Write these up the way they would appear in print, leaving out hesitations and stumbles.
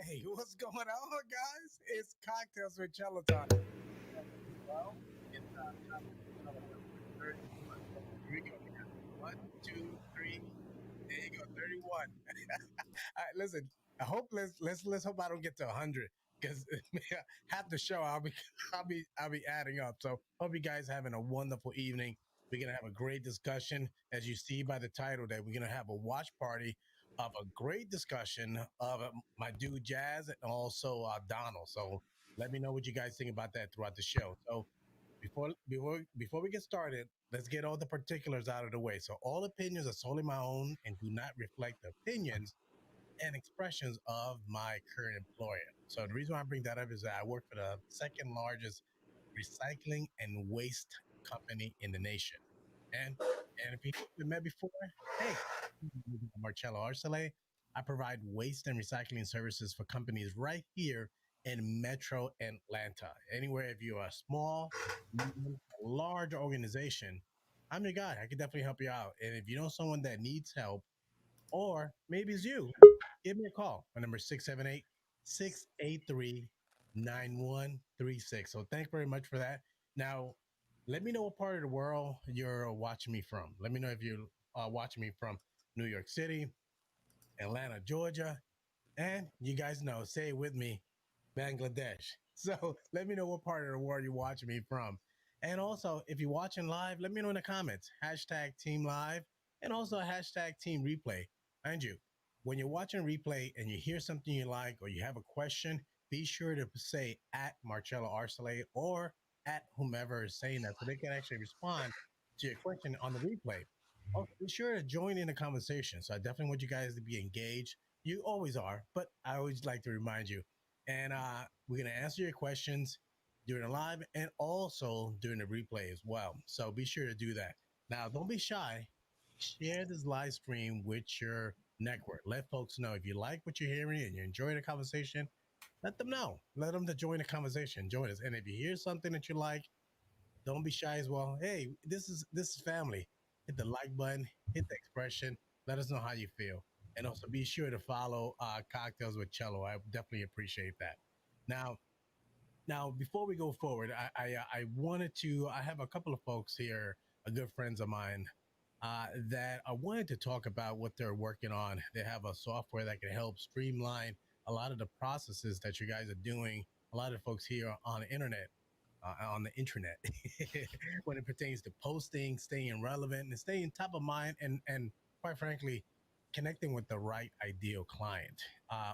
Hey, what's going on, guys? It's Cocktails with Cello Time. Well, it's time for episode number 31. Here we go. We got one, two, three. There you go, 31. All right, listen. I hope let's hope I don't get to 100 because half the show I'll be adding up. So hope you guys having a wonderful evening. We're gonna have a great discussion, as you see by the title. That we're gonna have a watch party of a great discussion of my dude Jas and also Donald. So let me know what you guys think about that throughout the show. So before we get started, let's get all the particulars out of the way. So all opinions are solely my own and do not reflect the opinions and expressions of my current employer. So the reason why I bring that up is that I work for the second largest recycling and waste company in the nation. And and if you haven't met before, hey, I'm Marcello Arcele. I provide waste and recycling services for companies right here in Metro Atlanta. Anywhere, if you're a small, medium, large organization, I'm your guy. I can definitely help you out. And if you know someone that needs help, or maybe it's you, give me a call. My number is 678-683-9136. So thank you very much for that. Now, let me know what part of the world you're watching me from. Let me know if you're watching me from New York City, Atlanta, Georgia, and you guys know, say it with me, Bangladesh. So let me know what part of the world you're watching me from. And also, if you're watching live, let me know in the comments. Hashtag Team Live and also hashtag Team Replay. Mind you, when you're watching replay and you hear something you like or you have a question, be sure to say at Marcello Arcele or at whomever is saying that so they can actually respond to your question on the replay. Also, be sure to join in the conversation. So I definitely want you guys to be engaged. You always are, but I always like to remind you. And we're going to answer your questions during the live and also during the replay as well. So be sure to do that. Now, don't be shy. Share this live stream with your network. Let folks know if you like what you're hearing and you're enjoying the conversation. Let them know. Let them to join the conversation. Join us. And if you hear something that you like, don't be shy as well. Hey, this is family. Hit the like button, hit the expression. Let us know how you feel, and also be sure to follow Cocktails with Cello. I definitely appreciate that. Now, before we go forward, I wanted to. I have a couple of folks here, good friends of mine, that I wanted to talk about what they're working on. They have a software that can help streamline a lot of the processes that you guys are doing. A lot of folks here on the internet when it pertains to posting, staying relevant, and staying top of mind, and quite frankly, connecting with the right ideal client,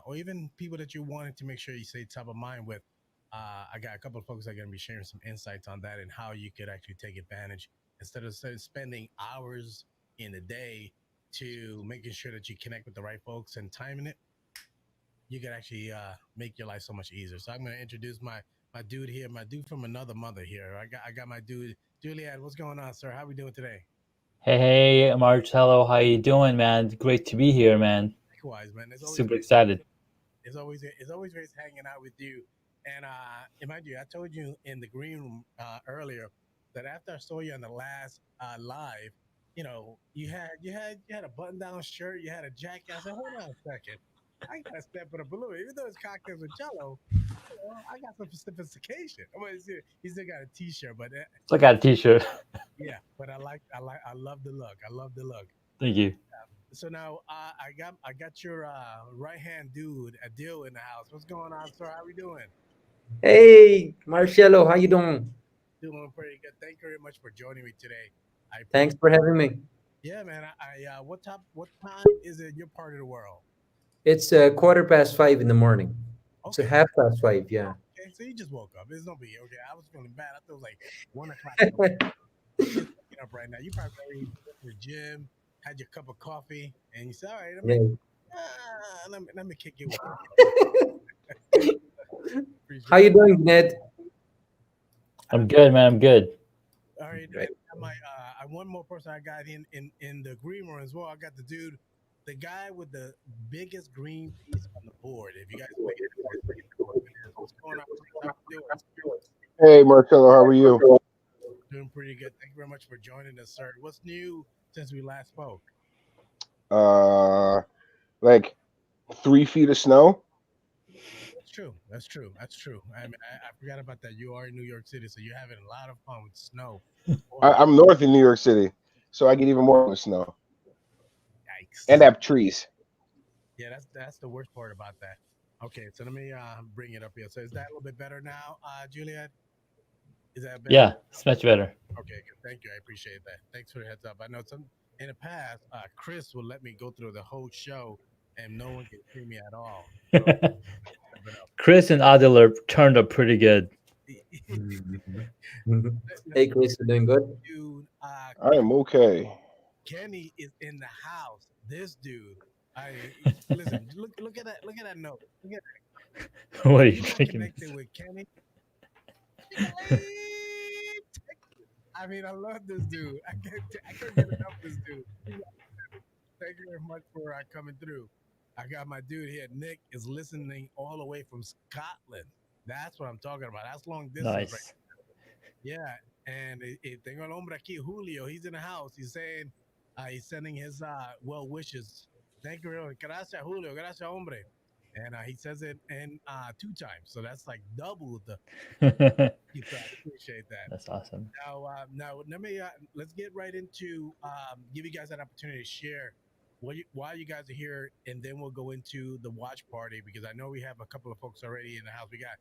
or even people that you wanted to make sure you stay top of mind with. I got a couple of folks that are going to be sharing some insights on that and how you could actually take advantage instead of spending hours in a day to making sure that you connect with the right folks and timing it, you can actually make your life so much easier. So I'm going to introduce my dude here, my dude from another mother here. I got my dude Juliet. What's going on, sir? How we doing today? Hey, Marcello, how you doing, man? Great to be here, man. Likewise, man. It's always Super excited. it's always great hanging out with you. And mind you, I told you in the green room earlier that after I saw you on the last live, you had a button down shirt, you had a jacket. I said, hold on a second, I gotta step it up a little bit. Even though it's cocktails with Jello, I got some sophistication. Well, he still got a T-shirt, but So I got a T-shirt. yeah, but I love the look. I love the look. Thank you. So now I got your right hand dude, Adil, in the house. What's going on, sir? How we doing? Hey, Marcelo, how you doing? Doing pretty good. Thank you very much for joining me today. I Thanks appreciate. for having me. Yeah, man. What time is it in your part of the world? It's 5:15 in the morning. It's a Okay. half past five, yeah. Okay. So you just woke up. It's no big. Okay. I was feeling bad. I thought it was like 1 o'clock in the morning. You just waking up right now. You probably already went to the gym, had your cup of coffee, and you said, "All right, Yeah. let me kick it with." How Appreciate you it. doing, Ned? I'm good, man. I'm good. All right, Right. one more person I got in the green room as well. I got the dude, the guy with the biggest green piece on the board. If you guys pay attention, what it is. What's going on, Chris? How you doing? Hey, Marcelo, how are you? Doing pretty good. Thank you very much for joining us, sir. What's new since we last spoke? Uh, like 3 feet of snow. That's true. That's true. That's true. I forgot about that. You are in New York City, so you're having a lot of fun with snow. Boy, I'm north in New York City, so I get even more with snow and yikes. have trees. Yeah, that's the worst part about that. Okay, so let me bring it up here. So is that a little bit better now, Juliet? Is that better? Yeah, it's much better. Okay, good. Thank you. I appreciate that. Thanks for the heads up. I know some in the past, Chris will let me go through the whole show and no one can hear me at all. So step it up. Chris and Adil turned up pretty good. Mhm. Mhm. Let's Hey, go Chris, you doing good? to I am okay. Kenny is in the house. This dude. Listen. Look at that. Look at that note. Look at What are if you you're not drinking? connected with Kenny, I mean, I love this dude. I can't get enough of this dude. Thank you very much for coming through. I got my dude here. Nick is listening all the way from Scotland. That's what I'm talking about. That's long distance, right? Nice. Yeah. And tengo el hombre aquí, Julio. He's in the house. He's saying, he's sending his well wishes. Thank you very much. Gracias, Julio. Gracias, hombre. And he says it in 2 times. So that's like double the. So I appreciate that. That's awesome. Now let's get right into give you guys an opportunity to share why you guys are here, and then we'll go into the watch party because I know we have a couple of folks already in the house. We got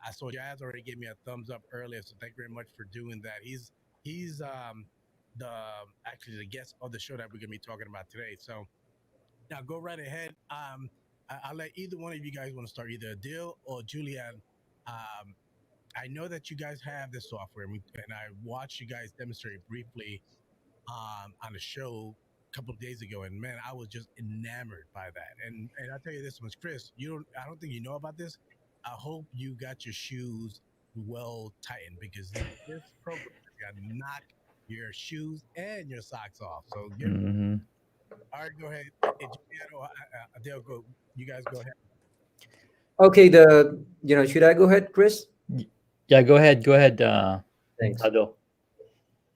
I saw Jas already gave me a thumbs up earlier, so thank you very much for doing that. He's the actually the guest of the show that we're gonna be talking about today. So now go right ahead. I'll let either one of you guys want to start, either Adil or Julian. Um, I know that you guys have this software, and I watched you guys demonstrate briefly on the show a couple of days ago, and man, I was just enamored by that. And I'll tell you this much, Chris, I don't think you know about this. I hope you got your shoes well tightened because this program is gonna knock your shoes and your socks off. So get Hmm. all right. Go ahead, Juliet or Adele. Go. You guys go ahead. Okay, should I go ahead, Chris? Yeah, go ahead. Go ahead, Thanks. Adil.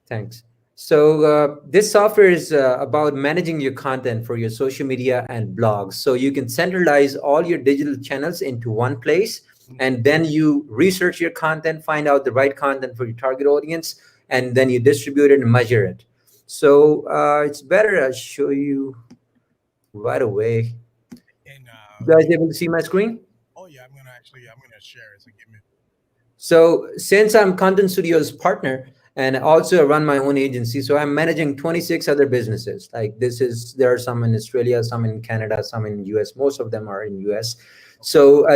Thanks. So this software is about managing your content for your social media and blogs. So you can centralize all your digital channels into one place, Mhm. and then you research your content, find out the right content for your target audience, and then you distribute it and measure it. So it's better I show you right away. And You guys able to see my screen? oh yeah, I'm gonna share it. So give me. So since I'm Content Studio's partner and also I run my own agency, so I'm managing 26 other businesses. Like there are some in Australia, some in Canada, some in US. Most of them are in US. Okay. So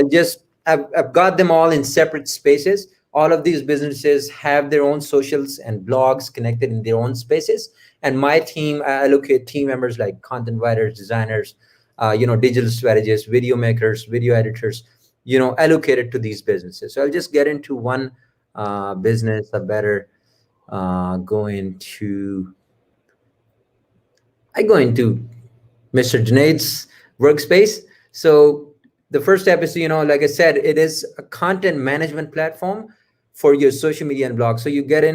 I've got them all in separate spaces. All of these businesses have their own socials and blogs connected in their own spaces. And my team, I allocate team members like content writers, designers, digital strategists, video makers, video editors, allocated to these businesses. So I'll just get into one business. I better go into Mr. Junaid's workspace. So the first step is, like I said, it is a content management platform for your social media and blog. So you get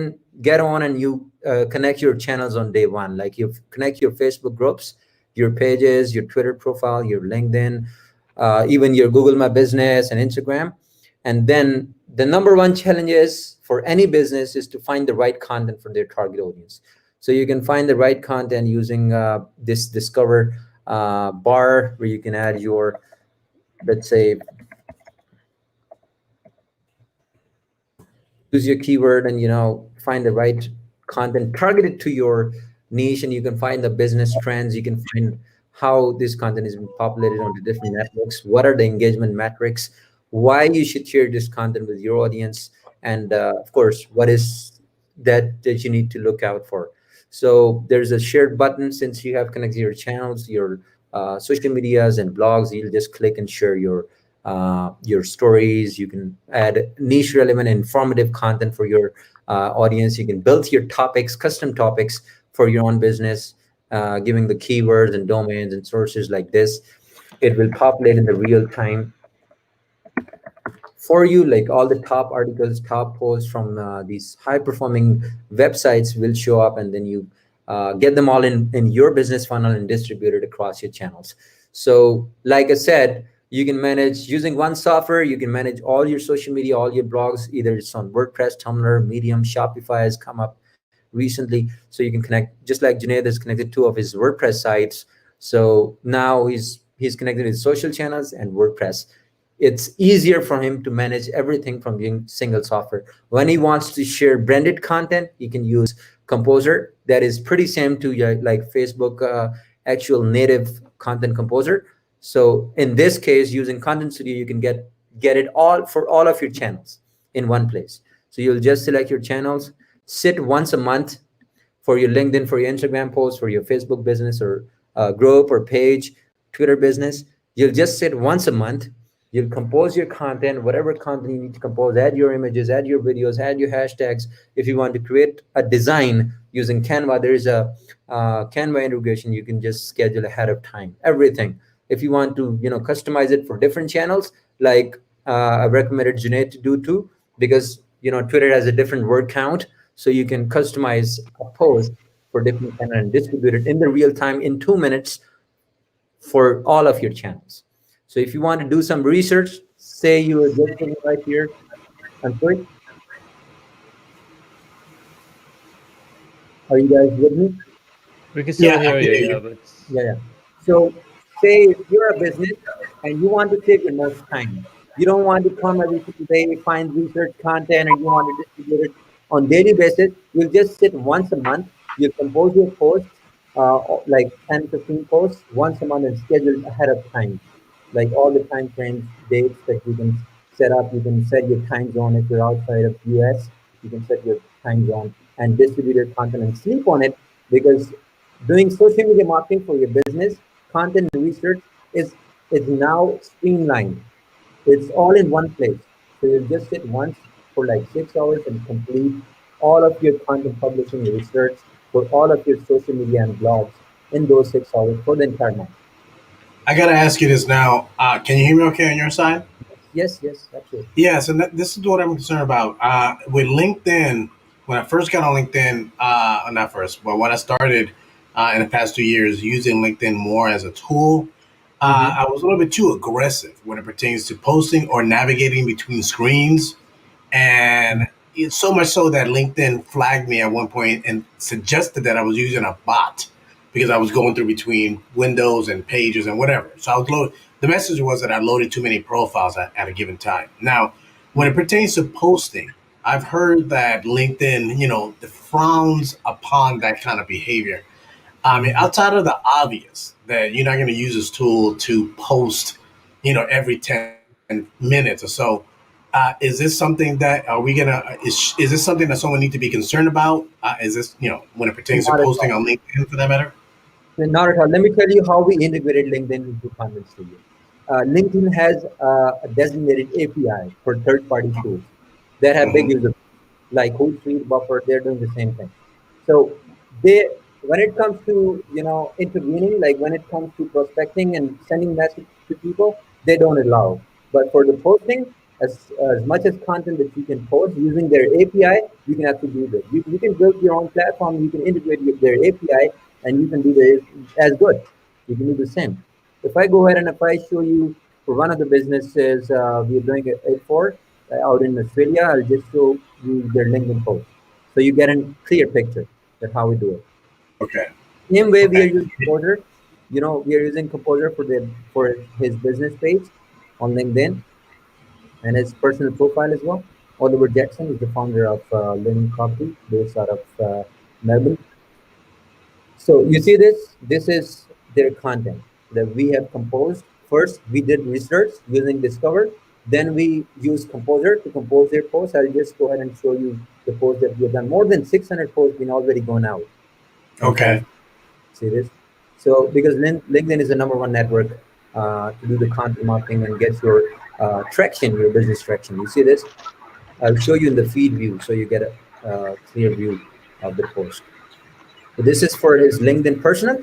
on, and you connect your channels on day one. Like you connect your Facebook groups, your pages, your Twitter profile, your LinkedIn, even your Google My Business and Instagram. And then the number one challenge is for any business is to find the right content for their target audience. So you can find the right content using this discover bar, where you can add your, let's say, use your keyword and find the right content targeted to your niche, and you can find the business trends. You can find how this content is being populated on the different networks, what are the engagement metrics, why you should share this content with your audience, and of course, what is that you need to look out for. So there's a shared button. Since you have connected your channels, your social medias and blogs, you'll just click and share your stories. You can add niche relevant informative content for your audience. You can build your topics, custom topics for your own business, giving the keywords and domains and sources like this. It will populate in the real time for you. Like all the top articles, top posts from these high performing websites will show up, and then you get them all in your business funnel and distribute it across your channels. So like I said, you can manage using one software. You can manage all your social media, all your blogs. Either it's on WordPress, Tumblr, Medium, Shopify has come up recently. So you can connect, just like Junaid has connected two of his WordPress sites. So now he's connected with social channels and WordPress. It's easier for him to manage everything from being single software. When he wants to share branded content, he can use Composer. That is pretty same to like Facebook actual native content composer. So in this case, using Content Studio, you can get it all for all of your channels in one place. So you'll just select your channels, sit once a month for your LinkedIn, for your Instagram post, for your Facebook business or group or page, Twitter business. You'll just sit once a month. You'll compose your content, whatever content you need to compose, add your images, add your videos, add your hashtags. If you want to create a design using Canva, there is a Canva integration. You can just schedule ahead of time, everything. If you want to, customize it for different channels, like I recommended Junaid to do too, because, Twitter has a different word count. So you can customize a post for different channels and distribute it in the real time in 2 minutes for all of your channels. So if you want to do some research, say you are just sitting right here. I'm sorry. Are you guys with me? We can still hear I can you, hear you. but Yeah. So say if you're a business and you want to save your most time, you don't want to come every single day, find research content, and you want to distribute it on daily basis. You'll just sit once a month. You compose your posts, like 10, 15 posts once a month and schedule ahead of time. Like all the time frames, dates that you can set up. You can set your time zone. If you're outside of US, you can set your time zone and distribute your content and sleep on it, because doing social media marketing for your business, content research is now streamlined. It's all in one place. So you'll just sit once for like 6 hours and complete all of your content publishing research for all of your social media and blogs in those 6 hours for the entire month. I gotta ask you this now. Can you hear me okay on your side? Yes, absolutely. Yeah, so this is what I'm concerned about. With LinkedIn, when I first got on LinkedIn, not first, but when I started in the past 2 years using LinkedIn more as a tool, I was a little bit too aggressive when it pertains to posting or navigating between screens. And it's so much so that LinkedIn flagged me at one point and suggested that I was using a bot because I was going through between windows and pages and whatever. So I was loaded. The message was that I loaded too many profiles at a given time. Now, when it pertains to posting, I've heard that LinkedIn, frowns upon that kind of behavior. I mean, outside of the obvious that you're not going to use this tool to post, every 10 minutes or so, Is this something that are we gonna is this something that someone need to be concerned about? Is this when it pertains to Not at posting all. on LinkedIn for that matter? Not at all. Let me tell you how we integrated LinkedIn into Content Studio. LinkedIn has a designated API for third-party tools that have big Hmm. user, like Hootsuite, Buffer. They're doing the same thing. So they, when it comes to intervening, like when it comes to prospecting and sending message to people, they don't allow. But for the posting, as much as content that you can post using their API, you can actually do this. You can build your own platform. You can integrate with their API, and you can do this as good. You can do the same. If I go ahead and if I show you for one of the businesses we're doing it for out in Australia, I'll just show you their LinkedIn post, so you get a clear picture of how we do it. Okay. Same way we are Okay. using Composer. We are using Composer for his business page on LinkedIn and his personal profile as well. Oliver Jackson is the founder of Living Property based out of Melbourne. So you see this? This is their content that we have composed. First, we did research using Discover. Then we used Composer to compose their posts. I'll just go ahead and show you the posts that we have done. More than 600 posts been already gone out on Okay. Content. See this? So because LinkedIn is the number one network to do the content marketing and get your traction, your business traction. You see this? I'll show you in the feed view so you get a clear view of the post. So this is for his LinkedIn personal,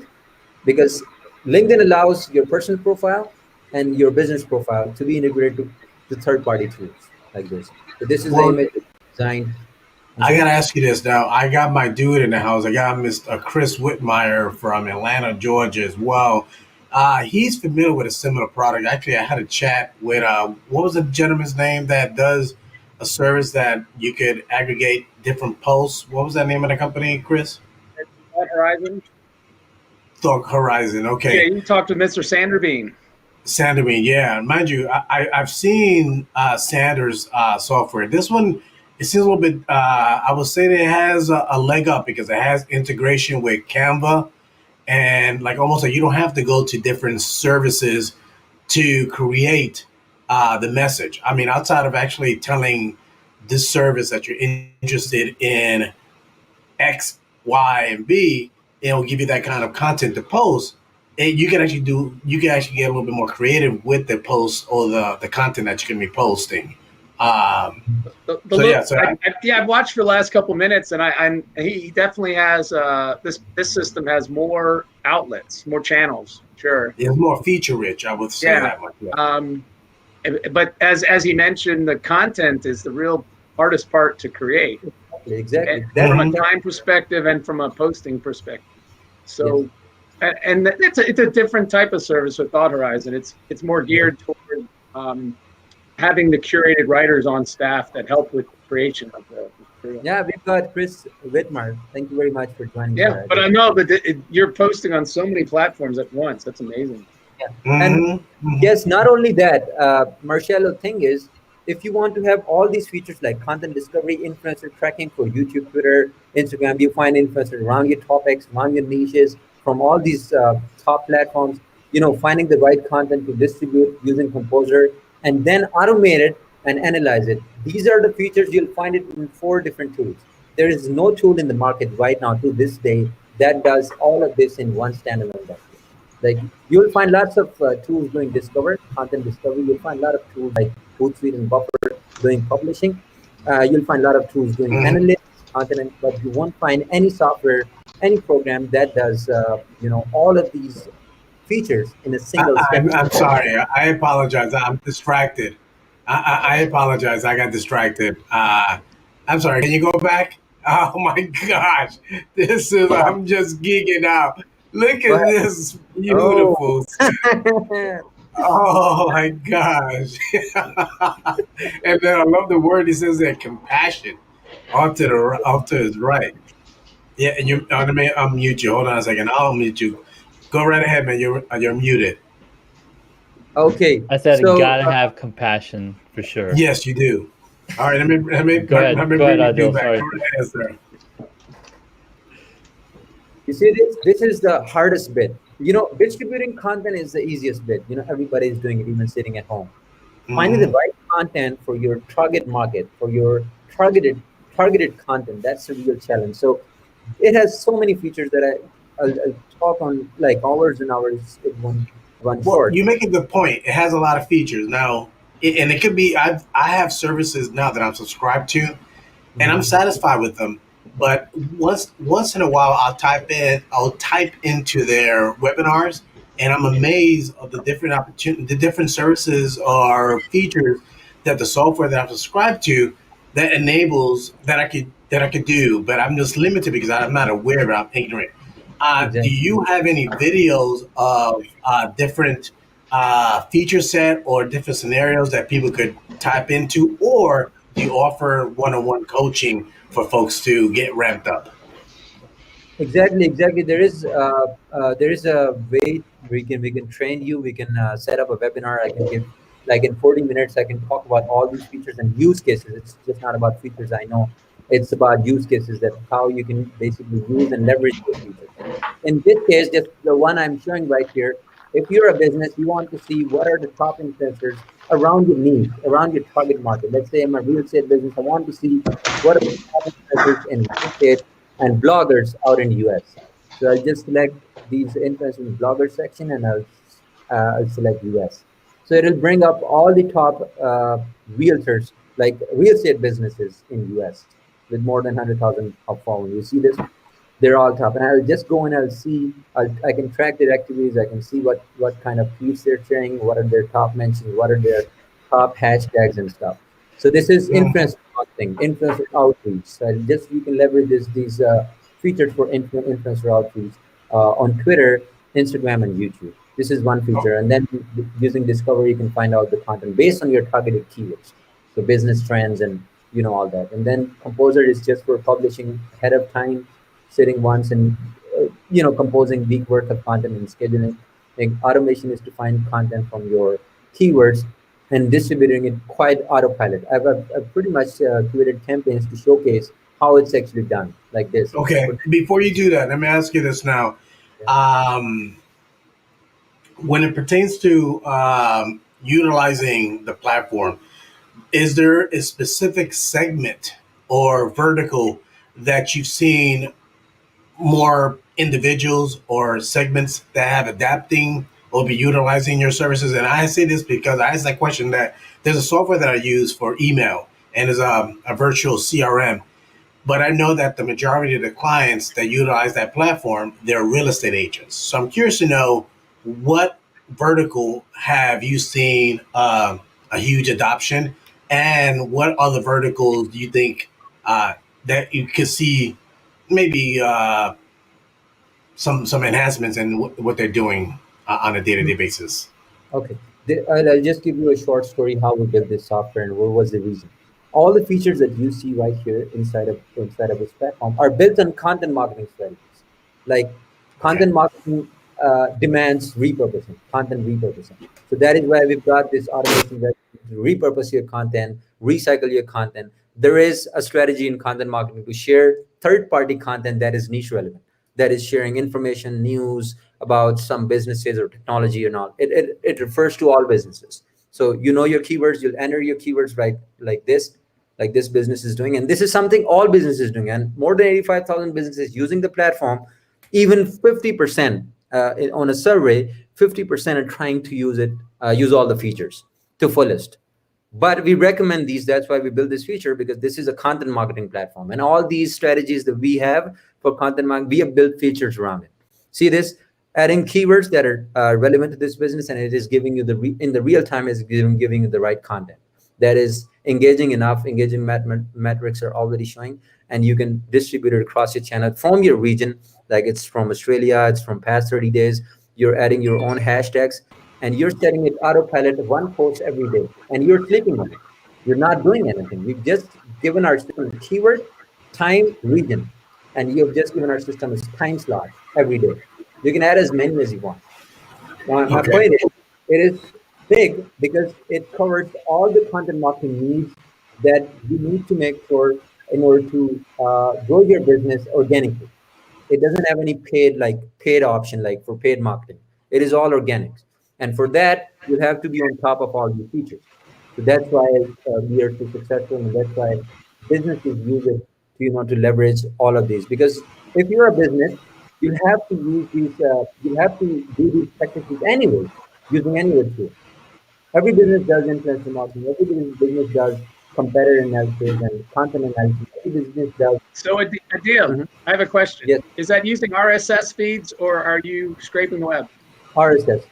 because LinkedIn allows your personal profile and your business profile to be integrated to third-party tools like this. So this is the Well, image designed. I'm I sorry? gotta ask you this now. I got my dude in the house. I got Mr. Chris Whitmire from Atlanta, Georgia, as well. He's familiar with a similar product. Actually, I had a chat with what was the gentleman's name that does a service that you could aggregate different posts. What was that name of the company, Chris? Thought Horizon. Thought Horizon. Yeah, Okay. you talked to Mr. Sanderbean. Sanderman, yeah. Mind you, I've seen Sanders software. This one, it seems a little bit, I would say that it has a leg up because it has integration with Canva and like almost like you don't have to go to different services to create the message. I mean, outside of actually telling this service that you're interested in X, Y, and B, it'll give you that kind of content to post. And you can actually get a little bit more creative with the post or the content that you can be posting. Um, The so look, yeah, so yeah, I've watched for the last couple minutes, and he definitely has this system has more outlets, more channels. Sure, it's more feature rich. I would say yeah. that much. Yeah. Um, but as he mentioned, the content is the real hardest part to create, and Exactly. from a Mhm. time perspective and from a posting perspective. Yes. So, and it's a different type of service with Thought Horizon. It's more Yes. geared toward having the curated writers on staff that help with the creation of the material. Yeah, we've got Chris Whitmar. Thank you very much for joining, Yeah, sir. but I know, but you're posting on so many platforms at once. That's amazing. Yeah. And Hmm. Hmm. yes, not only that, Marcelo, thing is, if you want to have all these features like content discovery, influencer tracking for YouTube, Twitter, Instagram, you find influencers around your topics, around your niches, from all these top platforms, finding the right content to distribute using Composer and then automate it and analyze it. These are the features you'll find it in 4 different tools. There is no tool in the market right now to this day that does all of this in one standalone dashboard. Like you'll find lots of tools doing discover, content discovery. You'll find a lot of tools like Hootsuite and Buffer doing publishing. You'll find a lot of tools doing Hmm. analytics, content, but you won't find any software, any program that does, all of these features in a single step. I'm sorry. I apologize. I'm distracted. I apologize. I got distracted. I'm sorry. Can you go back? Oh my gosh. This is, I'm just geeking out. Look Go at ahead. this Oh, beautiful. Oh my gosh. And then I love the word he says there, compassion. Off to his right. Yeah, and you, let me unmute you. Hold on a second. I'll unmute you. Go right ahead, man. You're muted. okay. I said So gotta have compassion for sure. Yes, you do. All right, let me Go ahead, bring you Adil. back. Sorry. Go right ahead, sir. you see this? This is the hardest bit. Distributing content is the easiest bit. Everybody is doing it, even sitting at home. Finding the right content for your target market, for your targeted content. That's the real challenge. So it has so many features that I'll talk on like hours and hours in one Well, short. you make a good point. It has a lot of features now, and it could be. I have services now that I'm subscribed to, and I'm Mhm. satisfied with them. But once in a while, I'll type into their webinars, and I'm amazed of the different opportunity, the different services or features that the software that I'm subscribed to that enables that I could do. But I'm just limited because I'm not aware. I'm ignorant. Do Exactly. you have any videos of different feature set or different scenarios that people could type into, or do you offer one-on-one coaching for folks to get ramped up? Exactly. There is a way we can train you. We can set up a webinar. I can give like in 40 minutes. I can talk about all these features and use cases. It's just not about features. I know it's about use cases that how you can basically use and leverage those features. In this case, just the one I'm showing right here. If you're a business, you want to see what are the top influencers around your niche, around your target market. Let's say I'm a real estate business. I want to see what are the top influencers in real estate and bloggers out in the US. So I'll just select these influencers in the blogger section and I'll select US. So it'll bring up all the top realtors, like real estate businesses in US with more than 100,000 of followers. You see this? They're all top. And I'll just go and I'll see, I can track their activities. I can see what kind of tweets they're sharing, what are their top mentions, what are their top hashtags and stuff. So this is Mhm. influencer marketing, influencer outreach. So just you can leverage these features for influencer outreach on Twitter, Instagram, and YouTube. This is one Oh, feature. And then using Discover, you can find out the content based on your targeted keywords. So business trends and all that. And then Composer is just for publishing ahead of time, sitting once and composing week worth of content and scheduling. Like automation is to find content from your keywords and distributing it quite autopilot. I've pretty much created campaigns to showcase how it's actually done, like this. okay. For, Before you do that, let me ask you this now. yeah. Um, when it pertains to utilizing the platform, is there a specific segment or vertical that you've seen more individuals or segments that have adapting or be utilizing your services? And I say this because I asked that question that there's a software that I use for email and is a virtual CRM. But I know that the majority of the clients that utilize that platform, they're real estate agents. So I'm curious to know what vertical have you seen a huge adoption, and what other verticals do you think that you could see maybe some enhancements in what they're doing on a day to day basis. Okay, I'll just give you a short story how we built this software and what was the reason. All the features that you see right here inside of this platform are built on content marketing strategies. Like Okay. content marketing demands repurposing, content repurposing. So that is why we've got this automation where you repurpose your content, recycle your content. There is a strategy in content marketing to share third-party content that is niche relevant, that is sharing information, news about some businesses or technology or not. It refers to all businesses. So you know your keywords, you'll enter your keywords right like this business is doing. And this is something all businesses doing. And more than 85,000 businesses using the platform, even 50% on a survey, 50% are trying to use all the features to fullest. But we recommend these. That's why we built this feature, because this is a content marketing platform, and all these strategies that we have for content marketing, we have built features around it. See this, adding keywords that are relevant to this business, and it is giving you in the real time is giving you the right content that is engaging enough. Engaging metrics are already showing, and you can distribute it across your channel from your region. Like it's from Australia, it's from past 30 days. You're adding your own hashtags, and you're setting it autopilot one post every day, and you're sleeping on it. You're not doing anything. We've just given our system a keyword, time, region, and you have just given our system a time slot every day. You can add as many as you want. My Okay. point is, it is big because it covers all the content marketing needs that you need to make sure in order to grow your business organically. It doesn't have any paid option like for paid marketing. It is all organic. And for that, you have to be on top of all these features. So that's why we are so successful, and that's why businesses use it to leverage all of these. Because if you're a business, you'll have to use these. You'll have to do these techniques anyway, using any tool. Every business does influencer marketing. Every business does competitor analysis and content analysis. Every business does. So a deal. Mhm. I have a question. Yes, Is that using RSS feeds or are you scraping the web? RSS.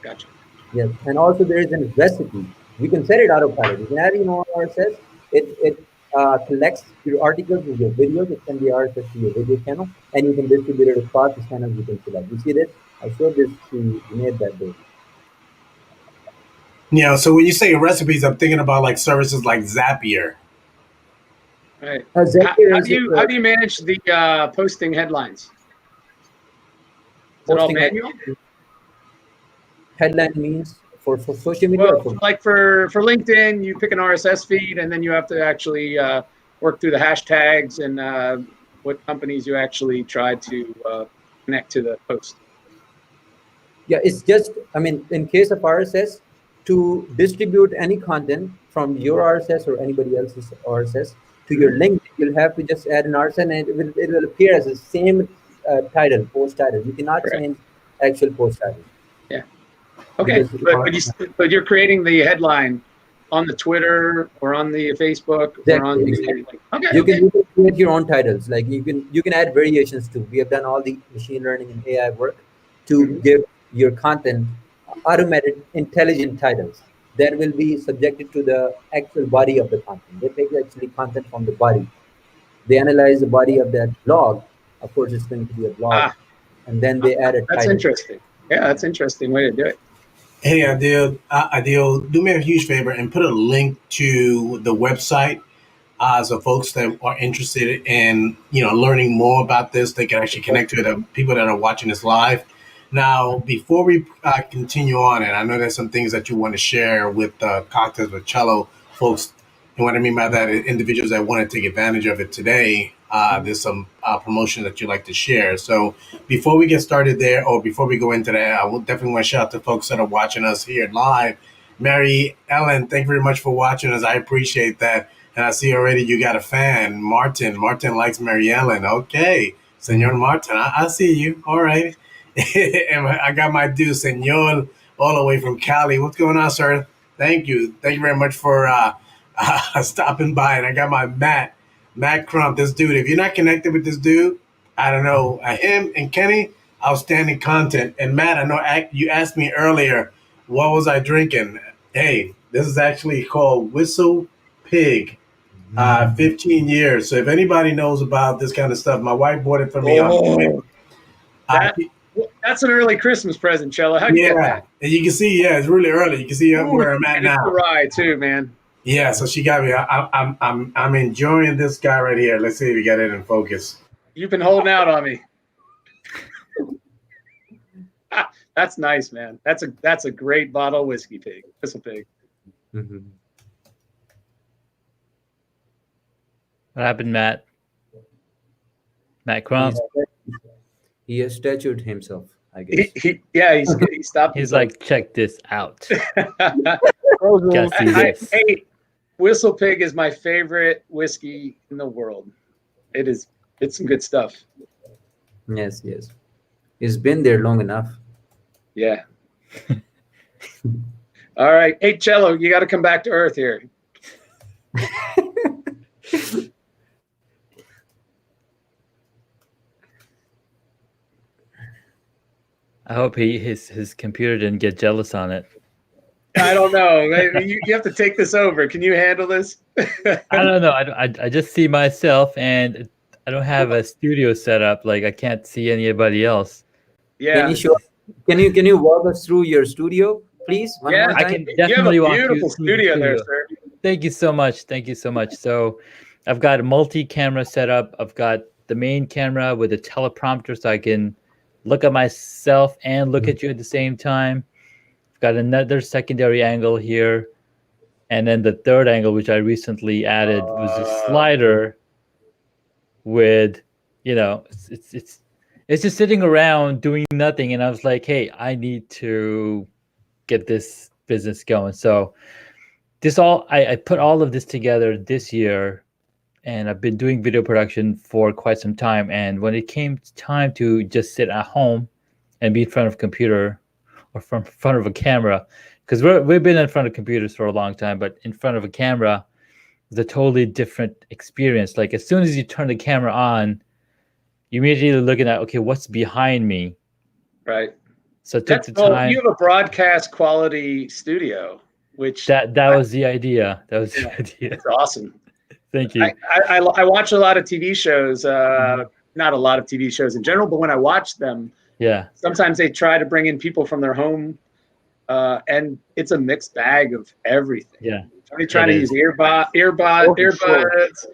Gotcha. Yes, and also there is a recipe. You can set it autopilot. You can add your own RSS. It collects your articles with your videos. It can be RSS to your video channel, and you can distribute it across the channels you can select. You see this? I showed this to Junaid that day. So when you say recipes, I'm thinking about like services like Zapier. Right. Zapier How is do you manage the posting headlines? Is it all posting manual? headline means for social media. Well, like for LinkedIn, you pick an RSS feed, and then you have to actually work through the hashtags and what companies you actually try to connect to the post. Yeah, it's just, I mean, in case of RSS, to distribute any content from your RSS or anybody else's RSS to your link, you'll have to just add an RSS, and it will appear as the same title, post title. You cannot Correct. change actual post title. Yeah. Okay, but you're creating the headline on the Twitter or on the Facebook or on the. Okay. You can create your own titles. Like you can add variations too. We have done all the machine learning and AI work to give your content automated intelligent titles that will be subjected to the actual body of the content. They take actually content from the body. They analyze the body of that blog. Of course, it's going to be a blog, and then they add a title. That's interesting. Yeah, that's an interesting way to do it. Hey, Adil, do me a huge favor and put a link to the website, so folks that are interested in learning more about this, they can actually connect to the people that are watching this live. Now, before we continue on, and I know there's some things that you want to share with Cocktails with Cello folks, and what I mean by that is individuals that want to take advantage of it today. There's some promotion that you'd like to share. So before we get started there, or before we go into that, I will definitely want to shout out to folks that are watching us here live. Mary Ellen, thank you very much for watching us. I appreciate that. And I see already you got a fan, Martin. Martin likes Mary Ellen. Okay, Senor Martin, I see you. All right. And I got my dude, Senor, all the way from Cali. What's going on, sir? Thank you. Thank you very much for stopping by. And I got my Matt Crump, this dude. If you're not connected with this dude, I don't know. Him and Kenny, outstanding content. And Matt, I know you asked me earlier, what was I drinking? Hey, this is actually called Whistle Pig. 15 years. So if anybody knows about this kind of stuff, my wife bought it for me. That's an early Christmas present, Cello. How'd you get that? And you can see, it's really early. You can see where I'm at now. It's a ride too, man. Yeah, so she got me. I'm enjoying this guy right here. Let's see if we got it in focus. You've been holding out on me. That's nice, man. That's a great bottle of whiskey, Pig. Whistle Pig. Mm-hmm. What happened, Matt? Matt Crump? He has statued himself, I guess. He stopped. He's like, check this out. Gotta see this. Hey, Whistle Pig is my favorite whiskey in the world. It's some good stuff. Yes. It's been there long enough. Yeah. All right. Hey, Cello, you got to come back to earth here. I hope his computer didn't get jealous on it. I don't know. You have to take this over. Can you handle this? I don't know. I just see myself, and I don't have a studio set up. Like I can't see anybody else. Yeah. Can you walk us through your studio, please? One more time? I can definitely walk you through the studio there, sir. Thank you so much. So I've got a multi-camera setup. I've got the main camera with a teleprompter, so I can look at myself and look at you at the same time. I've got another secondary angle here. And then the third angle, which I recently added, was a slider with, it's just sitting around doing nothing. And I was like, hey, I need to get this business going. So I put all of this together this year, and I've been doing video production for quite some time. And when it came time to just sit at home and be in front of a computer or from front of a camera, because we've been in front of computers for a long time, but in front of a camera is a totally different experience. Like as soon as you turn the camera on, you're immediately looking at, okay, what's behind me? Right. So it took the time. You have a broadcast quality studio, which That was the idea. That was the idea. It's awesome. Thank you. I watch a lot of TV shows, not a lot of TV shows in general, but when I watch them, sometimes they try to bring in people from their home, and it's a mixed bag of everything. Yeah. Somebody trying to use earbuds,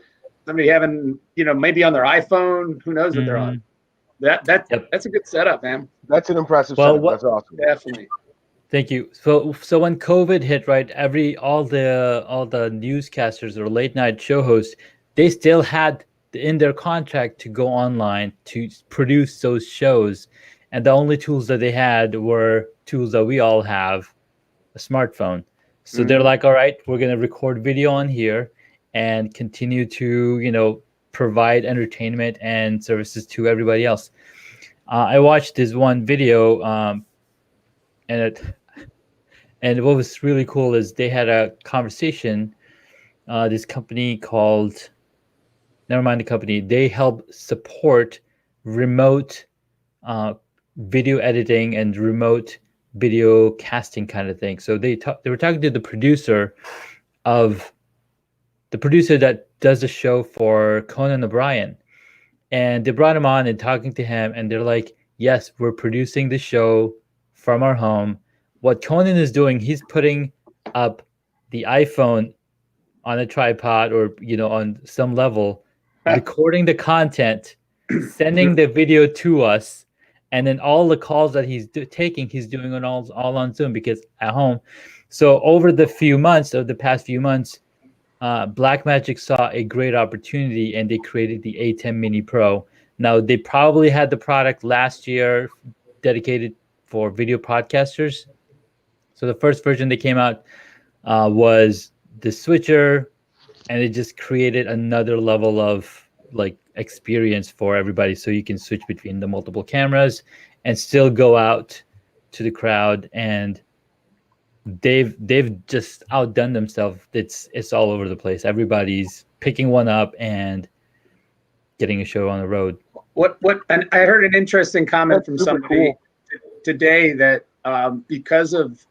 somebody having, maybe on their iPhone, who knows what they're on. That's a good setup, man. That's an impressive setup. That's awesome. Definitely. Thank you. So when COVID hit, right, all the newscasters or late night show hosts, they still had in their contract to go online to produce those shows, and the only tools that they had were tools that we all have, a smartphone. So they're like, all right, we're gonna record video on here and continue to provide entertainment and services to everybody else. I watched this one video, and what was really cool is they had a conversation. This company called, never mind the company, they help support remote video editing and remote video casting kind of thing. So they were talking to the producer that does the show for Conan O'Brien. And they brought him on and talking to him, and they're like, yes, we're producing the show from our home. What Conan is doing, he's putting up the iPhone on a tripod or, on some level, recording the content, sending the video to us, and then all the calls that he's taking, he's doing it all on Zoom because at home. So over the past few months, Blackmagic saw a great opportunity and they created the A10 Mini Pro. Now, they probably had the product last year dedicated for video podcasters. So the first version that came out was the switcher, and it just created another level of experience for everybody. So you can switch between the multiple cameras and still go out to the crowd, and they've just outdone themselves. It's all over the place. Everybody's picking one up and getting a show on the road. And I heard an interesting comment from somebody today that because of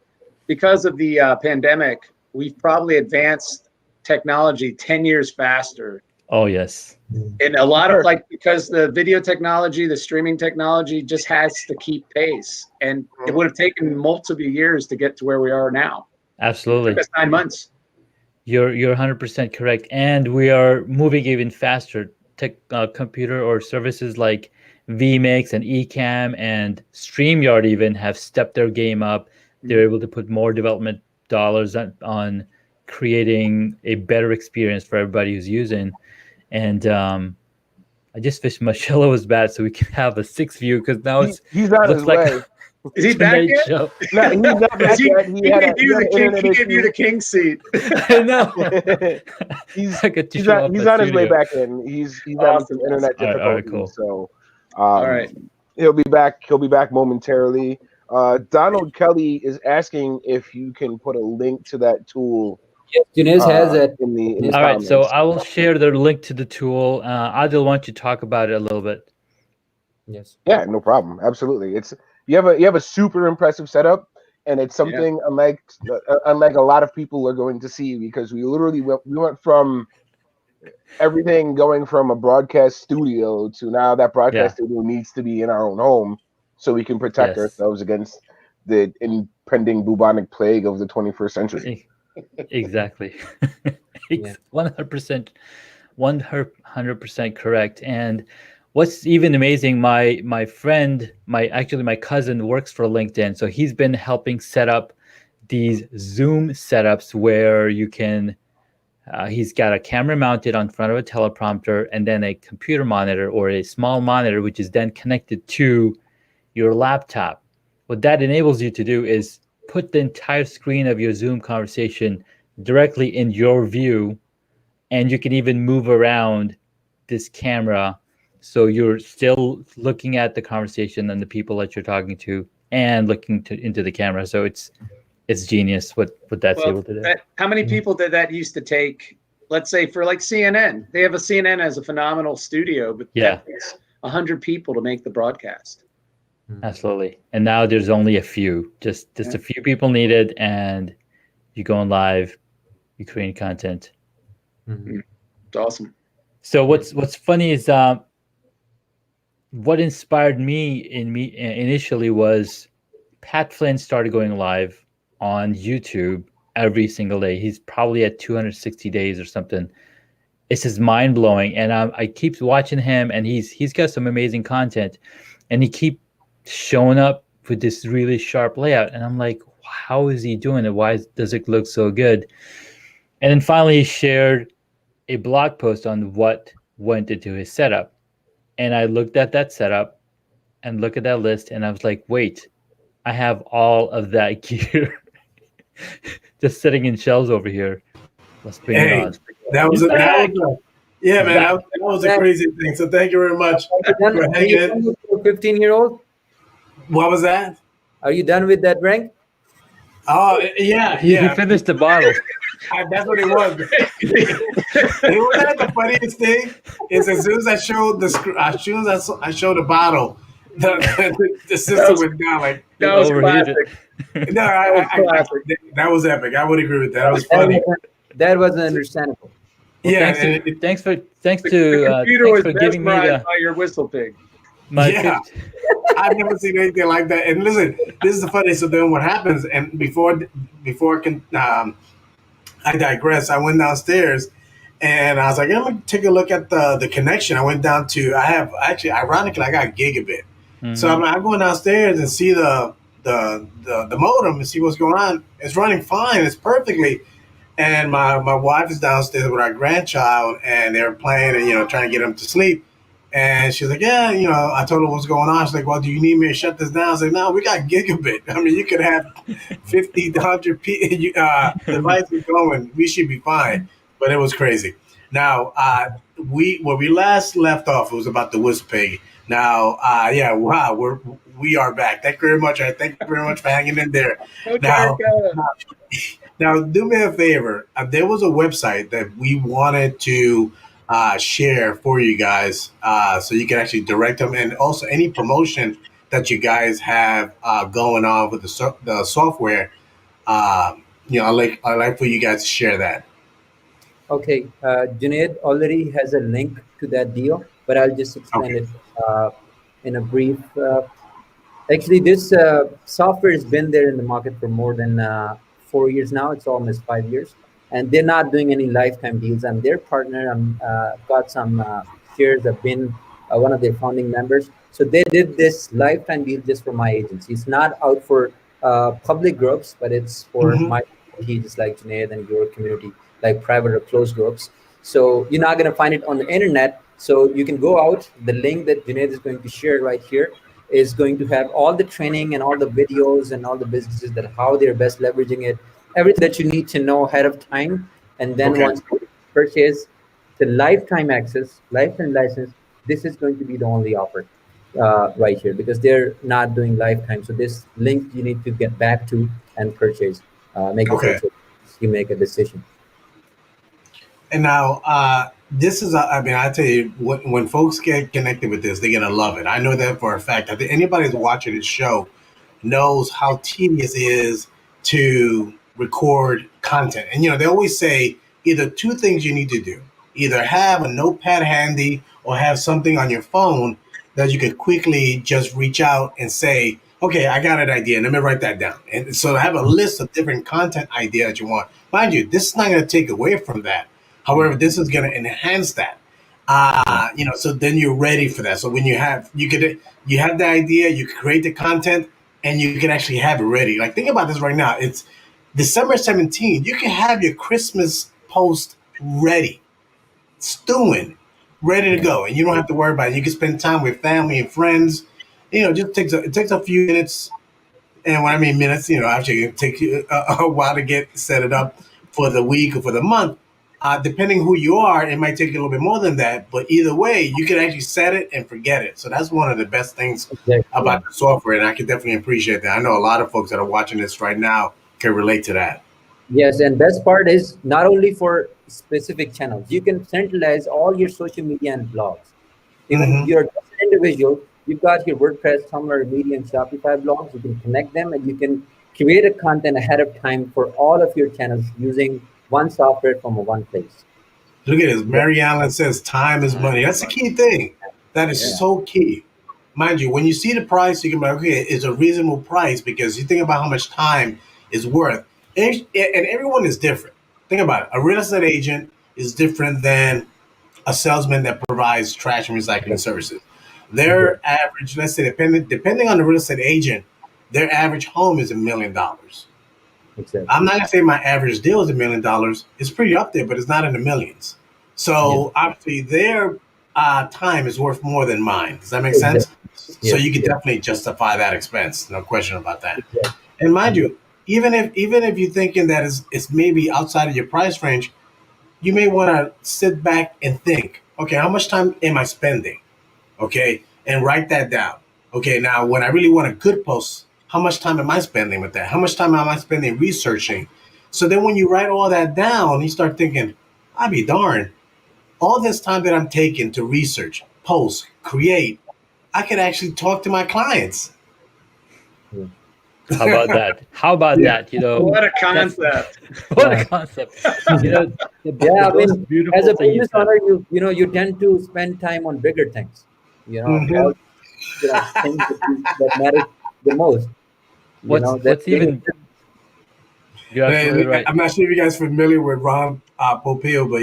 the pandemic, we've probably advanced technology 10 years faster. Oh, yes. And a lot of because the video technology, the streaming technology just has to keep pace. And it would have taken multiple years to get to where we are now. Absolutely. It took us 9 months. You're 100% correct. And we are moving even faster. Computer or services like vMix and Ecamm and StreamYard even have stepped their game up. They're able to put more development dollars on creating a better experience for everybody who's using. And I just wish Marcello was bad so we can have a 6 view, because now he's on his way. Is he back yet? No, he's not back yet. He gave you the king seat. I know. he's on his way back in. He's having some internet difficulties. All right, cool. So all right. He'll be back momentarily. Donald Kelly is asking if you can put a link to that tool. Junes has it in the all right, comments. so I will share the link to the tool. Adil, why don't you talk about it a little bit? Yes. Yeah, no problem. Absolutely. You have a super impressive setup, and it's something unlike a lot of people are going to see, because we went from everything going from a broadcast studio to now that broadcast studio needs to be in our own home so we can protect ourselves against the impending bubonic plague of the 21st century. Exactly. 100% correct. And what's even amazing, my friend, my cousin works for LinkedIn, so he's been helping set up these Zoom setups where you can. He's got a camera mounted on front of a teleprompter, and then a computer monitor or a small monitor, which is then connected to your laptop. What that enables you to do is put the entire screen of your Zoom conversation directly in your view, and you can even move around this camera so you're still looking at the conversation and the people that you're talking to and looking into the camera. So it's genius what that's able to do. How many people did that used to take? Let's say for like CNN, they have a CNN as a phenomenal studio, but that takes 100 people to make the broadcast. Absolutely. And now there's only a few, just a few people needed, and you go on live, you create content. It's awesome. So what's funny is what inspired me initially was Pat Flynn started going live on YouTube every single day. He's probably at 260 days or something. It's just mind blowing, and I keep watching him, and he's got some amazing content, and he keep showing up with this really sharp layout, and I'm like, how is he doing it? Why does it look so good? And then finally, he shared a blog post on what went into his setup, and I looked at that setup and look at that list, and I was like, wait, I have all of that gear just sitting in shelves over here. Let's bring it on. That was yeah, man. That was a crazy thing. So thank you very much for hanging in. 15-year-old. What was that? Are you done with that drink? Oh yeah. He finished the bottle. That's what it was. It wasn't the funniest thing. Is as soon as I showed I showed the bottle, the system went down. Like that was classic. No, that was epic. I would agree with that. That was funny. That was understandable. Well, yeah, thanks for giving me by your whistle pig. I've never seen anything like that. And listen, this is the funny. So then what happens? And before I digress. I went downstairs and I was like, I'm gonna take a look at the connection. I went down to ironically I got gigabit. Mm-hmm. So I'm going downstairs and see the modem and see what's going on. It's running fine. It's perfectly. And my wife is downstairs with our grandchild, and they're playing and trying to get him to sleep. And she's like, yeah, I told her what's going on. She's like, well, do you need me to shut this down? I was like, no, we got gigabit. I mean, you could have 50 to 100 devices going. We should be fine. But it was crazy. Now, where we last left off, it was about the Wisp Pig. Now, we are back. Thank you very much. Thank you very much for hanging in there. Now, do me a favor. There was a website that we wanted to share for you guys, so you can actually direct them, and also any promotion that you guys have going on with the software. I like for you guys to share that. Okay, Junaid already has a link to that deal, but I'll just explain it in a brief. Actually, this software has been there in the market for more than 4 years now. It's almost 5 years. And they're not doing any lifetime deals. I'm their partner. Got some shares. I've been one of their founding members. So they did this lifetime deal just for my agency. It's not out for public groups, but it's for my community, just like Junaid and your community, like private or closed groups. So you're not going to find it on the internet. So you can go out. The link that Junaid is going to share right here is going to have all the training and all the videos and all the businesses that how they're best leveraging it. Everything that you need to know ahead of time. And then once you purchase the lifetime access, lifetime license, this is going to be the only offer right here, because they're not doing lifetime. So this link you need to get back to and purchase. You make a decision. And now this is, I tell you, when folks get connected with this, they're going to love it. I know that for a fact. I think anybody who's watching this show knows how tedious it is to record content. And, they always say either two things you need to do. Either have a notepad handy or have something on your phone that you could quickly just reach out and say, okay, I got an idea. Let me write that down. And so have a list of different content ideas that you want. Mind you, this is not going to take away from that. However, this is going to enhance that. So then you're ready for that. So when you have the idea, you create the content, and you can actually have it ready. Like, think about this right now. It's December 17th. You can have your Christmas post ready, stewing, ready to go, and you don't have to worry about it. You can spend time with family and friends. It takes a few minutes, And when I mean minutes, actually it take you a while to get set it up for the week or for the month. Depending who you are, it might take you a little bit more than that. But either way, you can actually set it and forget it. So that's one of the best things Exactly. about the software, and I can definitely appreciate that. I know a lot of folks that are watching this right now can relate to that. Yes, and best part is not only for specific channels. You can centralize all your social media and blogs. Even Mm-hmm. you're just an individual, you've got your WordPress, Tumblr, Medium, Shopify blogs. You can connect them, and you can create a content ahead of time for all of your channels using one software from one place. Look at this. Mary Allen says time is money. That's the key thing. That is so key. Mind you, when you see the price, you can be like, okay, it's a reasonable price because you think about how much time is worth. And everyone is different. Think about it. A real estate agent is different than a salesman that provides trash and recycling services. Their average, let's say, depending on the real estate agent, their average home is $1 million. Exactly. I'm not gonna say my average deal is $1 million. It's pretty up there, but it's not in the millions. So obviously, their time is worth more than mine. Does that make sense? So you can definitely justify that expense. No question about that. Exactly. And mind you, even if you're thinking that it's maybe outside of your price range, you may want to sit back and think, okay, how much time am I spending? Okay, and write that down. Okay, now when I really want a good post, how much time am I spending with that? How much time am I spending researching? So then when you write all that down, you start thinking, I'd be darned. All this time that I'm taking to research, post, create, I could actually talk to my clients. How about that? How about that? What a concept! What a concept! The I most mean, beautiful as a thing you business said. owner, you tend to spend time on bigger things. All things that matter the most. What's even? You're absolutely right. I'm not sure if you guys are familiar with Ron Popeil, but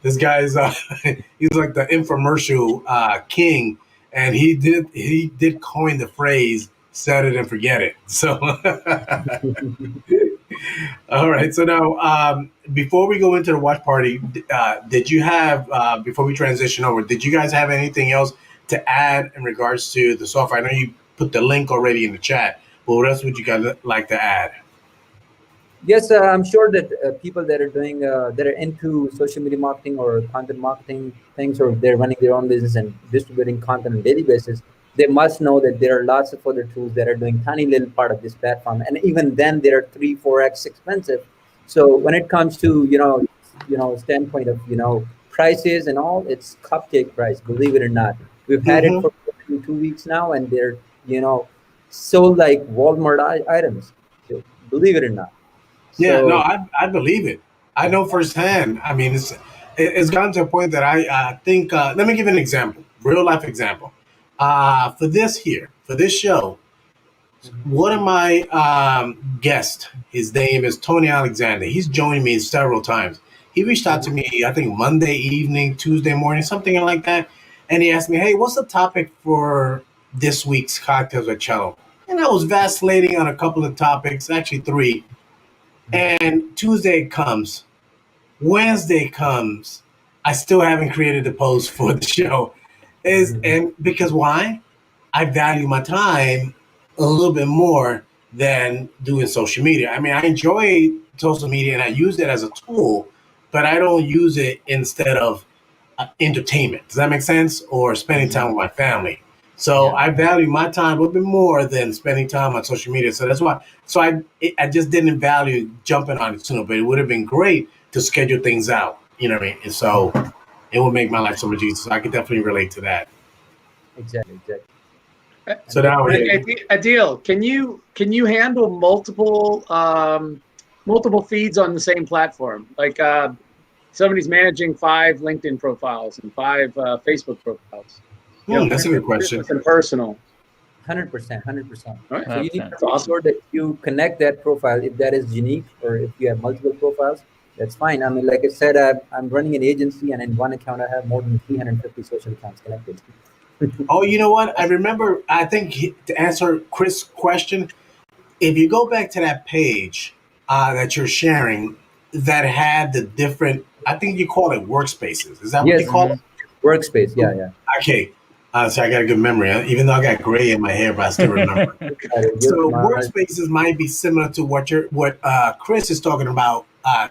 this guy is he's like the infomercial king, and he did coin the phrase "set it and forget it." So, all right. So now, before we go into the watch party, did you have before we transition over? Did you guys have anything else to add in regards to the software? I know you put the link already in the chat, but what else would you guys like to add? Yes, I'm sure that people that are doing that are into social media marketing or content marketing things, or they're running their own business and distributing content on a daily basis, they must know that there are lots of other tools that are doing tiny little part of this platform, and even then they are 3-4x expensive. So when it comes to standpoint of prices and all, it's cupcake price. Believe it or not, we've had it for 2 weeks now, and they're sold like Walmart items. So believe it or not. Yeah, So, no, I believe it. I know firsthand. I mean, it's gotten to a point that I think. Let me give an example, real life example. For this show, one of my guests, his name is Tony Alexander. He's joined me several times. He reached out to me, I think Monday evening, Tuesday morning, something like that, and he asked me, "Hey, what's the topic for this week's Cocktails with Cello?" And I was vacillating on a couple of topics, actually three. And Tuesday comes, Wednesday comes. I still haven't created the post for the show. And because why? I value my time a little bit more than doing social media. I mean, I enjoy social media and I use it as a tool, but I don't use it instead of entertainment. Does that make sense? Or spending time with my family. So I value my time a little bit more than spending time on social media. So that's why. So I just didn't value jumping on it sooner. But it would have been great to schedule things out. You know what I mean? And so it would make my life so much easier. So I could definitely relate to that. exactly. So now Adil, can you handle multiple feeds on the same platform? Like somebody's managing 5 LinkedIn profiles and 5 Facebook profiles. That's a good question. Business and personal. 100%. Right. So you need to That's make awesome. sure that you connect that profile if that is unique, or if you have multiple profiles, that's fine. I mean, like I said, I'm running an agency, and in one account I have more than 350 social accounts connected. Oh, you know what? I remember, I think to answer Chris' question, if you go back to that page that you're sharing that had the different, I think you call it workspaces. Is that what Yes, you call it? workspace. Yeah. Okay. So I got a good memory, even though I got gray in my hair, but I still remember. So workspaces might be similar to what Chris is talking about,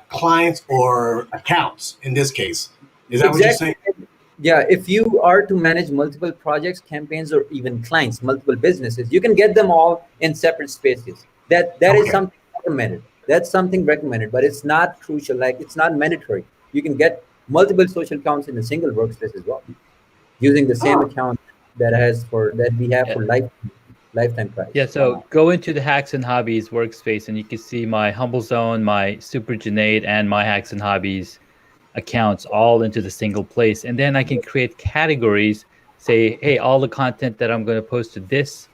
clients or accounts in this case. Is that what you're saying? Yeah, if you are to manage multiple projects, campaigns, or even clients, multiple businesses, you can get them all in separate spaces. That is something recommended. That's something recommended, but it's not crucial. Like, it's not mandatory. You can get multiple social accounts in a single workspace as well, using the same account that we have for lifetime price. Yeah, so go into the Hacks and Hobbies workspace, and you can see my Humble Zone, my Super Junaid, and my Hacks and Hobbies accounts all into the single place. And then I can create categories, say, hey, all the content that I'm going to post to this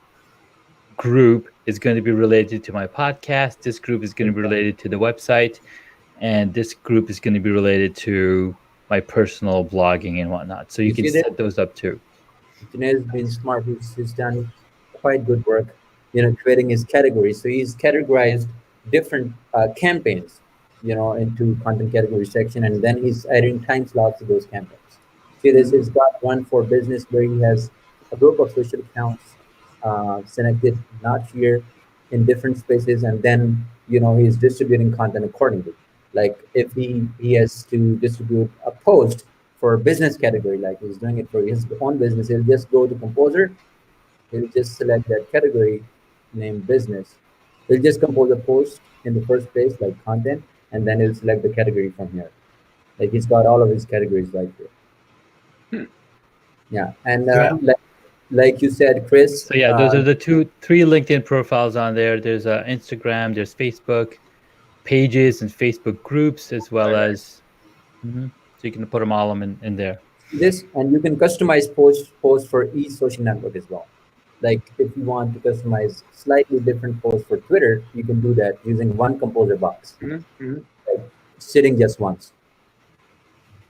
group is going to be related to my podcast. This group is going to be related to the website. And this group is going to be related to my personal blogging and whatnot. So you can set those up too. Junaid has been smart. He's done quite good work, creating his categories. So he's categorized different campaigns, into content category section, and then he's adding time slots to those campaigns. See, he's got one for business where he has a group of social accounts selected, not here, in different spaces, and then he's distributing content accordingly. Like, if he has to distribute a post for a business category, like he's doing it for his own business, he'll just go to Composer. He'll just select that category named business. He'll just compose a post in the first place, like content, and then he'll select the category from here. Like, he's got all of his categories right here. Yeah, and like you said, Chris. So yeah, those are the three LinkedIn profiles on there. There's Instagram, there's Facebook pages and Facebook groups, as well as. So you can put them all in there. This, and you can customize posts for each social network as well. Like, if you want to customize slightly different posts for Twitter, you can do that using one Composer box, like, sitting just once.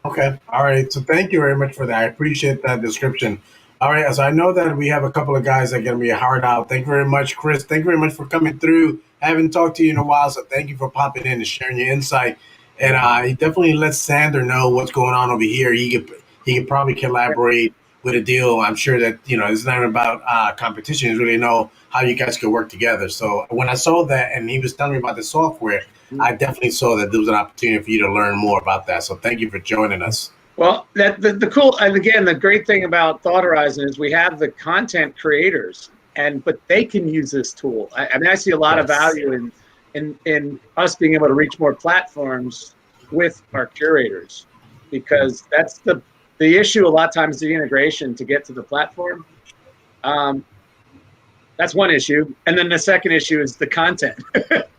Okay. All right. So thank you very much for that. I appreciate that description. All right. So I know that we have a couple of guys that are going to be hard out. Thank you very much, Chris. Thank you very much for coming through. I haven't talked to you in a while, so thank you for popping in and sharing your insight. And he definitely let Sander know what's going on over here. He could probably collaborate with a deal. I'm sure that, it's not about competition. It's really know how you guys could work together. So when I saw that and he was telling me about the software, I definitely saw that there was an opportunity for you to learn more about that. So thank you for joining us. Well, the cool, and again, the great thing about Thought Horizon is we have the content creators, but they can use this tool. I mean, I see a lot of value in us being able to reach more platforms with our curators, because that's the issue a lot of times, the integration to get to the platform. That's one issue. And then the second issue is the content.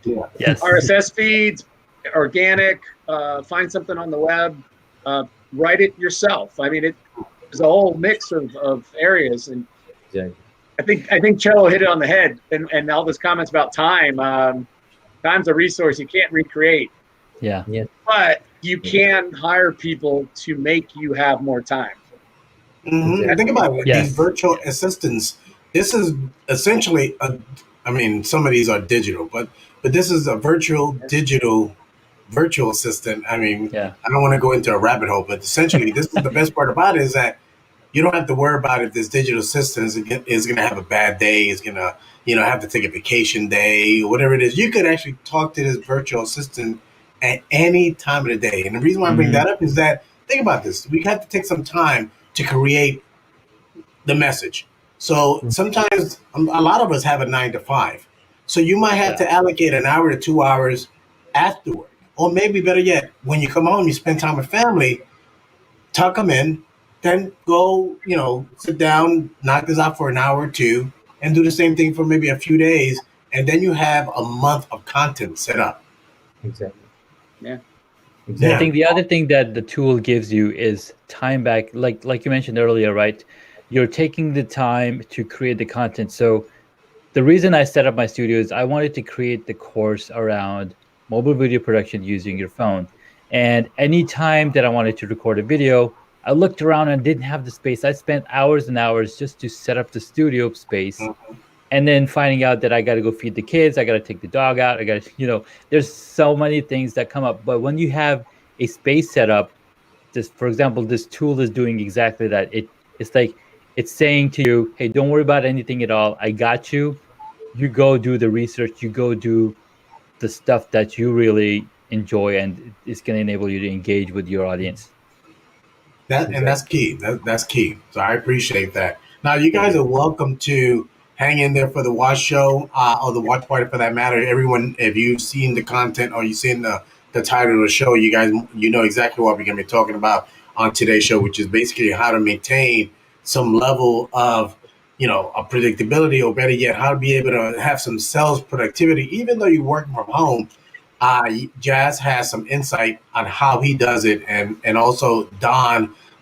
Yes. RSS feeds, organic, find something on the web, write it yourself. I mean, there's a whole mix of areas. And I think Cello hit it on the head, and all those comments about time. Time's a resource you can't recreate. Yeah. But you can hire people to make you have more time. And think about it. These virtual assistants. This is essentially some of these are digital, but this is a virtual assistant. I mean, I don't want to go into a rabbit hole, but essentially, this is the best part about it, is that you don't have to worry about if this digital assistant is going to have a bad day, is going to have to take a vacation day, or whatever it is. You could actually talk to this virtual assistant at any time of the day. And the reason why I bring that up is that, think about this. We have to take some time to create the message. So sometimes a lot of us have a 9 to 5. So you might have to allocate an hour to 2 hours after work. Or maybe better yet, when you come home, you spend time with family, tuck them in, then go, sit down, knock this out for an hour or two, and do the same thing for maybe a few days. And then you have a month of content set up. Exactly. Yeah. I think the other thing that the tool gives you is time back. Like you mentioned earlier, right? You're taking the time to create the content. So the reason I set up my studio is I wanted to create the course around mobile video production using your phone. And any time that I wanted to record a video, I looked around and didn't have the space. I spent hours and hours just to set up the studio space. And then finding out that I got to go feed the kids, I got to take the dog out, I got to, there's so many things that come up. But when you have a space set up, for example, this tool is doing exactly that. It's like It's saying to you, hey, don't worry about anything at all. I got you. You go do the research. You go do the stuff that you really enjoy, and it's going to enable you to engage with your audience. That's key. That's key. So I appreciate that. Now you guys are welcome to hang in there for the watch show or the watch party for that matter. Everyone, if you've seen the content or you've seen the title of the show, you guys know exactly what we're going to be talking about on today's show, which is basically how to maintain some level of a predictability, or better yet, how to be able to have some sales productivity, even though you're working from home. Jas has some insight on how he does it, and also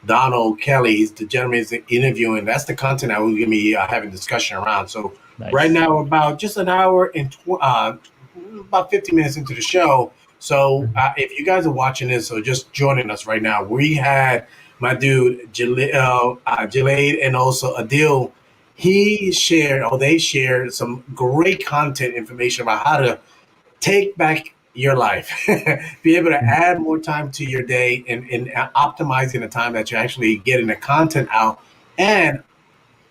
Donald Kelly, he's the gentleman is interviewing. That's the content that we're going to be having discussion around. So Nice. right now, about just an hour and about 50 minutes into the show. So if you guys are watching this or just joining us right now, we had my dude Jalaid and also Adil. They shared some great content information about how to take back your life, be able to add more time to your day and optimizing the time that you're actually getting the content out, and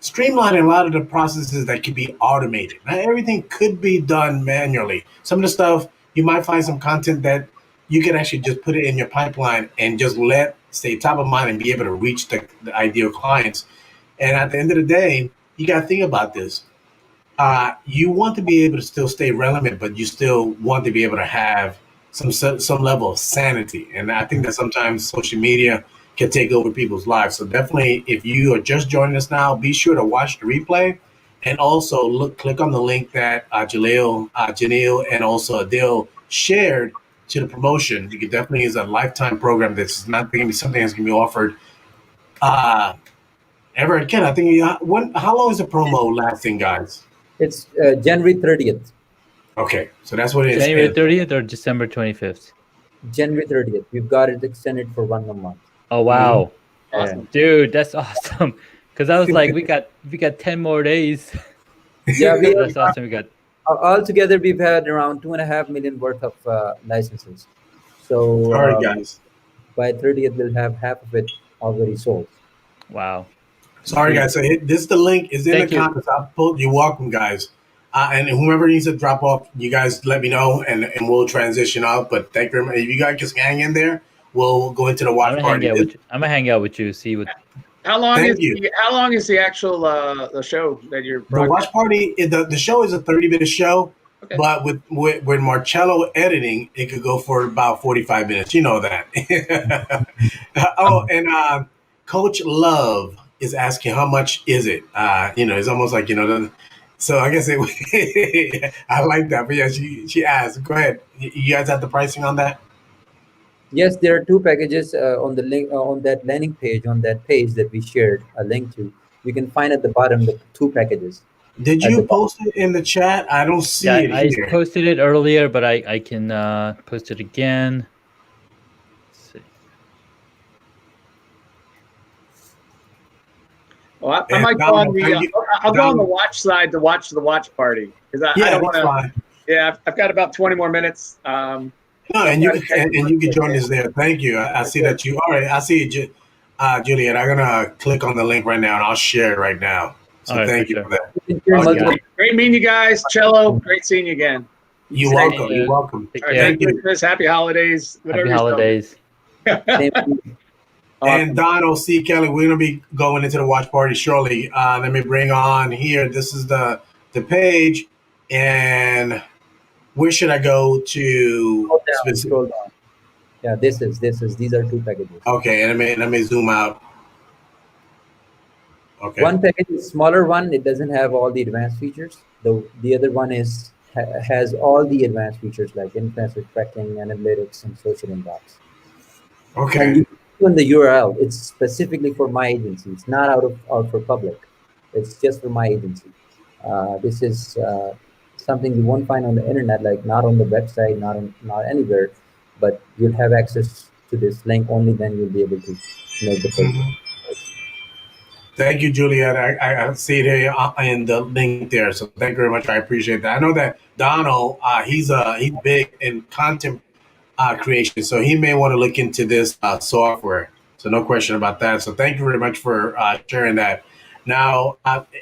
streamlining a lot of the processes that could be automated. Not everything could be done manually. Some of the stuff, you might find some content that you can actually just put it in your pipeline and just let stay top of mind and be able to reach the ideal clients. And at the end of the day, you got to think about this. You want to be able to still stay relevant, but you still want to be able to have some level of sanity. And I think that sometimes social media can take over people's lives. So definitely, if you are just joining us now, be sure to watch the replay, and also click on the link that Janelle, and also Adil shared to the promotion. You can definitely use a lifetime program that's not going to be something that's going to be offered ever again. I think how long is the promo lasting, guys? It's January 30th. Okay, so that's what it is. January 30th or December 25th? January 30th. We've got it extended for 1 more month. Oh wow, Awesome. dude, that's awesome. Because I was like, we got 10 more days. Yeah, That's awesome. We got altogether we've had around 2.5 million worth of licenses. So All right, guys. by 30th we'll have half of it already sold. wow. Sorry, guys. So this the link is in Thank the you. comments. You're welcome, guys. And whoever needs to drop off, you guys let me know, and we'll transition out. But thank you very much. If you guys just hang in there, we'll go into the I'm watch gonna party. I'm gonna hang out with you. See what. How long Thank is you. how long is the actual the show that you're The watch party, the show is a 30-minute show, Okay. but with Marcello editing, it could go for about 45 minutes. You know that. Oh, and Coach Love is asking how much is it? It's almost like so I guess I like that. But yeah, she asked. Go ahead. You guys have the pricing on that? Yes, there are two packages on the link on that landing page, on that page that we shared a link to. You can find at the bottom the two packages. Did At you the bottom. post it in the chat? I don't see Yeah, it I here. posted it earlier, but I can post it again. Let's see. Well, I might go on I'll go on the watch side to watch the watch party because I don't want to. Fine. Yeah, I've got about 20 more minutes. No, and you can join us there. Thank you. I see that you. All right, I see you, Juliet. I'm gonna click on the link right now, and I'll share it right now. So All right, thank for you sure. for that. You can share Oh, multiple- yeah. Great meeting you guys. Cello, great seeing you again. You're Thank welcome. you. You're welcome. Take All right, care. Thank Merry you. Christmas, happy holidays. Happy holidays. Same to you. And Donald C. Kelly, we're gonna be going into the watch party shortly. Let me bring on here. This is the page, and where should I go to? Scroll down, scroll down. Yeah, these are two packages. Okay, and let me zoom out. Okay. One package is smaller one. It doesn't have all the advanced features. The other one has all the advanced features like influencer tracking, analytics, and social inbox. Okay. And you on the URL, it's specifically for my agency. It's not out for public. It's just for my agency. This is something you won't find on the internet, like not on the website, not anywhere, but you'll have access to this link only then you'll be able to make the purchase. Thank you, Juliet. I see it here in the link there. So thank you very much. I appreciate that. I know that Donald, he's big in content creation, so he may want to look into this software. So no question about that. So thank you very much for sharing that. Now,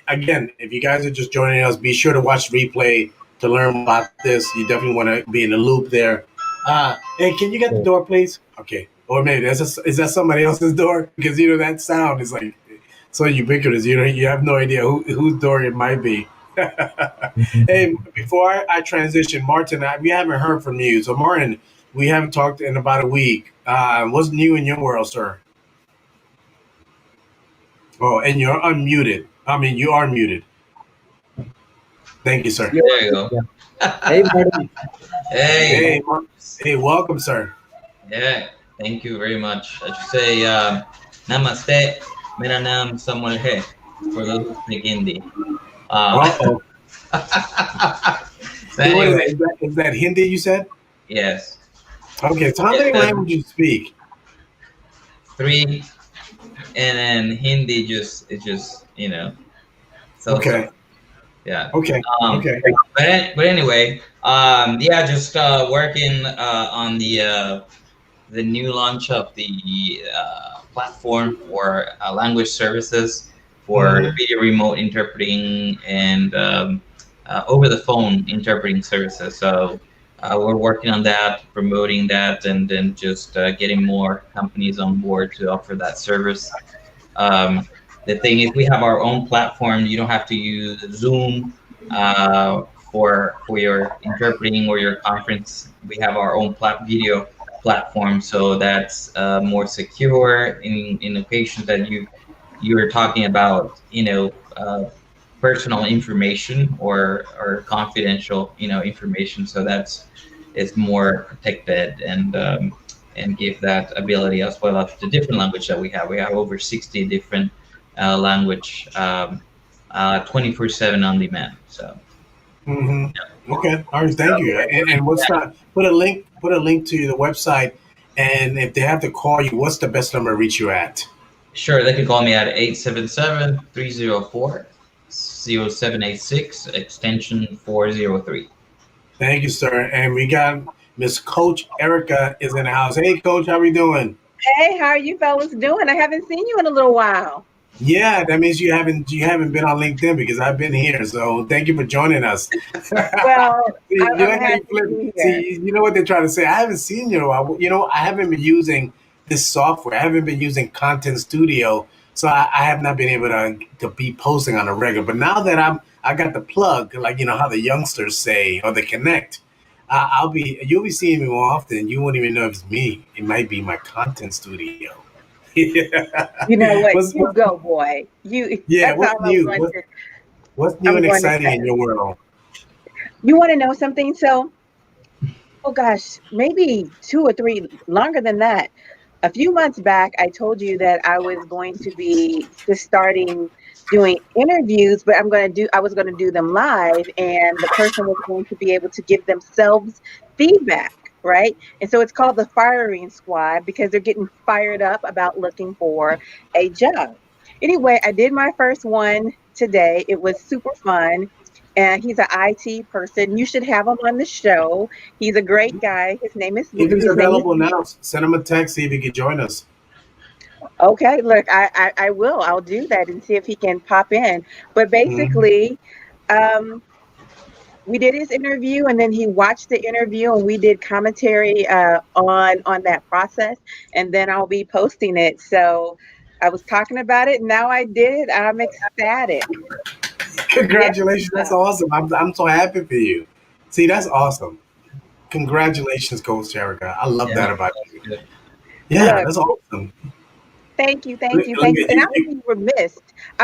again, if you guys are just joining us, be sure to watch the replay to learn about this. You definitely want to be in the loop there. Hey, can you get the door, please? Okay. Or maybe is that somebody else's door? Because that sound is like so ubiquitous. You have no idea whose door it might be. Hey, before I transition, Martin, we haven't heard from you. So, Martin, we haven't talked in about a week. What's new in your world, sir? Oh, and you're unmuted. I mean, you are muted. Thank you, sir. There you go. Hey, Martin. Hey. Hey, welcome, sir. Yeah, thank you very much. I should say Namaste, Mera Naam Samuel Hai, for those who speak Hindi. Uh-oh. So anyway, is that Hindi you said? yes. Okay, so how many languages you speak? 3, and then Hindi it's just so Okay. so. Yeah. Okay. Okay. But anyway, yeah, just working on the new launch of the platform for language services for video remote interpreting and over the phone interpreting services. So we're working on that, promoting that, and then just getting more companies on board to offer that service. The thing is, we have our own platform. You don't have to use Zoom for your interpreting or your conference. We have our own video platform, so that's more secure in occasions that you're talking about, personal information or confidential, information. So it's more protected and give that ability as well as the different language that we have. We have over 60 different language, 24/7 on demand. So. Okay. All right. Thank you. And what's that? Put a link to the website, and if they have to call you, what's the best number to reach you at? Sure, they can call me at 877-304-0786, extension 403. Thank you, sir. And we got Miss Coach Erica is in the house. Hey, Coach, how we doing? Hey, how are you fellas doing? I haven't seen you in a little while. Yeah, that means you haven't been on LinkedIn because I've been here. So thank you for joining us. Well, See, you know what they're trying to say. I haven't seen you in a while. I haven't been using this software. I haven't been using Content Studio, so I have not been able to be posting on a regular. But now that I got the plug, like how the youngsters say, or the connect, you'll be seeing me more often. You won't even know if it's me. It might be my Content Studio. You know what? You go, boy. What's new? What's new and exciting in your world? You want to know something? So, oh gosh, maybe 2 or 3 longer than that. A few months back, I told you that I was going to be just starting doing interviews, but I was going to do them live, and the person was going to be able to give themselves feedback. Right. And so it's called the firing squad because they're getting fired up about looking for a job. Anyway, I did my first one today. It was super fun. And he's an IT person. You should have him on the show. He's a great guy. His name is If he's available now, send him a text, see if he can join us. Okay, look, I will. I'll do that and see if he can pop in. But basically, we did his interview, and then he watched the interview, and we did commentary on that process, and then I'll be posting it. So I was talking about it, and now I did it. I'm ecstatic. Congratulations! Yeah. That's awesome. I'm so happy for you. See, that's awesome. Congratulations, Coach Erica. I love that about you. Yeah, that's awesome. Thank you. And I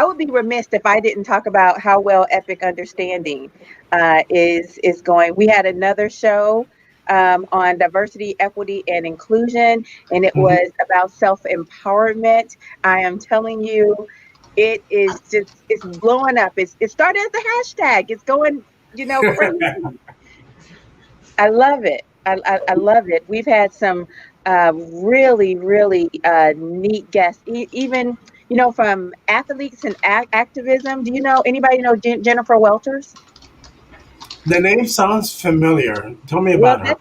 would be remiss if I didn't talk about how well Epic Understanding is going. We had another show on diversity, equity, and inclusion, and it was about self-empowerment. I am telling you, it's blowing up. It started as a hashtag. It's going, crazy. I love it. I love it. We've had some really, really neat guests, even, from athletes and activism. Do you know anybody know Jennifer Welters? The name sounds familiar. Tell me about her.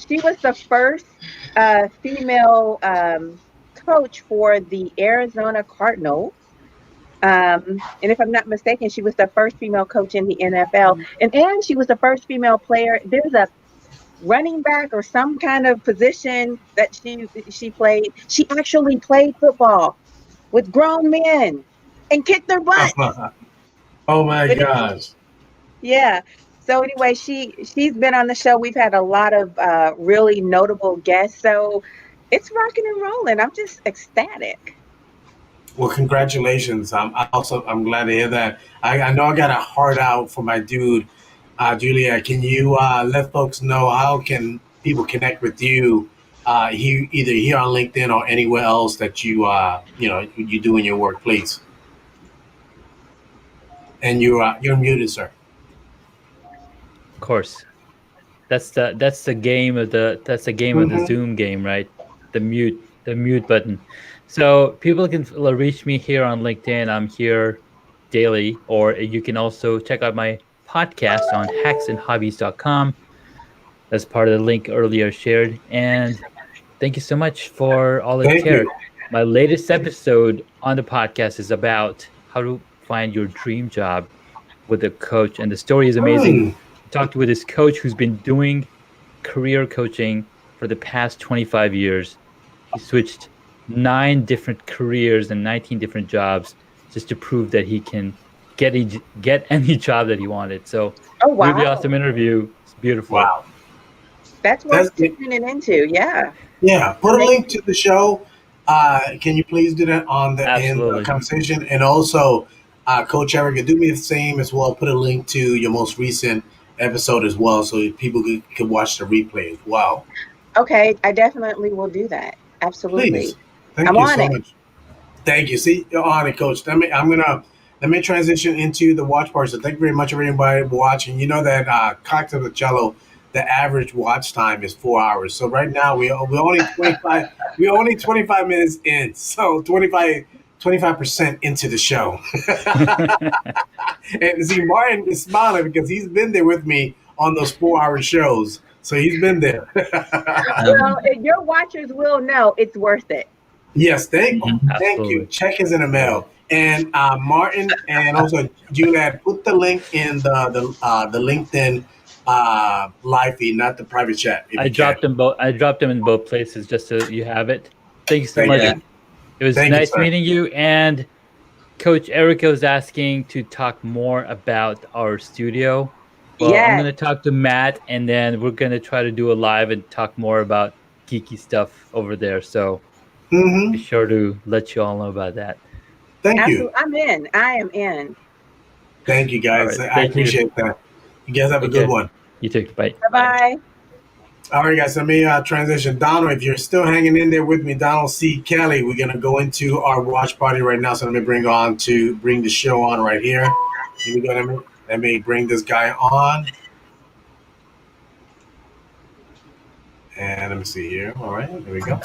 She was the first female coach for the Arizona Cardinals. And if I'm not mistaken, she was the first female coach in the NFL, and she was the first female player. There's a running back or some kind of position that she played. She actually played football with grown men and kicked their butts. Oh my But gosh. yeah. So anyway, she's been on the show. We've had a lot of really notable guests. So it's rocking and rolling. I'm just ecstatic. Well, congratulations. I'm glad to hear that. I know I got a heart out for my dude, Julia. Can you let folks know how can people connect with you? Either here on LinkedIn or anywhere else that you do in your work, please. And you're muted, sir. Of course. That's the game of the Zoom game, right? The mute button. So people can reach me here on LinkedIn. I'm here daily, or you can also check out my podcast on hacksandhobbies.com. That's part of the link earlier shared. And thank you so much for all the Thank care. you. My latest episode on the podcast is about how to find your dream job with a coach, and the story is amazing. Talked with this coach who's been doing career coaching for the past 25 years. He switched 9 different careers and 19 different jobs just to prove that he can get any job that he wanted. So, really awesome interview. It's beautiful. Wow. That's worth tuning into. Yeah. Yeah. Put a link to the show. Can you please do that on the end of the conversation? And also, Coach Erica, do me the same as well. Put a link to your most recent episode as well, so people can watch the replay as well. Okay, I definitely will do that. Absolutely. Please. Thank you so much. Thank you. See, you're on it, Coach. Let me transition into the watch part. So thank you very much, everybody, for watching. You know that Cocktail with Jello, the average watch time is 4 hours. So right now we're only 25. We're only 25 minutes in. So 25% into the show. And see, Martin is smiling because he's been there with me on those 4-hour shows. So he's been there. Well, your watchers will know it's worth it. Yes, thank you. Check is in the mail. And Martin and also Juliet, put the link in the LinkedIn live feed, not the private chat. I dropped them both. I dropped them in both places just so you have it. Thank you so much. You. It was nice meeting you. And Coach Erica was asking to talk more about our studio. Well, I'm going to talk to Matt, and then we're going to try to do a live and talk more about geeky stuff over there. So be sure to let you all know about that. Thank you. I'm in. I am in. Thank you, guys. I appreciate that. You guys have a good one. You too. Bye. Bye-bye. All right, guys. Let me transition. Donald, if you're still hanging in there with me, Donald C. Kelly, we're going to go into our watch party right now. So let me bring the show on right here. Let me bring this guy on. And let me see here. All right, there we go.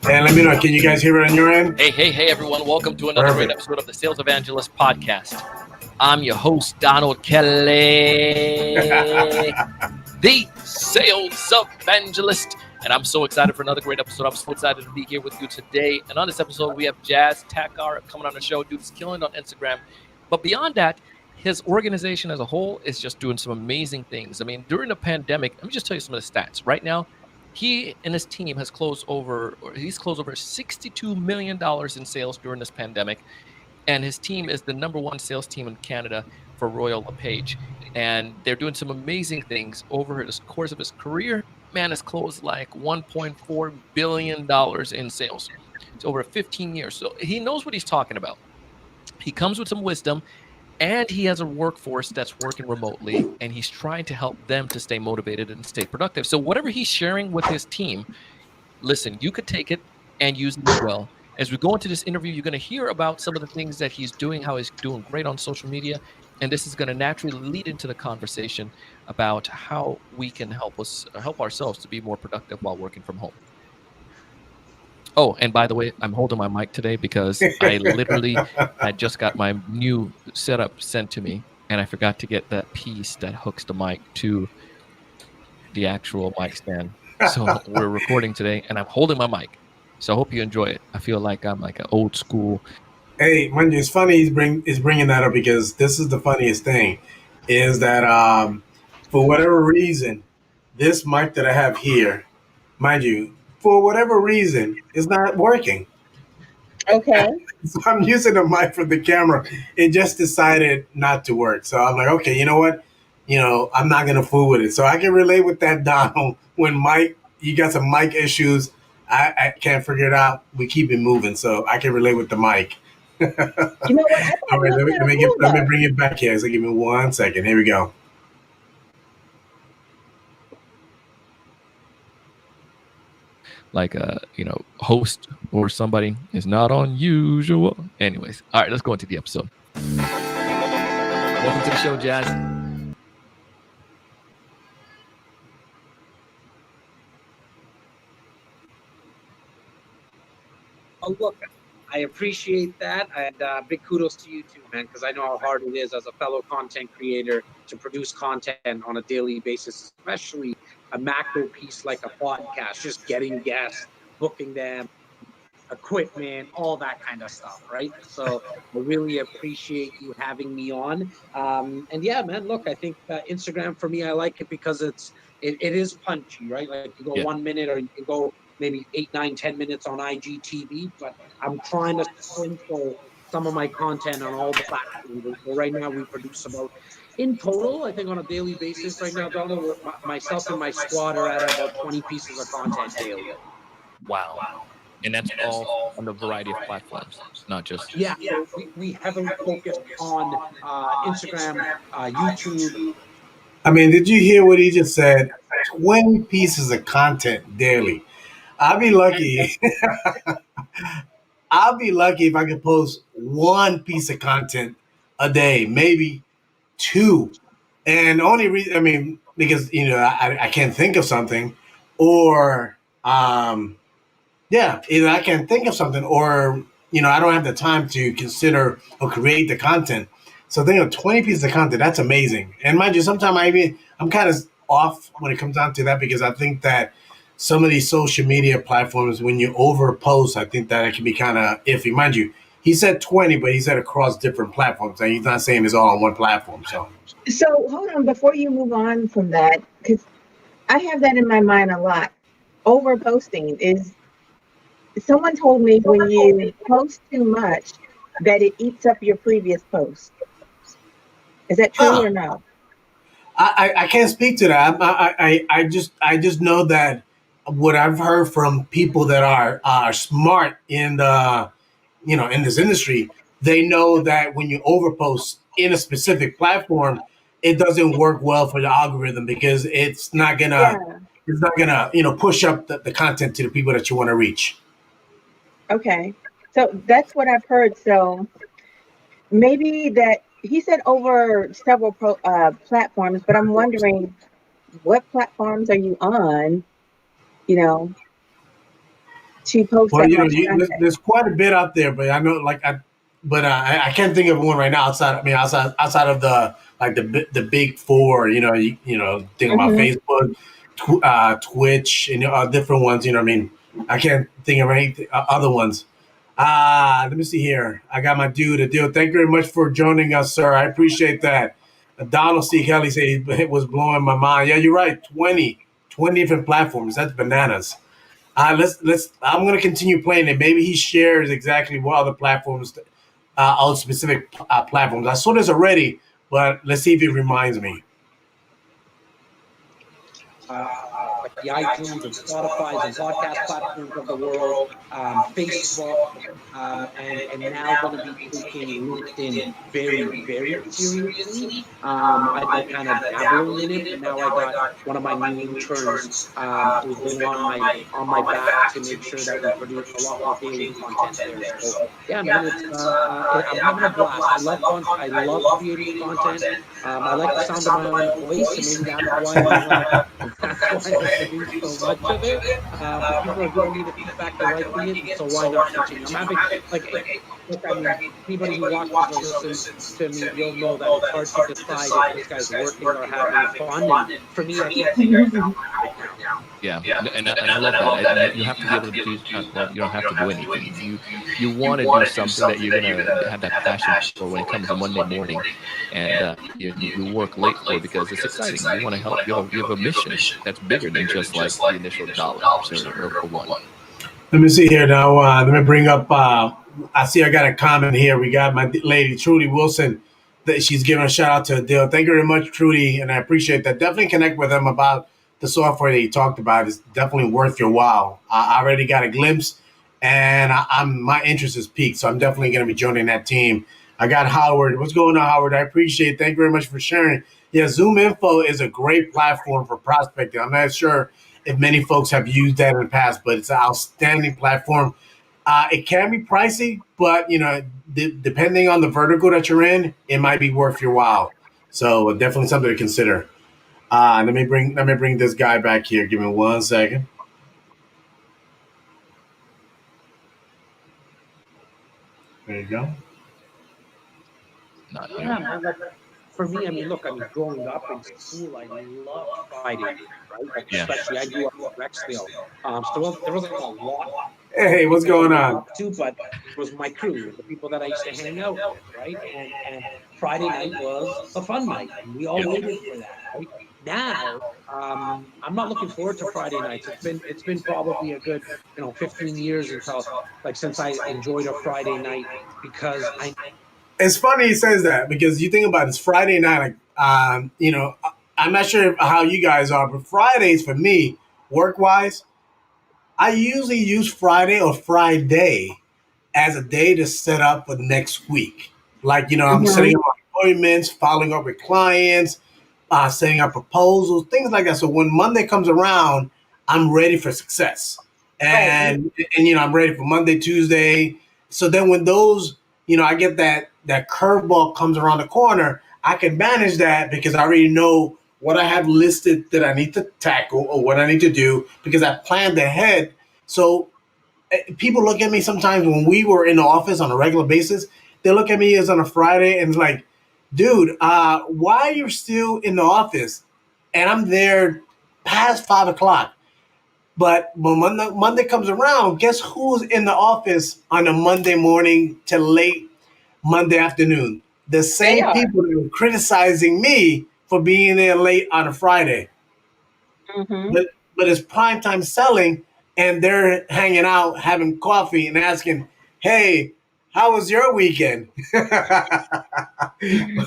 And let me know, can you guys hear it on your end? Hey, everyone. Welcome to another great episode of the Sales Evangelist podcast. I'm your host, Donald Kelly, the Sales Evangelist. And I'm so excited for another great episode. I'm so excited to be here with you today. And on this episode, we have Jas Takhar coming on the show. Dude's killing it on Instagram. But beyond that, his organization as a whole is just doing some amazing things. I mean, during the pandemic, let me just tell you some of the stats. Right now, he and his team he's closed over $62 million in sales during this pandemic. And his team is the number 1 sales team in Canada for Royal LePage. And they're doing some amazing things over the course of his career. Man has closed like $1.4 billion in sales. It's over 15 years. So he knows what he's talking about. He comes with some wisdom. And he has a workforce that's working remotely, and he's trying to help them to stay motivated and stay productive. So whatever he's sharing with his team, listen, you could take it and use it as well. As we go into this interview, you're going to hear about some of the things that he's doing, how he's doing great on social media, and this is going to naturally lead into the conversation about how we can help ourselves to be more productive while working from home. Oh, and by the way, I'm holding my mic today because I just got my new setup sent to me, and I forgot to get that piece that hooks the mic to the actual mic stand. So we're recording today, and I'm holding my mic. So I hope you enjoy it. I feel like I'm like an old school Hey, mind you, it's funny he's bringing that up because this is the funniest thing, is that for whatever reason, this mic that I have here, mind you, for whatever reason, is not working. Okay. So I'm using the mic for the camera. It just decided not to work. So I'm like, okay, you know what? I'm not gonna fool with it. So I can relate with that, Donald. When Mike, you got some mic issues, I can't figure it out. We keep it moving, so I can relate with the mic. You know what? I All thought right, it was kind of cool let me though. bring it back here. So give me 1 second. Here we go. Like host or somebody is not unusual. Anyways, all right, let's go into the episode. Welcome to the show, Jas. Oh, look, I appreciate that, and big kudos to you too, man, because I know how hard it is as a fellow content creator to produce content on a daily basis, especially a macro piece like a podcast, just getting guests, booking them, equipment, all that kind of stuff, right? So I really appreciate you having me on. And yeah, man, look, I think Instagram for me, I like it because it is punchy, right? Like you go 1 minute or you can go maybe 8, 9, 10 minutes on IGTV, but I'm trying to sprinkle some of my content on all the platforms. And so right now we produce about, in total, I think on a daily basis right now, Donald, myself and my squad are at about 20 pieces of content daily. Wow. And that's all on a variety of platforms, not just. Yeah, so we heavily focus on Instagram, YouTube. I mean, did you hear what he just said? 20 pieces of content daily. I'll be lucky. I'll be lucky if I can post one piece of content a day, maybe two. And the only reason, I mean, because I can't think of something, or yeah, either I can't think of something, or I don't have the time to consider or create the content. So think of 20 pieces of content. That's amazing. And mind you, sometimes I'm kind of off when it comes down to that, because I think that some of these social media platforms, when you overpost, I think that it can be kind of iffy. Mind you, he said 20, but he said across different platforms. And he's not saying it's all on one platform. So hold on before you move on from that, because I have that in my mind a lot. Overposting is, someone told me when you post too much that it eats up your previous post. Is that true or no? I can't speak to that. I just know that what I've heard from people that are smart in the in this industry, they know that when you overpost in a specific platform, it doesn't work well for the algorithm, because Yeah. it's not gonna push up the content to the people that you want to reach. Okay. So that's what I've heard. So maybe that he said over several platforms, but I'm wondering what platforms are you on, to post Well, that much content? there's quite a bit out there, but I know, but I can't think of one right now outside. I mean, outside of the big four. Think about Mhm. Facebook, Twitch, and different ones. I mean, I can't think of any other ones. Let me see here. I got my dude, Adil. Thank you very much for joining us, sir. I appreciate that. Donald C. Kelly said it was blowing my mind. Yeah, you're right. 20 different platforms. That's bananas. Let's. I'm gonna continue playing it. Maybe he shares exactly what other platforms, on specific platforms. I saw this already, but let's see if it reminds me. Like the iTunes and Spotify's and podcast platforms of the world, Facebook, and now going to be taking LinkedIn very, very seriously. I've been kind of dabbling in it, but now I got one of my new interns who's been on my back to make sure that we produce a lot more daily content there. So yeah, man, I'm having a blast. I love creating content. I like the sound of my own voice, and maybe that's why that's why I produce so much of it. But people are giving me the feedback, they're liking it, and so why not continue? I'm having look, I mean, anybody who watches or listens to me, you'll know that it's hard to decide if this guy's working or having fun. And for me, I think I found that right now. Yeah, and I love that. You have to be able to do. Well, you don't have to do anything. You want to do something that you're gonna have that passion for when it comes to Monday morning, and you work late for it because it's exciting. You want to help. You have a mission that's bigger than just like the initial dollars or one. Let me see here now. Let me bring up. I see I got a comment here. We got my lady Trudy Wilson. That she's giving a shout out to Adele. Thank you very much, Trudy, and I appreciate that. Definitely connect with them about the software that you talked about. It's definitely worth your while. I already got a glimpse, and I'm my interest is peaked, so I'm definitely going to be joining that team. I got Howard. What's going on, Howard? I appreciate it. Thank you very much for sharing. Yeah, Zoom Info is a great platform for prospecting. I'm not sure if many folks have used that in the past, but it's an outstanding platform. It can be pricey, but depending on the vertical that you're in, it might be worth your while. So definitely something to consider. Let me bring this guy back here. Give me 1 second. There you go. Yeah, man. Like, for me, I mean, look, I mean, growing up in school, I loved Friday night, right? Like, especially I grew up in Rexdale. So there wasn't a lot Hey, what's people to going look on? up to, but it was my crew, the people that I used to hang out with, right? And Friday night was a fun night. We all waited for that, right? Now, I'm not looking forward to Friday nights. It's been probably a good 15 years until like since I enjoyed a Friday night because I It's funny he says that because you think about it, it's Friday night. I'm not sure how you guys are, but Fridays for me, work wise, I usually use Friday or Friday as a day to set up for next week. Like, I'm setting up appointments, following up with clients, setting up proposals, things like that. So when Monday comes around, I'm ready for success. And I'm ready for Monday, Tuesday. So then when those, I get that curveball comes around the corner, I can manage that because I already know what I have listed that I need to tackle or what I need to do because I planned ahead. So people look at me sometimes when we were in the office on a regular basis. They look at me as on a Friday and it's like, dude, why are you still in the office? And I'm there past 5 o'clock. But when Monday comes around, guess who's in the office on a Monday morning to late Monday afternoon? The same people that were criticizing me for being there late on a Friday. But it's prime time selling, and they're hanging out, having coffee, and asking, "Hey, how was your weekend?" There you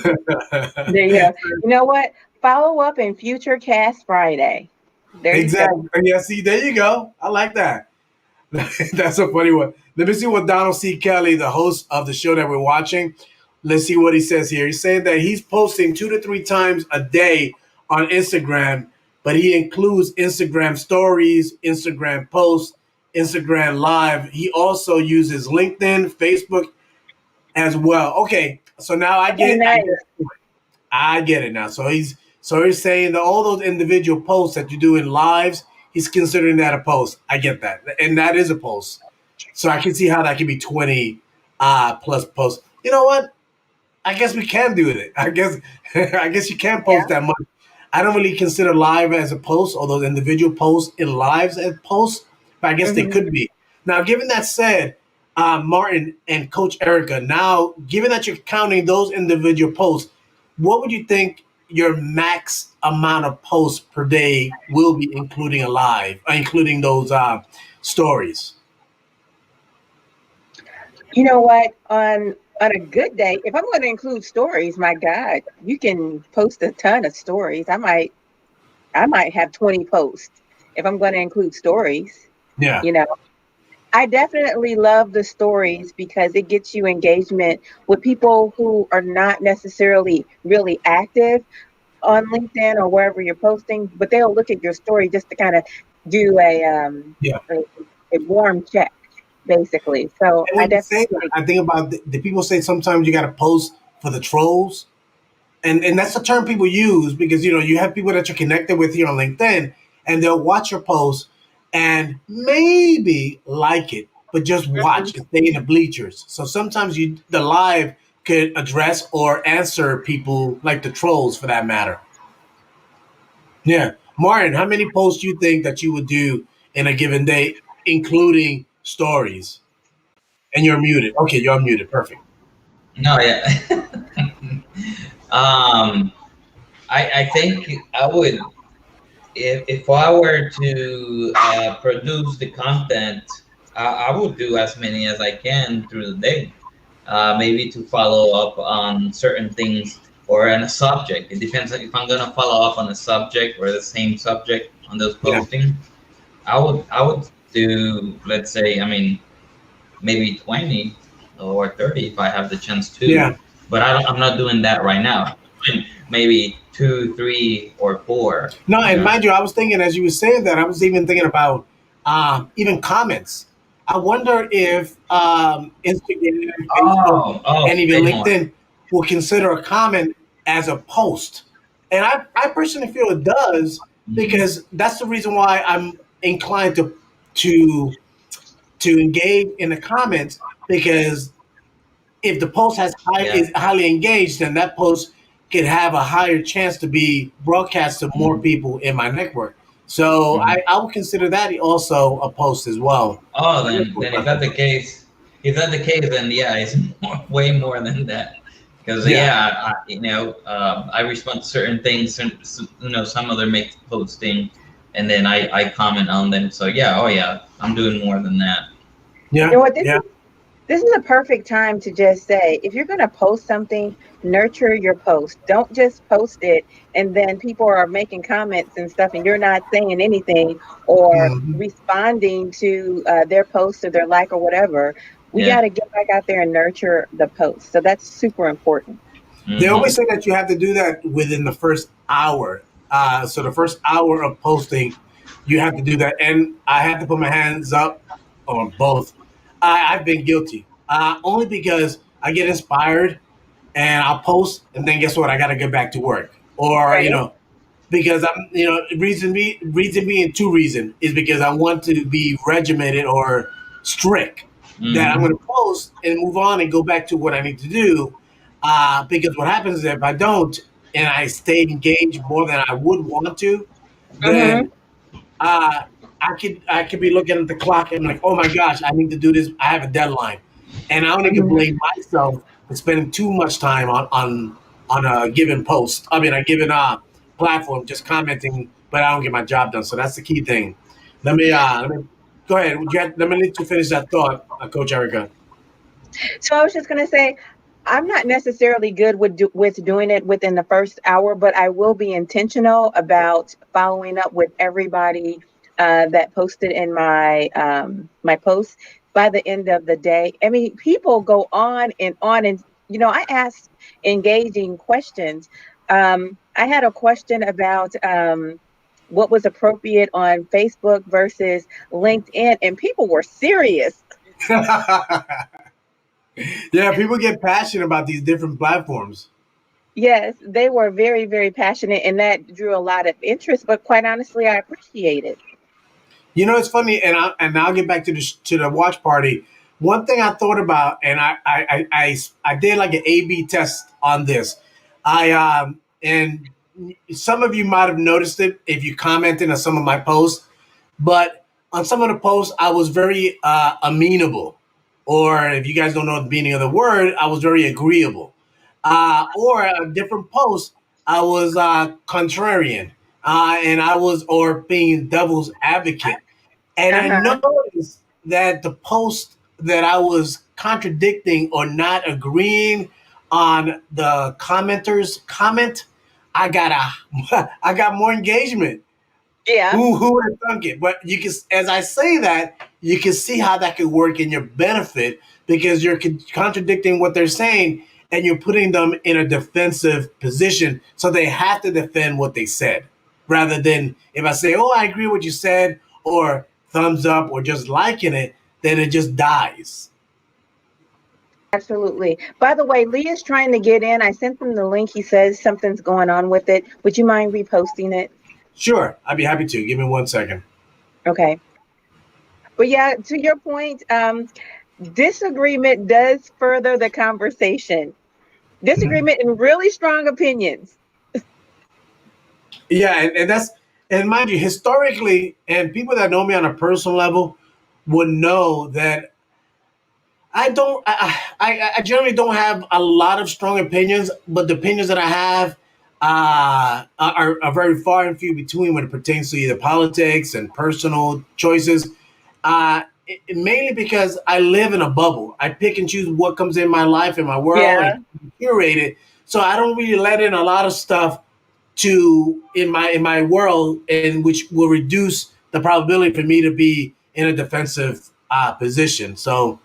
go. You know what? Follow up in Future Cast Friday. There you go. Exactly. Yeah, see, there you go. I like that. That's a funny one. Let me see what Donald C. Kelly, the host of the show that we're watching, let's see what he says here. He's saying that he's posting 2 to 3 times a day on Instagram, but he includes Instagram stories, Instagram posts, Instagram live. He also uses LinkedIn, Facebook as well. Okay, so now I get it. I get it now. So he's saying that all those individual posts that you do in lives, he's considering that a post. I get that, and that is a post. So I can see how that could be 20 plus posts. You know what? I guess we can do it. I guess you can post that much. I don't really consider live as a post, or those individual posts in lives as posts, but I guess they could be. Now, given that said, Martin and Coach Erica, now given that you're counting those individual posts, what would you think your max amount of posts per day will be, including a live, including those stories? You know what? On a good day, if I'm going to include stories, my God, you can post a ton of stories. I might have 20 posts if I'm going to include stories. Yeah. I definitely love the stories because it gets you engagement with people who are not necessarily really active on LinkedIn or wherever you're posting, but they'll look at your story just to kind of do a warm check, basically. So And I when you say definitely that, I think about the people say sometimes you got to post for the trolls, and that's the term people use because you have people that you're connected with here on LinkedIn, and they'll watch your post and maybe like it, but just watch and stay in the bleachers. So sometimes the live could address or answer people like the trolls for that matter. Yeah. Martin, how many posts do you think that you would do in a given day, including stories? And you're muted. Okay, you're muted. Perfect. No, yeah. I think I would, if I were to produce the content, I would do as many as I can through the day. Maybe to follow up on certain things or on a subject. It depends if I'm gonna follow up on a subject or the same subject on those Yeah. posting. I would do, let's say, I mean, maybe 20 or 30 if I have the chance to. Yeah. But I'm not doing that right now. Maybe 2, 3, or 4. No, You and know? mind you, I was thinking as you were saying that, I was even thinking about even comments. I wonder if Instagram, Facebook, Oh, and even say more. LinkedIn will consider a comment as a post. And I personally feel it does, because that's the reason why I'm inclined to to engage in the comments, because if the post Yeah. is highly engaged, then that post could have a higher chance to be broadcast to more people in my network. So Mhm. I would consider that also a post as well. Oh, then if that's the case, then yeah, it's way more than that. Because Yeah. yeah, I respond to certain things, and some other make posting, and then I comment on them. So yeah, oh yeah, I'm doing more than that. You Yeah. know what? Yeah. This is a perfect time to just say, if you're going to post something, nurture your post. Don't just post it and then people are making comments and stuff and you're not saying anything or Mhm. responding to their post or their like or whatever. We Yeah. got to get back out there and nurture the post. So that's super important. They Hmm. always say that you have to do that within the first hour. So the first hour of posting, you have to do that. And I have to put my hands up on both. I've been guilty, only because I get inspired and I'll post, and then guess what? I got to get back to work, or Right. because I'm, reason being, two reason is because I want to be regimented or strict, that I'm Hmm. going to post and move on and go back to what I need to do. Because what happens is, if I don't and I stay engaged more than I would want to, Mm-hmm. then uh, I could be looking at the clock and like, oh my gosh, I need to do this. I have a deadline, and I only can Mm-hmm. blame myself for spending too much time on a given post. I mean, a given platform, just commenting, but I don't get my job done. So that's the key thing. Let me go ahead. Let me let you finish that thought, Coach Erica. So I was just going to say, I'm not necessarily good with doing it within the first hour, but I will be intentional about following up with everybody that posted in my post by the end of the day. I mean, people go on, and I ask engaging questions. I had a question about what was appropriate on Facebook versus LinkedIn, and people were serious. Yeah, people get passionate about these different platforms. Yes, they were very, very passionate, and that drew a lot of interest. But quite honestly, I appreciate it. It's funny, and I'll get back to the watch party. One thing I thought about, and I did like an A/B test on this. And some of you might have noticed it if you commented on some of my posts, but on some of the posts I was very amenable, or if you guys don't know the meaning of the word, I was very agreeable. Or a different post, I was contrarian, and I was or being devil's advocate. And I Uh-huh. noticed that the post that I was contradicting or not agreeing on the commenters comment, I got I got more engagement. Yeah, Who would have thunk it? But you can, as I say that, you can see how that could work in your benefit, because you're contradicting what they're saying and you're putting them in a defensive position, so they have to defend what they said, rather than if I say, "Oh, I agree with what you said," or thumbs up, or just liking it, then it just dies. absolutely. By the way, Lee is trying to get in. I sent him the link. He says something's going on with it. Would you mind reposting it? Sure, I'd be happy to. Give me 1 second. Okay. But yeah, to your point, disagreement does further the conversation. Mhm. Disagreement and really strong opinions. Yeah, and And mind you, historically, and people that know me on a personal level would know that I don't. I generally don't have a lot of strong opinions, but the opinions that I have are very far and few between when it pertains to either politics and personal choices. Mainly because I live in a bubble. I pick and choose what comes in my life and my world Yeah. and curate it. So I don't really let in a lot of stuff to in my world, and which will reduce the probability for me to be in a defensive position. So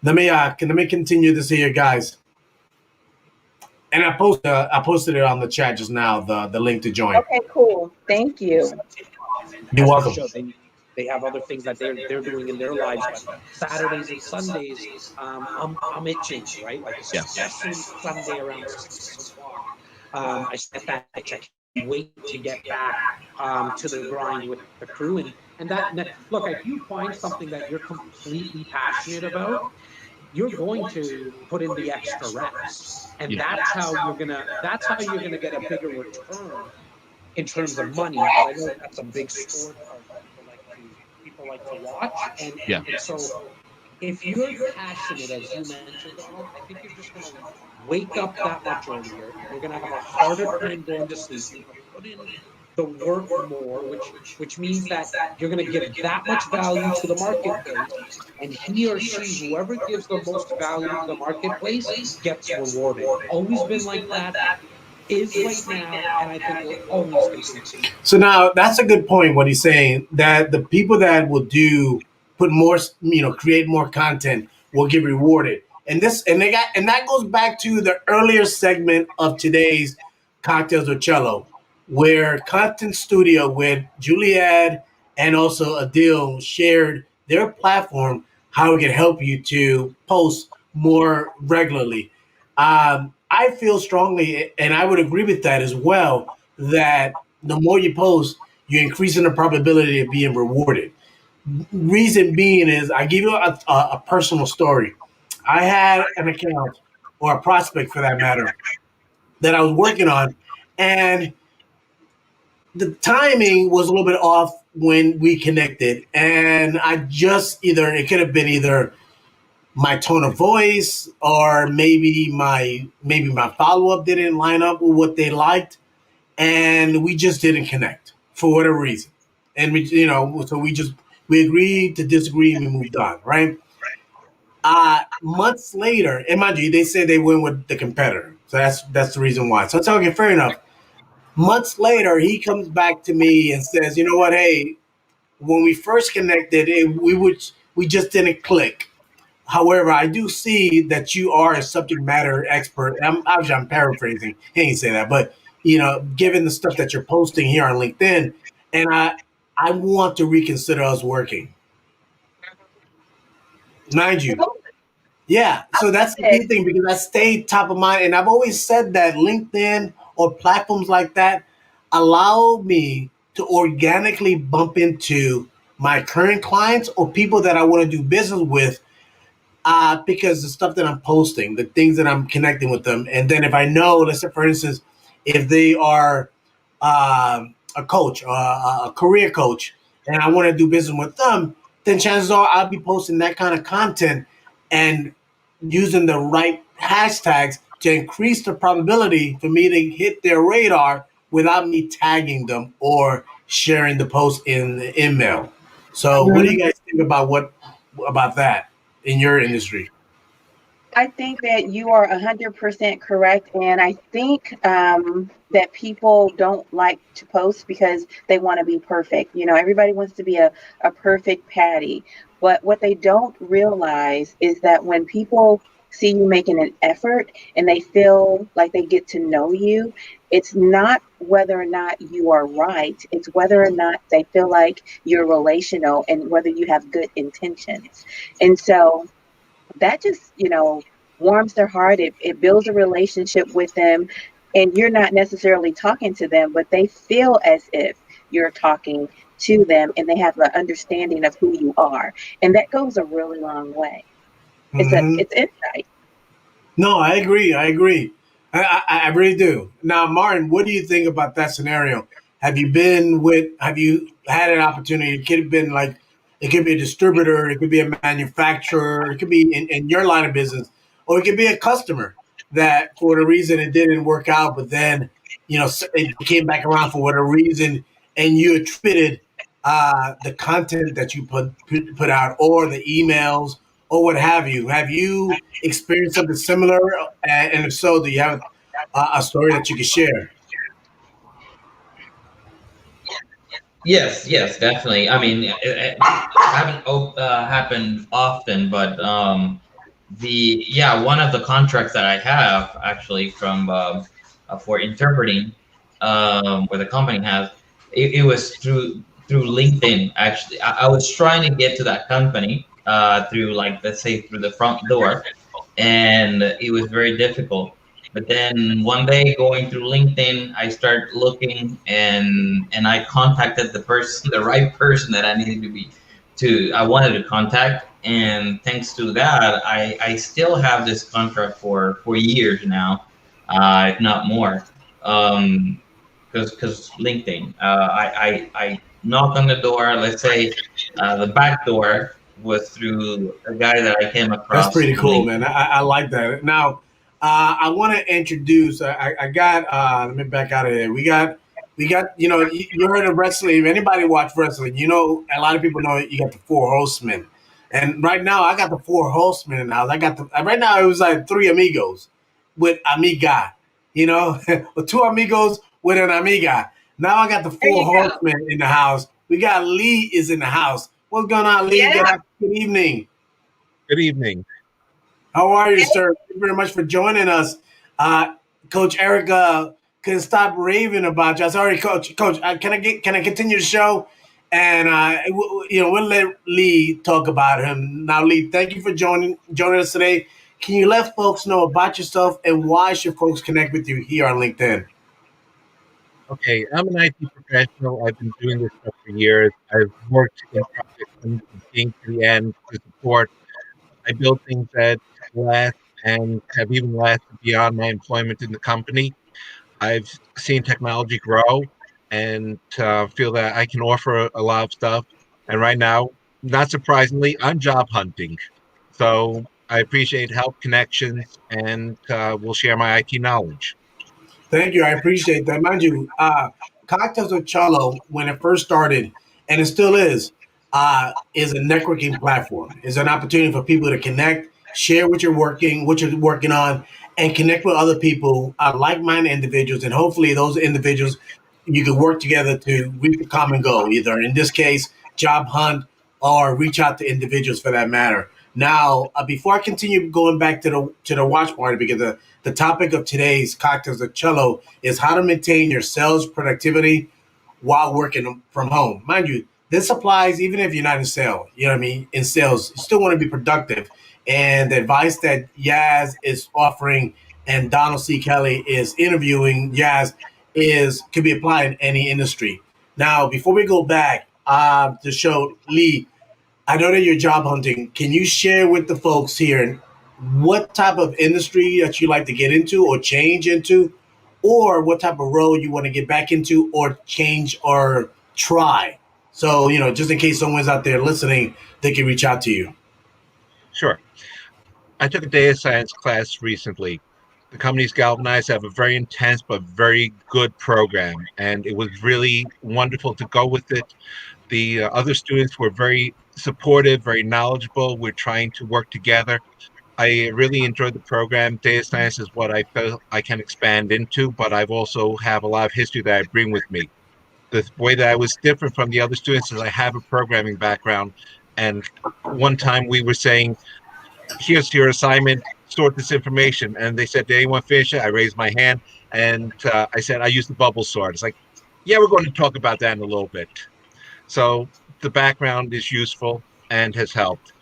let me continue this here, guys. And I posted it on the chat just now, the link to join. Okay, cool. Thank you. You're As they welcome. should. They have other things that they're doing in their lives, but Saturdays and Sundays, I'm itching, right? Like Yeah. especially Sunday around 6 o'clock. I set that itch. I can't wait to get back to the grind with the crew. And look, if you find something that you're completely passionate about, you're going to put in the extra reps. And Yeah. that's how you're gonna get a bigger return in terms of money, because I know that's a big scorecard people like to watch. Yeah. And so if you're passionate, as you mentioned, Donald, I think you're just going to wake up that much earlier. You're going to have a harder time going to sleep. You're going to put in the work more, which means that you're going to give that much value to the marketplace, and he or she, whoever gives the most value to the marketplace, gets rewarded. Always been like that, is right now, and I think will always continue. So now that's a good point. What he's saying, that the people that will put more, create more content will get rewarded. And that goes back to the earlier segment of today's Cocktails with Cello, where Content Studio with Juliet and also Adil shared their platform, how it can help you to post more regularly. I feel strongly, and I would agree with that as well, that the more you post, you're increasing the probability of being rewarded. Reason being is, I give you a personal story. I had an account, or a prospect for that matter, that I was working on, and the timing was a little bit off when we connected. And it could have been either my tone of voice, or maybe my follow up didn't line up with what they liked, and we just didn't connect for whatever reason. And so we agreed to disagree and we moved on, right? Months later, and mind you, they said they went with the competitor, so that's the reason why. So it's okay, fair enough. Months later, he comes back to me and says, "You know what? Hey, when we first connected, we just didn't click. However, I do see that you are a subject matter expert." I'm paraphrasing. He ain't say that, but given the stuff that you're posting here on LinkedIn, and I want to reconsider us working. Mind you, yeah. So that's the key thing, because I stayed top of mind, and I've always said that LinkedIn or platforms like that allow me to organically bump into my current clients or people that I want to do business with, because the stuff that I'm posting, the things that I'm connecting with them, and then if I know, let's say for instance, if they are a coach, a career coach, and I want to do business with them, then chances are I'll be posting that kind of content and using the right hashtags to increase the probability for me to hit their radar without me tagging them or sharing the post in the email. So, what do you guys think about that in your industry? I think that you are 100% correct. And I think that people don't like to post because they want to be perfect. Everybody wants to be a perfect Patty. But what they don't realize is that when people see you making an effort and they feel like they get to know you, it's not whether or not you are right. It's whether or not they feel like you're relational and whether you have good intentions. And so that just warms their heart. It builds a relationship with them, and you're not necessarily talking to them, but they feel as if you're talking to them, and they have an understanding of who you are, and that goes a really long way. Mm-hmm. It's insight. No, I agree. I really do. Now, Martin, what do you think about that scenario? Have you had an opportunity? It could have been like, it could be a distributor, it could be a manufacturer, it could be in your line of business, or it could be a customer that for whatever reason it didn't work out, but then, it came back around for whatever reason, and you attributed the content that you put out, or the emails, or what have you. Have you experienced something similar? And if so, do you have a story that you can share? Yes, definitely. I mean, it haven't happened often, but one of the contracts that I have actually from for interpreting, where the company has, it was through LinkedIn. Actually, I was trying to get to that company through, like, let's say, through the front door, and it was very difficult. But then one day, going through LinkedIn, I started looking, and I contacted the person, the right person that I wanted to contact. And thanks to that, I still have this contract for years now, if not more. Because LinkedIn, I knock on the door. Let's say the back door was through a guy that I came That's across pretty through cool, man. LinkedIn. I like that. Now, I want to introduce. I got. Let me back out of there. We got. You heard of wrestling. If anybody watch wrestling, a lot of people know you got the four horsemen. And right now, I got the four horsemen in the house. I got right now. It was like three amigos with amiga. With two amigos with an amiga. Now I got the There four you go. horsemen in the house. We got Lee is in the house. What's going on, Lee? Yeah. Good evening. Good evening. How are you, sir? Thank you very much for joining us. Coach Eric couldn't stop raving about you. Sorry, Coach. Coach, can I continue the show? And we'll let Lee talk about him now. Lee, thank you for joining us today. Can you let folks know about yourself and why should folks connect with you here on LinkedIn? Okay, I'm an IT professional. I've been doing this stuff for years. I've worked in projects from the beginning to the end to support. I build things that last and have even lasted beyond my employment in the company. I've seen technology grow and feel that I can offer a lot of stuff. And right now, not surprisingly, I'm job hunting. So I appreciate help, connections, and will share my IT knowledge. Thank you. I appreciate that. Mind you, Cocktails with Cholo, when it first started, and it still is a networking platform. It's an opportunity for people to connect, share what you're working on, and connect with other people, like-minded individuals, and hopefully those individuals you can work together to reach a common goal. Either in this case, job hunt, or reach out to individuals for that matter. Now, before I continue going back to the watch party, because the topic of today's Cocktails of Cello is how to maintain your sales productivity while working from home. Mind you, this applies even if you're not in sales. You know what I mean? In sales, you still want to be productive. And the advice that Jas is offering and Donald C. Kelly is interviewing Jas could be applied in any industry. Now, before we go back to show Lee, I know that you're job hunting. Can you share with the folks here what type of industry that you like to get into or change into, or what type of role you want to get back into or change or try? So, just in case someone's out there listening, they can reach out to you. Sure. I took a data science class recently. The company's Galvanized have a very intense but very good program, and it was really wonderful to go with it. The other students were very supportive, very knowledgeable. We're trying to work together. I really enjoyed the program. Data science is what I felt I can expand into, but I've also have a lot of history that I bring with me. The way that I was different from the other students is I have a programming background. And one time we were saying, here's your assignment, sort this information. And they said, did anyone finish it? I raised my hand and I said, I used the bubble sort. It's like, yeah, we're going to talk about that in a little bit. So the background is useful and has helped.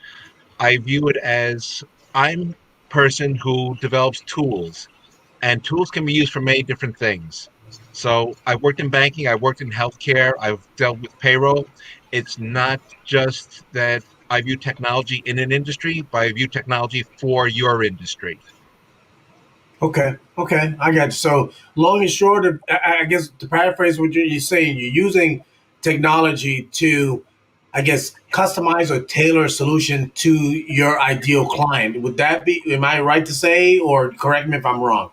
I view it as I'm a person who develops tools, and tools can be used for many different things. So I worked in banking, I worked in healthcare, I've dealt with payroll. It's not just that I view technology in an industry, but I view technology for your industry. Okay, I got you. So long and short, I guess to paraphrase what you're saying, you're using technology to, I guess, customize or tailor a solution to your ideal client. Would that be? Am I right to say, or correct me if I'm wrong?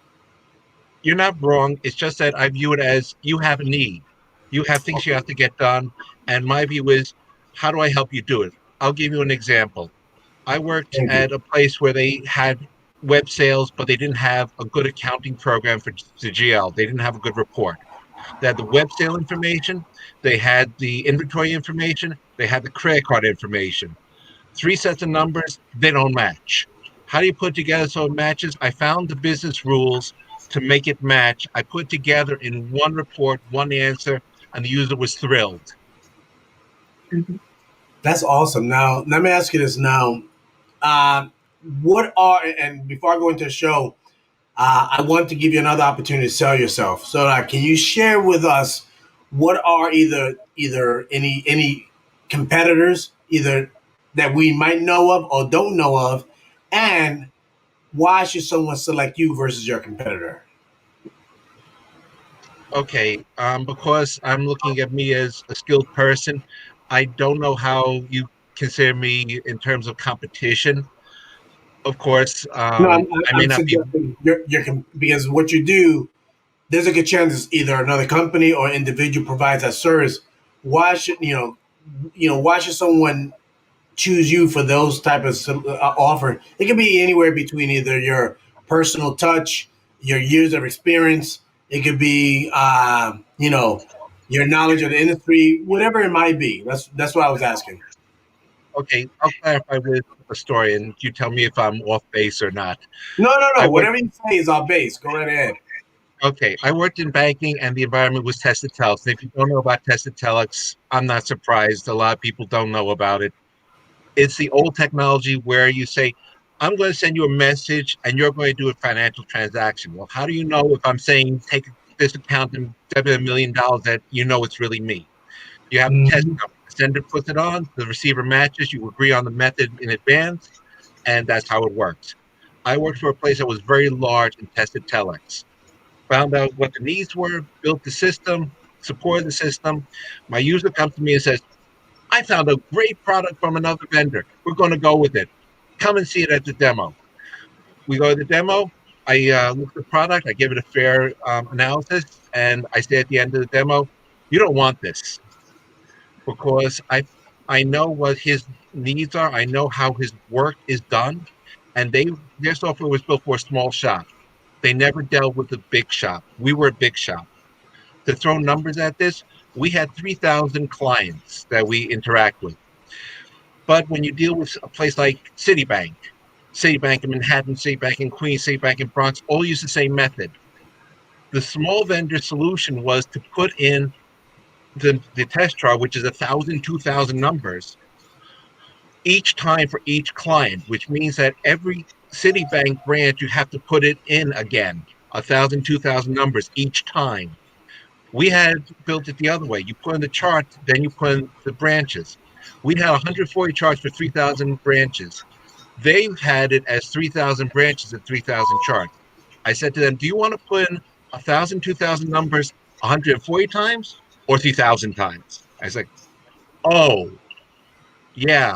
You're not wrong. It's just that I view it as you have a need. You have things you have to get done. And my view is, how do I help you do it? I'll give you an example. I worked Thank you. at a place where they had web sales, but they didn't have a good accounting program for the GL. They didn't have a good report. They had the web sale information, they had the inventory information, they had the credit card information. Three sets of numbers, they don't match. How do you put together so it matches? I found the business rules to make it match. I put together in one report, one answer, and the user was thrilled. That's awesome. Now, let me ask you this. Now, uh, what are and before I go into the show, I want to give you another opportunity to sell yourself. So, can you share with us what are either any competitors either that we might know of or don't know of, and why should someone select you versus your competitor? Okay, because I'm looking at me as a skilled person, I don't know how you consider me in terms of competition. Of course, No, I may I'm not be. suggesting because what you do, there's a good chance it's either another company or individual provides that service. Why should why should someone choose you for those type of offer? It can be anywhere between either your personal touch, your years of experience. It could be your knowledge of the industry, whatever it might be. That's what I was asking. Okay, I'll clarify with a story, and you tell me if I'm off base or not. No, no, I no. worked. Whatever you say is our base. Go right ahead. Okay, I worked in banking, and the environment was tested telex. And if you don't know about tested telex, I'm not surprised. A lot of people don't know about it. It's the old technology where you say, I'm going to send you a message and you're going to do a financial transaction. Well, how do you know if I'm saying take this account and debit $1 million that you know it's really me? You have a test Mhm. number. The sender puts it on, the receiver matches, you agree on the method in advance, and that's how it works. I worked for a place that was very large and tested telex. Found out what the needs were, built the system, supported the system. My user comes to me and says, I found a great product from another vendor. We're going to go with it. Come and see it at the demo. We go to the demo. I look at the product. I give it a fair analysis, and I say at the end of the demo, "You don't want this because I know what his needs are. I know how his work is done, and their software was built for a small shop. They never dealt with a big shop. We were a big shop. To throw numbers at this, we had 3,000 clients that we interact with. But when you deal with a place like Citibank in Manhattan, Citibank in Queens, Citibank in Bronx, all use the same method. The small vendor solution was to put in the test chart, which is 1,000, 2,000 numbers each time for each client, which means that every Citibank branch, you have to put it in again, 1,000, 2,000 numbers each time. We had built it the other way. You put in the chart, then you put in the branches. We had 140 charts for 3,000 branches. They had it as 3,000 branches and 3,000 charts. I said to them, do you want to put in 1,000, 2,000 numbers 140 times or 3,000 times? I was like, oh, yeah,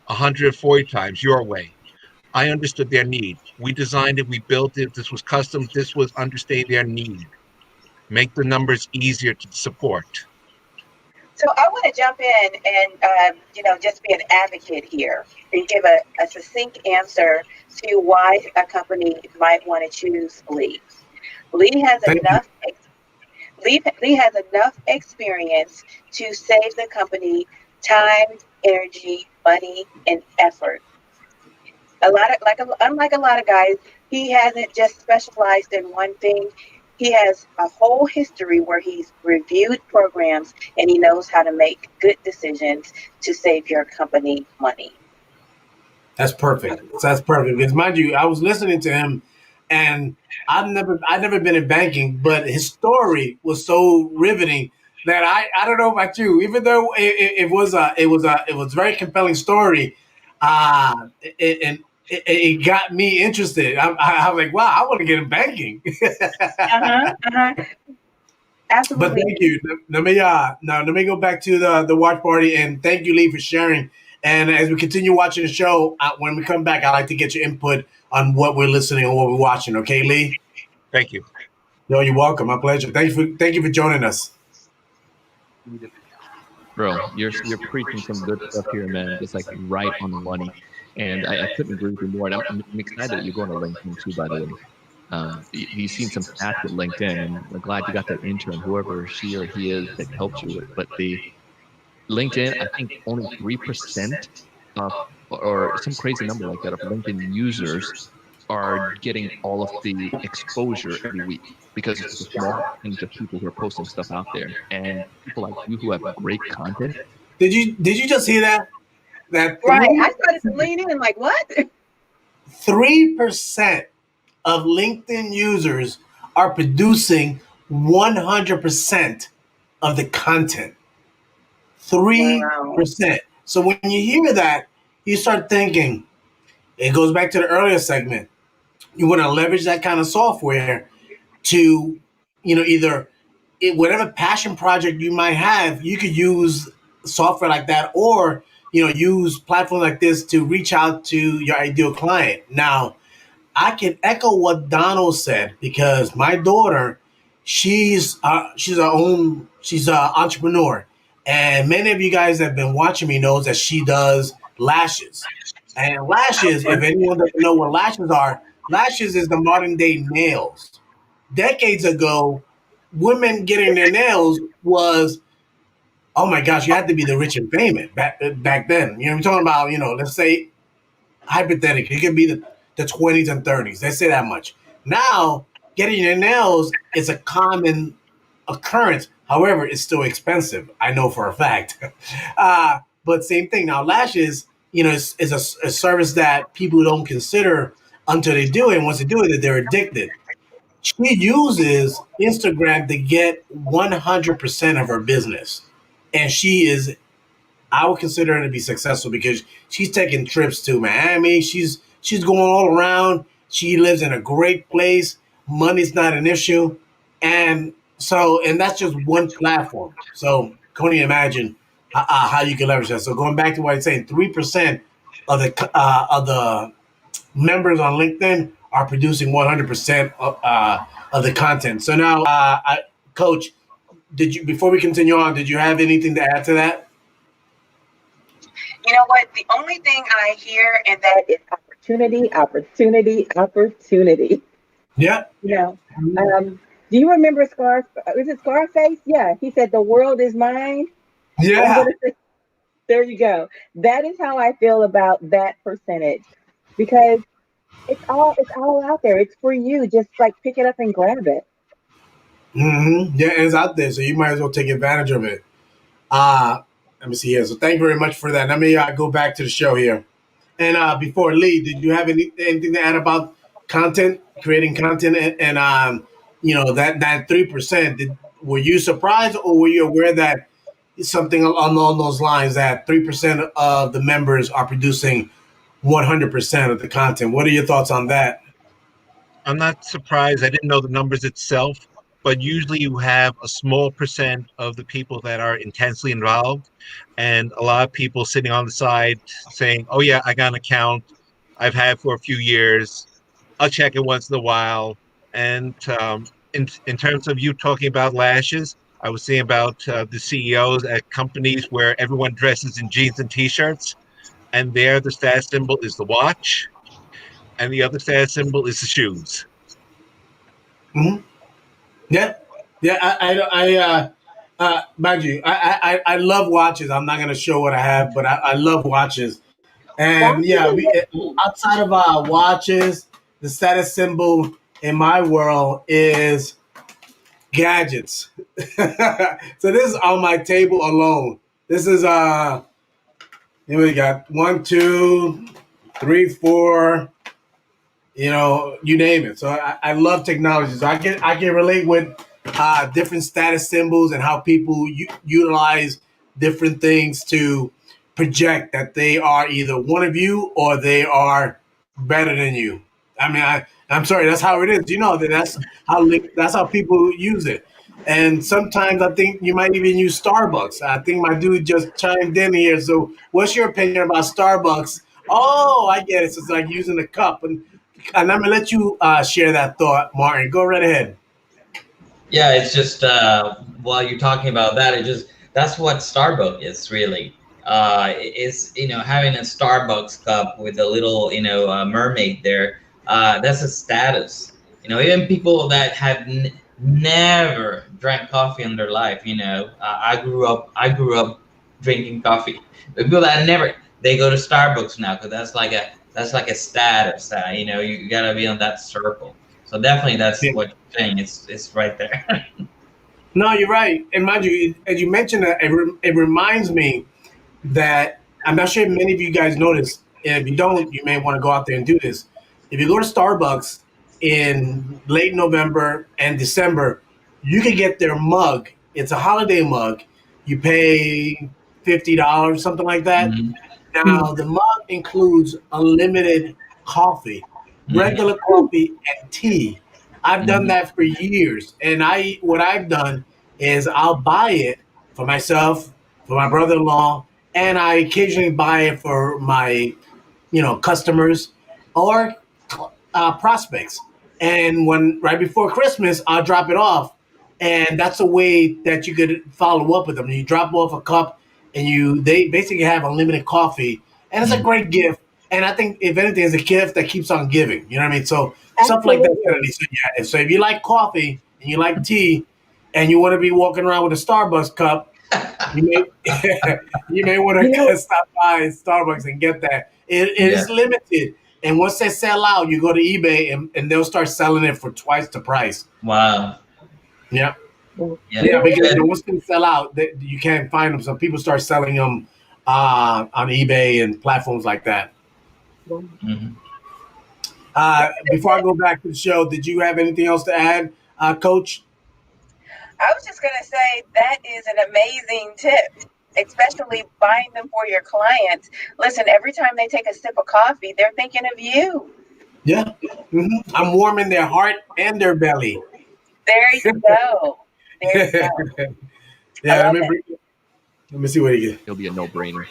140 times your way. I understood their need. We designed it, we built it. This was custom. This was understanding their need. Make the numbers easier to support. So I want to jump in and, just be an advocate here and give a succinct answer to why a company might want to choose Lee. Lee has Thank you. enough. Lee has enough experience to save the company time, energy, money, and effort. Unlike a lot of guys, he hasn't just specialized in one thing. He has a whole history where he's reviewed programs and he knows how to make good decisions to save your company money. That's perfect. That's perfect. Because mind you, I was listening to him, and I've never been in banking, but his story was so riveting that I don't know about you. Even though it was a very compelling story, and it got me interested. I was like, wow, I want to get in banking. Absolutely. But thank you. Let me go back to the watch party, and thank you, Lee, for sharing. And as we continue watching the show, when we come back, I'd like to get your input on what we're listening and what we're watching. Okay, Lee? Thank you. No, you're welcome. My pleasure. Thank you for joining us. Bro, you're preaching some good stuff here, man. Just like right on the money. And I couldn't agree with you more. And I'm excited that you're going to LinkedIn too, by the way. You've seen some stats with LinkedIn, and I'm glad you got that intern, whoever she or he is that helped you with. But the LinkedIn, I think only 3% of, or some crazy number like that, of LinkedIn users are getting all of the exposure every week, because it's a small percentage of people who are posting stuff out there, and people like you who have great content. Did you just hear that? That right. I started to lean in like, what? 3% of LinkedIn users are producing 100% of the content. 3%. Wow. So when you hear that, you start thinking, it goes back to the earlier segment. You want to leverage that kind of software to, either whatever passion project you might have, you could use software like that, or, use platforms like this to reach out to your ideal client. Now, I can echo what Donald said, because my daughter, she's an entrepreneur, and many of you guys that have been watching me knows that she does lashes. And lashes, if anyone doesn't know what lashes is the modern day nails. Decades ago, women getting their nails was, oh my gosh, you had to be the rich and famous back then. I'm talking about, let's say, hypothetically, it could be the 20s and 30s. Let's say that much. Now, getting your nails is a common occurrence. However, it's still expensive. I know for a fact. But same thing. Now, lashes, is a service that people don't consider until they do it. And once they do it, they're addicted. She uses Instagram to get 100% of her business. And I would consider her to be successful, because she's taking trips to Miami. She's going all around. She lives in a great place. Money's not an issue. And that's just one platform. So can you imagine how you can leverage that? So going back to what I'm saying, 3% of the members on LinkedIn are producing 100% of the content. So now, Coach, before we continue on, did you have anything to add to that? You know what? The only thing I hear in that is opportunity, opportunity, opportunity. Yeah. Do you remember is it Scarface? Yeah. He said, "The world is mine." Yeah. There you go. That is how I feel about that percentage, because it's all out there. It's for you. Just like pick it up and grab it. Mm-hmm. Yeah, it's out there, so you might as well take advantage of it. Let me see here. So thank you very much for that. Let me go back to the show here. And before Lee, did you have anything to add about content, creating content, and that 3%? Were you surprised, or were you aware that something along those lines, that 3% of the members are producing 100% of the content? What are your thoughts on that? I'm not surprised. I didn't know the numbers itself, but usually you have a small percent of the people that are intensely involved, and a lot of people sitting on the side saying, "Oh yeah, I got an account. I've had for a few years. I'll check it once in a while." And in terms of you talking about lashes, I was saying about the CEOs at companies where everyone dresses in jeans and t-shirts, and there the status symbol is the watch, and the other status symbol is the shoes. Mm-hmm. Yeah. Mind you, I love watches. I'm not gonna show what I have, but I love watches. And yeah, outside of watches, the status symbol in my world is gadgets. So this is on my table alone. This is here we got 1, 2, 3, 4. You name it. So I love technology. So I can relate with different status symbols and how people utilize different things to project that they are either one of you or they are better than you. I mean, I'm sorry, that's how it is. You know that that's how people use it. And sometimes I think you might even use Starbucks. I think my dude just chimed in here. So, what's your opinion about Starbucks? Oh, I get it. So it's like using a cup, and I'm gonna let you share that thought, Martin. Go right ahead. Yeah, it's just while you're talking about that, it just that's what Starbucks is really. Is having a Starbucks cup with a little mermaid there. That's a status. Even people that have never drank coffee in their life. I grew up drinking coffee. The people that never they go to Starbucks now because that's like a status. You gotta be on that circle. So definitely, that's Yeah. what you're saying. It's right there. No, you're right. And mind you, as you mentioned that, it reminds me that I'm not sure if many of you guys notice. And if you don't, you may want to go out there and do this. If you go to Starbucks in late November and December, you can get their mug. It's a holiday mug. You pay $50, something like that. Mhm. Now, the mug includes unlimited coffee, Mhm. regular coffee, and tea. I've done Mhm. that for years, and what I've done is I'll buy it for myself, for my brother-in-law, and I occasionally buy it for my customers or prospects. And when right before Christmas, I'll drop it off, and that's a way that you could follow up with them. You drop off a cup, and they basically have unlimited coffee, and it's a Mhm. great gift. And I think if anything, it's a gift that keeps on giving. You know what I mean? So stuff like that, Absolutely. Kennedy. So yeah, so if you like coffee and you like tea, and you want to be walking around with a Starbucks cup, you may you may want You know, to stop by Starbucks and get that. It Yeah. is limited, and once they sell out, you go to eBay and they'll start selling it for twice the price. Wow. Yeah, Yeah. yeah, you because Good. once they sell out, you can't find them. So people start selling them on eBay and platforms like that. know, Mhm. Before I go back to the show, did you have anything else to add, Coach? I was just going to say that is an amazing tip, especially buying them for your clients. Listen, every time they take a sip of coffee, they're thinking of you. Yeah, I'm warming their heart and their belly. There you go. There you go. I Yeah, love it. let me see what he get. It'll be a no-brainer.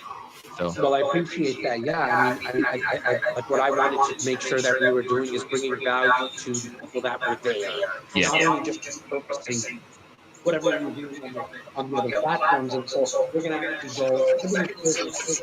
So Well, I appreciate that. Yeah, I mean, like what I wanted to make sure that we were doing is bringing value to the people that were there. yeah, Not only just repurposing whatever we were doing on the other platforms. And so we're going to actually go. I've been in sales for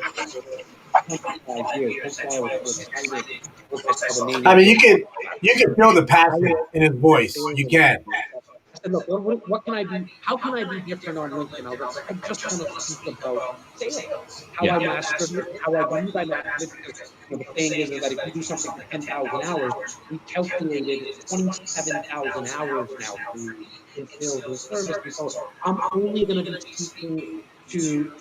25 years. That's why I was so excited when I saw the name I of mean, the you can feel the passion higher in his voice. sales You can. evangelist. I said, look, what can I be? How can I be different on LinkedIn? I was like, I just want to speak about sales, how yeah, I mastered it, how I believe I mastered it. Because the saying is that if you do something for 10,000 hours, we calculated it's 27,000 hours now in sales and service. And so I'm only going to be speaking to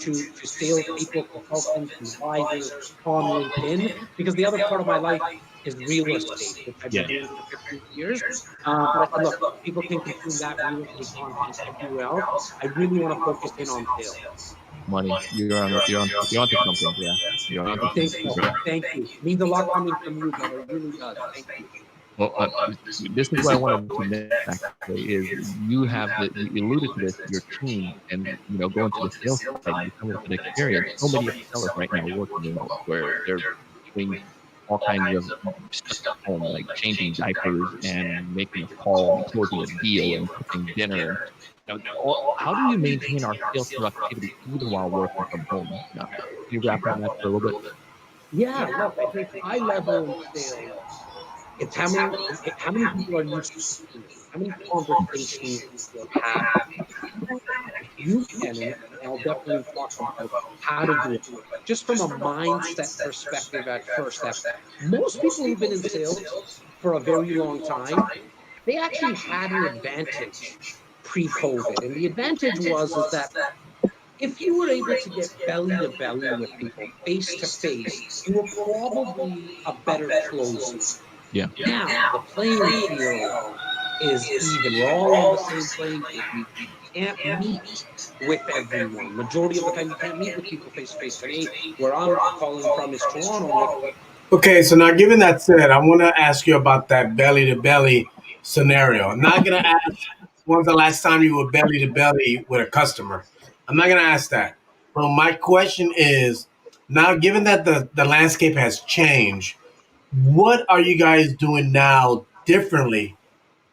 salespeople, consultants, advisors on LinkedIn, because the other part of my life is real estate, which I've been yeah. doing for 15 years. But I said, look, people can consume that real estate content everywhere else. I really want to focus in on sales. Money. You're onto something. Yeah, you're onto I think something, so. bro. Thank you. Means a lot coming from you, brother. It really does. Thank you. Well, this is what I wanted to mention actually is you alluded to this, your team, and going to the sales side, you come with an experience. So many of the sellers right now work remote, where they're doing all kinds of stuff at home, like changing diapers and making a call and closing a deal and cooking dinner. And how do you maintain our sales productivity even while working from home? Can you wrap on that for a little bit? Yeah, look, I think high level in sales, it's how many people are used to speaking, how many conversations people have. If you can, and I'll definitely talk about how to do it, just from a mindset perspective at first, that most people who've been in sales for a very long time, they actually had an advantage pre-COVID. And the advantage is that if you were able to get belly to belly with people, face to face, you were probably a better closer. Yeah. Now, the playing field is even. We're all on the same playing field. You can't meet with everyone. Majority of the time, you can't meet with people face to face. Today, where I'm calling from is Toronto. Okay, so now given that said, I want to ask you about that belly to belly scenario. I'm not going to ask when's the last time you were belly to belly with a customer. I'm not going to ask that. But my question is now, given that the landscape has changed, what are you guys doing now differently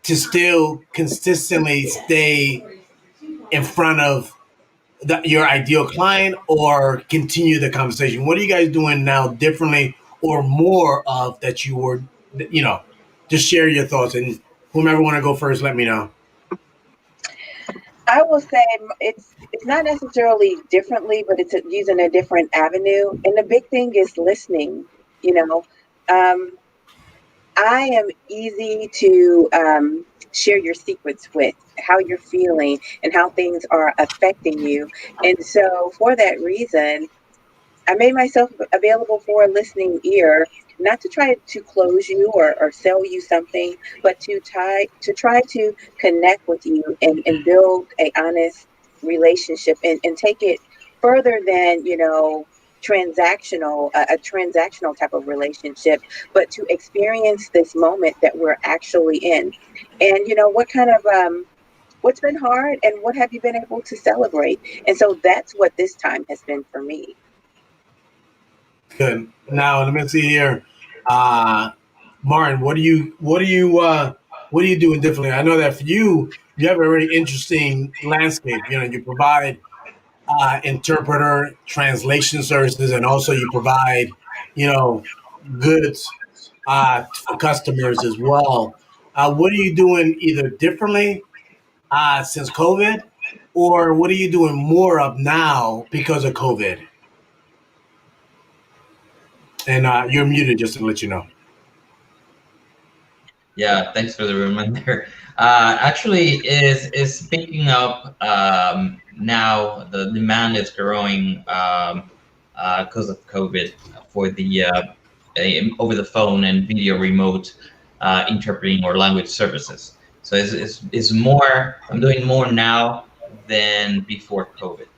to still consistently stay in front of your ideal client or continue the conversation? What are you guys doing now differently or more of that you were, just share your thoughts, and whomever want to go first, let me know. I will say it's not necessarily differently, but it's using a different avenue. And the big thing is listening. You know, um, I am easy to share your secrets with, how you're feeling and how things are affecting you. And so, for that reason, I made myself available for a listening ear, not to try to close you or sell you something, but to try to connect with you and build a honest relationship and take it further than, a transactional type of relationship, but to experience this moment that we're actually in. And what's been hard and what have you been able to celebrate? And so that's what this time has been for me. Good. Now let me see here. Martin, what are you doing differently? I know that for you have a very interesting landscape. You provide interpreter translation services, and also you provide, you know, goods for customers as well. What are you doing either differently since COVID, or what are you doing more of now because of COVID? And you're muted, just to let you know. Yeah, thanks for the reminder. Actually, is picking up now. The demand is growing because of COVID for the over the phone and video remote interpreting or language services. So it's more. I'm doing more now than before COVID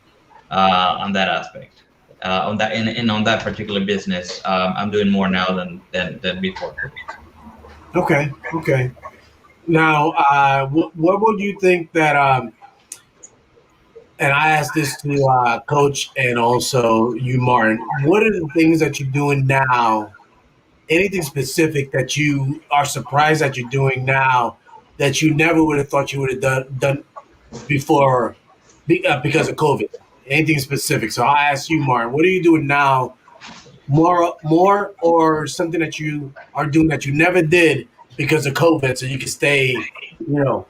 on that aspect. On that and on that particular business, I'm doing more now than before COVID. Okay. Now, what would you think that? And I asked this to Coach and also you, Martin. What are the things that you're doing now? Anything specific that you are surprised that you're doing now that you never would have thought you would have done before because of COVID? Anything specific? So I asked you, Martin. What are you doing now? More, or something that you are doing that you never did because of COVID, so you can stay, you know,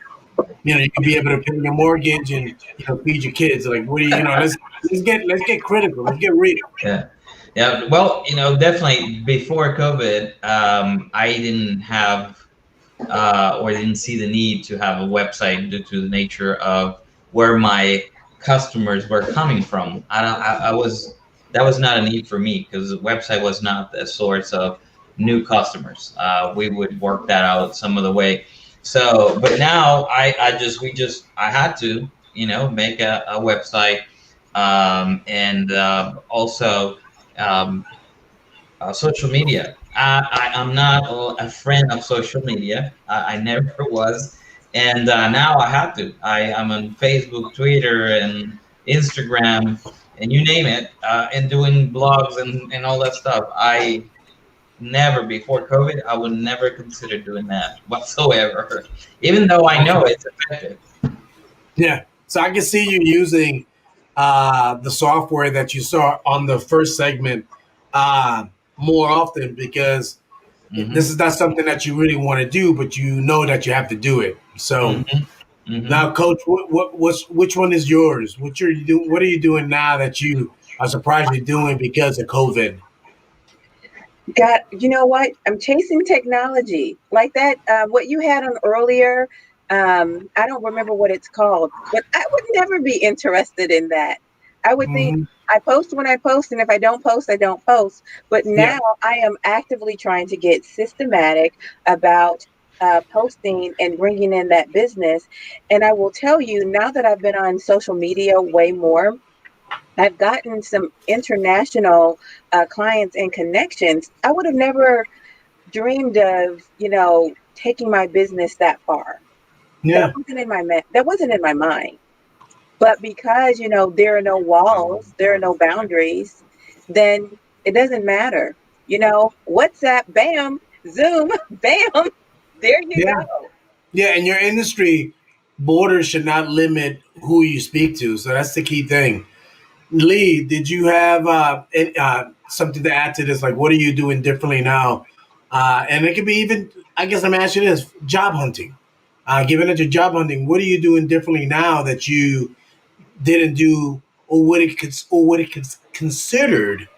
you can be able to pay your mortgage and feed your kids. Like, what do let's get critical. Let's get real. Yeah. Yeah. Well, definitely before COVID, I didn't have or didn't see the need to have a website due to the nature of where my customers were coming from. I was that was not a need for me because the website was not the source of new customers. We would work that out some other way. So, but now I had to make a website and also um, social media. I'm not a friend of social media. I never was, and now I have to. I'm on Facebook, Twitter, and Instagram, and you name it, and doing blogs and all that stuff. I never before COVID. I would never consider doing that whatsoever, even though I know it's effective. Yeah. So I can see you using the software that you saw on the first segment more often because this is not something that you really want to do, but you know that you have to do it. So now, Coach, which one is yours? What are you doing now that you are surprised you're doing because of COVID? God, you know what? I'm chasing technology like that. What you had on earlier, I don't remember what it's called, but I would never be interested in that. I would think I post when I post, and if I don't post, I don't post. But now I am actively trying to get systematic about posting and bringing in that business. And I will tell you, now that I've been on social media way more, I've gotten some international clients and connections. I would have never dreamed of, taking my business that far. Yeah. That wasn't in my mind. But because, there are no walls, there are no boundaries, then it doesn't matter. WhatsApp, bam, Zoom, bam, there you Yeah. go. Yeah. In your industry, borders should not limit who you speak to. So that's the key thing. Lee, did you have something to add to this? Like, what are you doing differently now? And it could be even, I guess I'm asking this, job hunting. Given that you're job hunting, what are you doing differently now that you didn't do, or what it considered,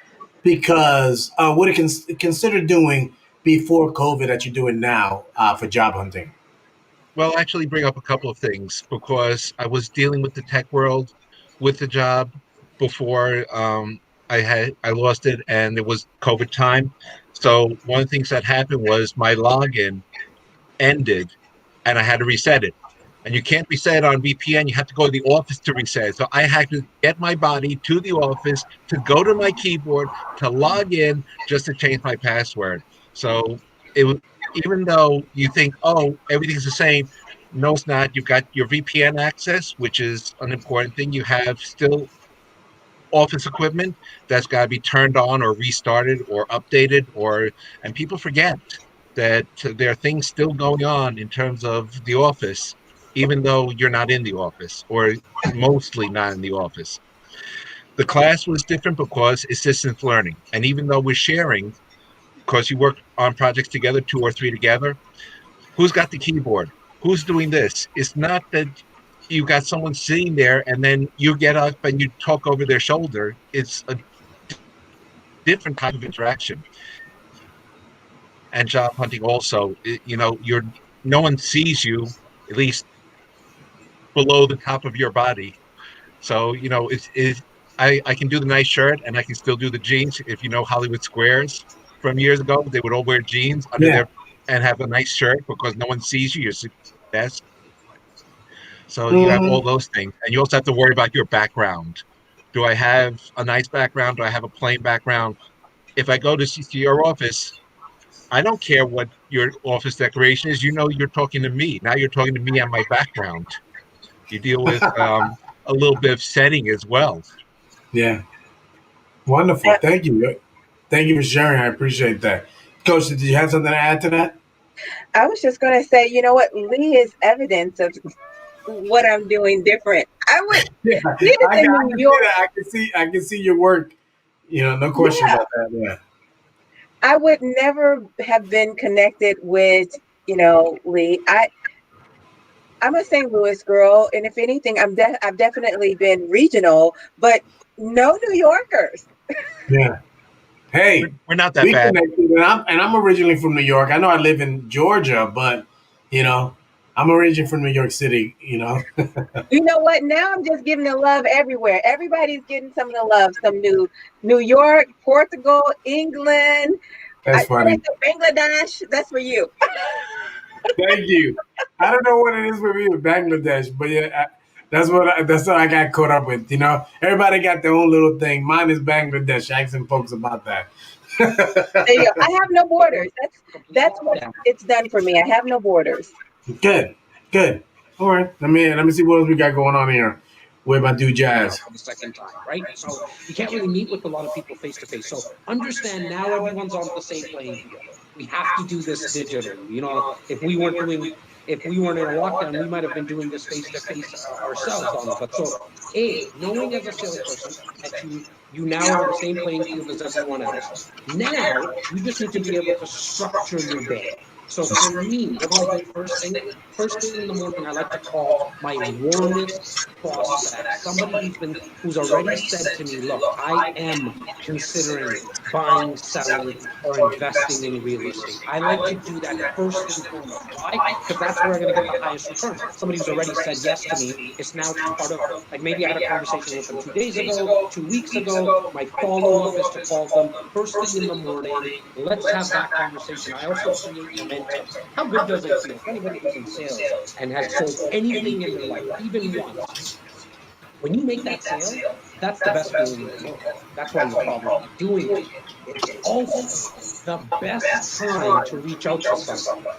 because what it considered doing before COVID that you're doing now for job hunting? Well, I'll actually bring up a couple of things because I was dealing with the tech world with the job before I lost it, and it was COVID time. So one of the things that happened was my login ended, and I had to reset it. And you can't reset it on VPN. You have to go to the office to reset it. So I had to get my body to the office to go to my keyboard to log in just to change my password. So it was, even though you think, oh, everything's the same, no, it's not. You've got your VPN access, which is an important thing. You have still office equipment that's got to be turned on or restarted or updated, and people forget that there are things still going on in terms of the office, even though you're not in the office or mostly not in the office. The class was different because it's distance learning. And even though we're sharing, because you work on projects together, 2 or 3 together, who's got the keyboard? Who's doing this? It's not that you got someone sitting there and then you get up and you talk over their shoulder. It's a different type of interaction. And job hunting also, you're no one sees you, at least below the top of your body. So I can do the nice shirt and I can still do the jeans. If you know Hollywood Squares from years ago, they would all wear jeans under Yeah. their and have a nice shirt because no one sees you. You're success. So you have all Mhm. those things, and you also have to worry about your background. Do I have a nice background? Do I have a plain background? If I go to see your office, I don't care what your office decoration is. You're talking to me. Now you're talking to me and my background. You deal with a little bit of setting as well. Yeah. Wonderful. Thank you. Thank you for sharing. I appreciate that. Coach, did you have something to add to that? I was just going to say, you know what? Lee is evidence of what I'm doing different. Yeah, Lee is I in can New see York. that. I can see your work. No question Yeah. about that. Yeah. I would never have been connected with, Lee. I'm a St. Louis girl, and if anything, I've definitely been regional, but no New Yorkers. Yeah. Hey, We're not that we bad. connected, and I'm originally from New York. I know I live in Georgia, but you know, I'm originally from New York City. You know what? Now I'm just giving the love everywhere. Everybody's getting some of the love. Some New York, Portugal, England, That's funny. Bangladesh. That's for you. Thank you. I don't know what it is with me with Bangladesh, but yeah, that's what I got caught up with. Everybody got their own little thing. Mine is Bangladesh. Asking folks about that. There you go. I have no borders. That's what it's done for me. I have no borders. Good, good. All right. Let me see what else we got going on here. With my dude Jas. For the second time, right? So you can't really meet with a lot of people face to face. So understand now everyone's on the same playing field. We have to do this digitally. If we weren't in a lockdown, we might have been doing this face to face ourselves, Donald. But so, knowing as a salesperson that you now are on the same playing field as everyone else. Now you just need to be able to structure your day. So for me, what do I do first thing? First thing in the morning, I like to call my warmest prospect, somebody who's already said to me, look, I am considering buying, selling, or investing in real estate. I like to do that first and foremost. Why? Because that's where I'm going to get the highest return. Somebody who's already said yes to me is now part of, like maybe I had a conversation with them 2 days ago, 2 weeks ago. My follow-up is to call them first thing in the morning. Let's have that conversation. I also create momentum. How good does it feel for anybody who's in sales and has sold anything in their life, even once? when you make that sale, that's the best feeling in the world. That's why you're probably doing it. It's also the best time to reach out to someone.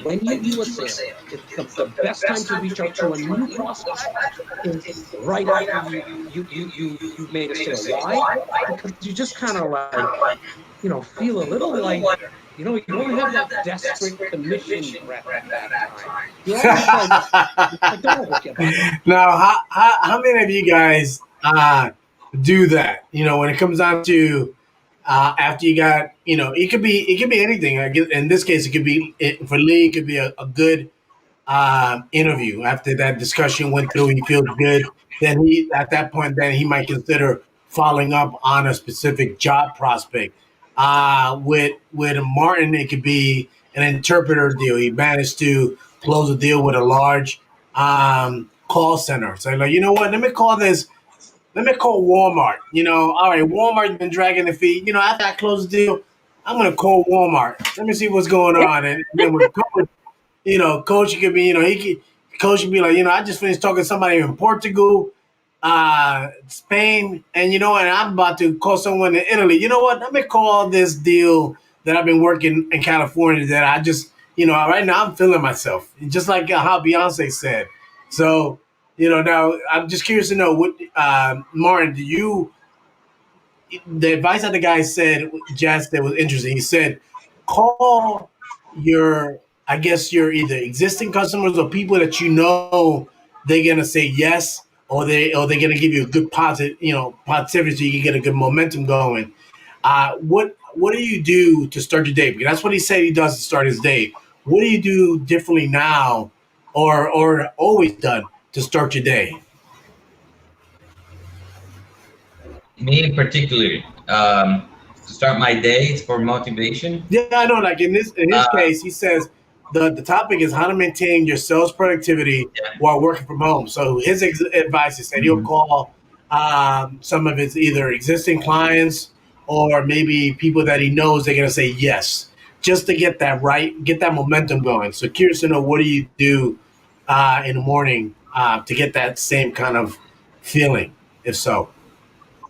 When you do a sale, it's the best time to reach out to a new prospect is right after you made a sale. Why? Because you just kind of like, feel a little like, you don't have that desperate commission breath at that time. You're almost like, don't get that. Now, how many of you guys do that? When it comes down to after you got, it could be anything. In this case, it could be for Lee. It could be a good interview. After that discussion went through, he feels good. Then at that point, then he might consider following up on a specific job prospect. With Martin, it could be an interpreter deal. He managed to close a deal with a large call center. So like, you know what? Let me call Walmart. All right, Walmart's been dragging the feet. After I close the deal, I'm gonna call Walmart. Let me see what's going on. And then with Coach could be, Coach could be like, I just finished talking to somebody in Portugal, Spain, and and I'm about to call someone in Italy. You know what? Let me call this deal that I've been working in California that I just, right now I'm feeling myself, just like how Beyonce said. So, now I'm just curious to know what, Martin, the advice that the guy said, Jas, that was interesting. He said, call I guess your either existing customers or people that they're gonna say yes, or they're gonna give you a good positivity, so you can get a good momentum going. What do you do to start your day? Because that's what he said he does to start his day. What do you do differently now, or always done to start your day? Me in particular, to start my day, it's for motivation. Yeah, I know. Like in his case, he says the topic is how to maintain your sales productivity while working from home. So his advice is that he'll call some of his either existing clients or maybe people that he knows they're going to say yes, just to get that momentum going. So curious to know, what do you do in the morning to get that same kind of feeling, if so?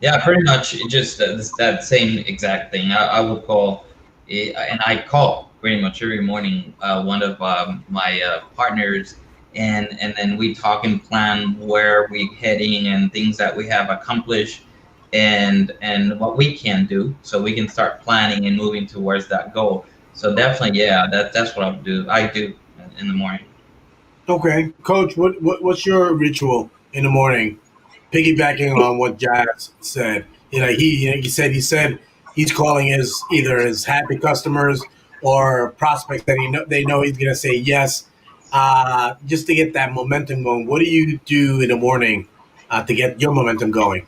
Yeah, pretty much just that same exact thing. I would call, and I call pretty much every morning one of my partners, and then we talk and plan where we're heading and things that we have accomplished, and what we can do, so we can start planning and moving towards that goal. So definitely, yeah, that's what I do in the morning. Okay, Coach, what's your ritual in the morning? Piggybacking on what Jas said, he said he's calling either his happy customers or prospects that they know he's gonna say yes, just to get that momentum going. What do you do in the morning to get your momentum going?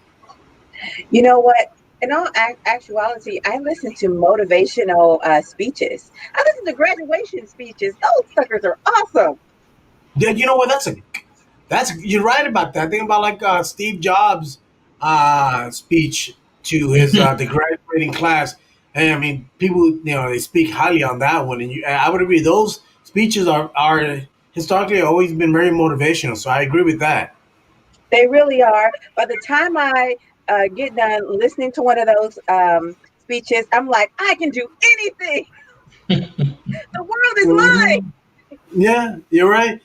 You know what? In all actuality, I listen to motivational speeches. I listen to graduation speeches. Those suckers are awesome. Yeah, you know what? You're right about that. Think about like Steve Jobs' speech to his the graduating class. And I mean, people they speak highly on that one, and I would agree. Those speeches are historically always been very motivational. So I agree with that. They really are. By the time I get done listening to one of those speeches, I'm like, I can do anything. The world is mine. Yeah, you're right.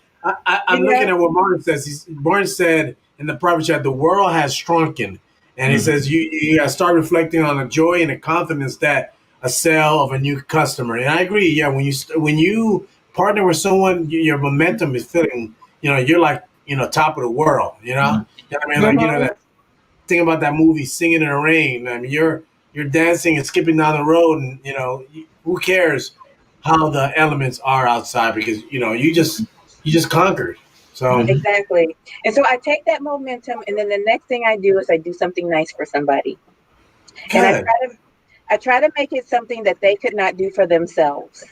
I'm looking at what Martin says. Martin said in the private chat, the world has shrunken. And he says you got to start reflecting on the joy and the confidence that a sale of a new customer. And I agree. Yeah, when you partner with someone, your momentum is feeling. You're like top of the world. You know what I mean? Like that thing about that movie, Singing in the Rain. I mean, you're dancing and skipping down the road, and who cares how the elements are outside, because you just conquered. So exactly. And so I take that momentum, and then the next thing I do is I do something nice for somebody. Good. And I try to make it something that they could not do for themselves.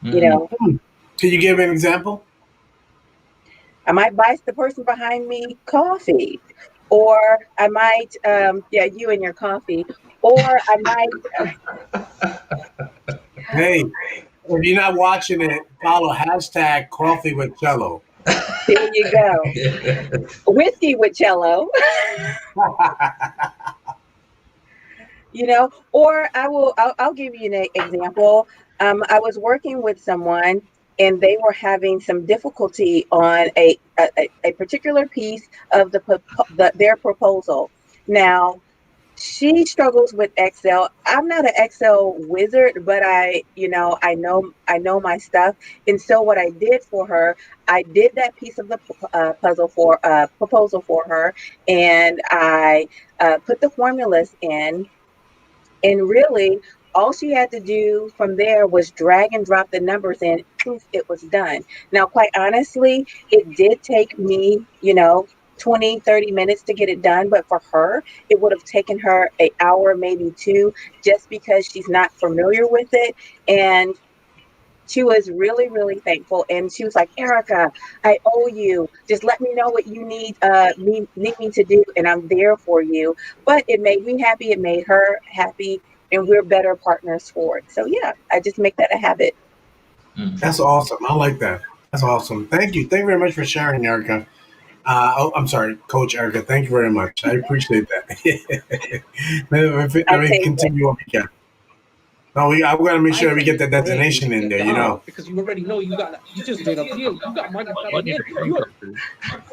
Could you give an example? I might buy the person behind me coffee, or I might you and your coffee, or I might Hey, if you're not watching it, follow #coffee with Jello. There you go. Whiskey with cello. You know, or I'll give you an example. I was working with someone and they were having some difficulty on a particular piece of their proposal. Now, she struggles with Excel. I'm not an Excel wizard, but I know my stuff. And so what I did for her, I did that piece of the proposal for her, and I put the formulas in, and really, all she had to do from there was drag and drop the numbers in. Poof, it was done. Now, quite honestly, it did take me, 20, 30 minutes to get it done. But for her, it would have taken her an hour, maybe two, just because she's not familiar with it. And she was really, really thankful. And she was like, Erica, I owe you. Just let me know what you need me to do, and I'm there for you. But it made me happy. It made her happy. And we're better partners for it. So yeah, I just make that a habit. That's awesome. I like that. That's awesome. Thank you. Thank you very much for sharing, Erica. I'm sorry, Coach Erica. Thank you very much. I appreciate that. Let me continue what we can. No, I'm going to make sure we get the destination in there, Because you already know you just did a deal. You got money coming in.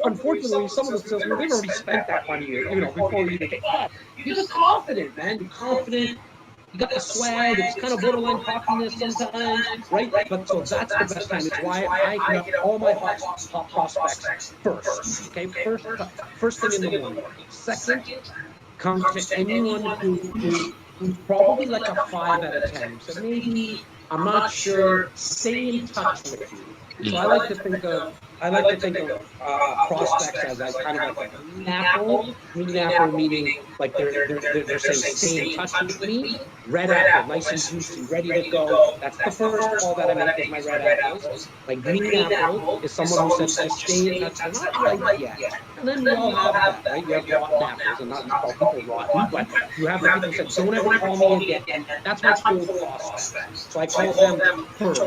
Unfortunately, some of the salesmen, they've already spent that money, before you even get that. You're just confident, man. You're confident. You got the swag. It's kind of borderline cockiness sometimes, right? But so that's the best time. It's why I get all my hot prospects first. Okay, first thing in the morning. Second, come to anyone who's probably like a 5 out of 10. So maybe I'm not sure. Stay in touch with you. So I like to think of prospects as like kind of like a green apple. Green apple meaning like they're saying stay in touch with me. Red apple, nice and juicy, ready to go. That's the first call that I make is my red apples. My green apple is someone who says just stay in touch. They're not right yet. And then we all have that, right? You have rotten apples, and not just call people rotten, but you have the people who said, don't ever call me again. That's my cold prospects. So I call them third.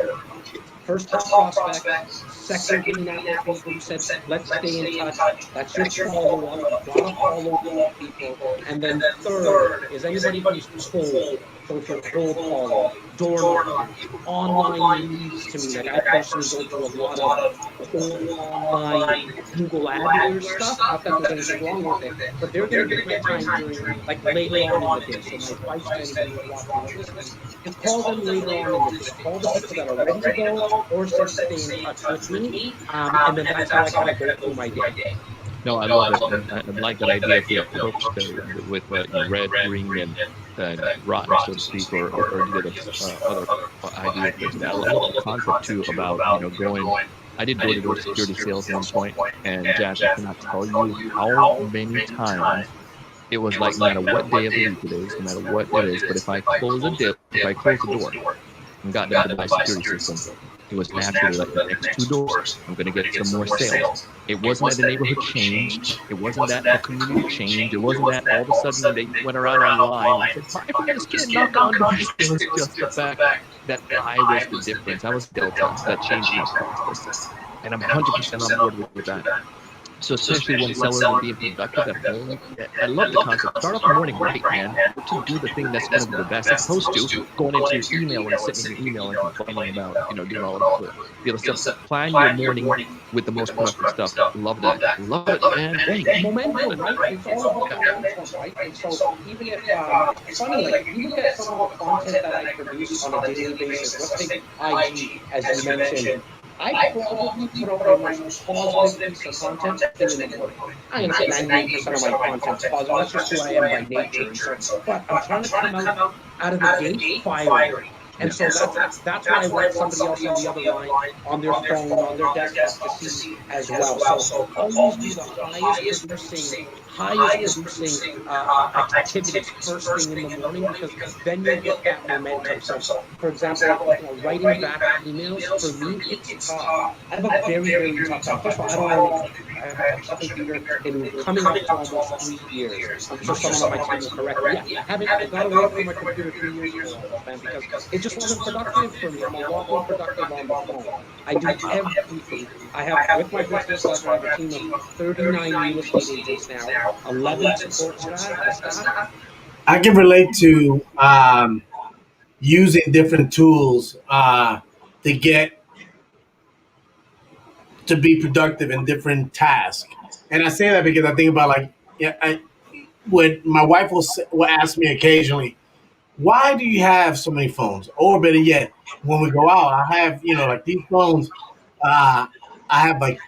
First hot prospect, second green apple people who said, let's stay in touch. That's your follow-up. You gotta follow people. And then third is anybody who's cold. So if you're cold calling, door knocking, online leads to me, like I personally go through a lot of cold online Google AdWords stuff. Not that there's anything wrong with it, but they're going to get my time during, like later on in the day. So my advice to anybody who's watching or listening is call them later on in the day. Call the people that are ready to go or said stay in touch with me. And then that's how I kind of go through my day. No, I love it. And I like that idea of the approach with red, green, and rotten, so to speak, or the other idea. I love the concept too about going. I did door-to-door security sales at one point, and Jas, I cannot tell you how many times it was like no matter what day of the week it is, no matter what it is, but if I close the door and got them to buy security system, it was naturally like the next 2 doors, I'm going to get some more sales. It wasn't that the neighborhood changed. It wasn't that the community changed. It wasn't that all of a sudden they went around online and said, buy from this kid, knock on doors. It was just the fact that I was the difference. I was Delta that changed my process. And I'm 100% on board with that. So especially when sellers are being productive at home, I love the concept. Start off the morning right, man. To do the thing that's going to be the best, as opposed to going into your email and sitting in your email and complaining about, doing all of the other stuff. Plan your morning with the most productive stuff. Love that. Love it, man. Hey, momentum, right? It's all about momentum, right? And so even if it's funny, like you look at some of the content that I produce on a daily basis. Let's take IG, as you mentioned. I probably put out my most positive piece of content in the morning. I'm going to say 98% of my content's positive. That's just who I am by nature. But I'm trying to come out of the gate firing. And so that's why I want somebody else on the other line, on their phone, on their desktop to see as well. So always do the highest producing activities first thing in the morning, because then you'll get that momentum. So for example, writing back emails, for me, it's tough. I have a very, very tough time. First of all, I don't I've touched a computer in coming up to almost 3 years. I'm sure someone on my team will correct me. Yeah, I got away from my computer 3 years ago almost, man, because it just wasn't productive for me. I'm a lot more productive on the phone. I do everything. I have, with my business partner, I have a team of 39 real estate agents now, 11 support staff. I can relate to using different tools to get to be productive in different tasks. And I say that because I think about like, yeah, when my wife will ask me occasionally, why do you have so many phones? Or better yet, when we go out, I have, like these phones, uh, I have like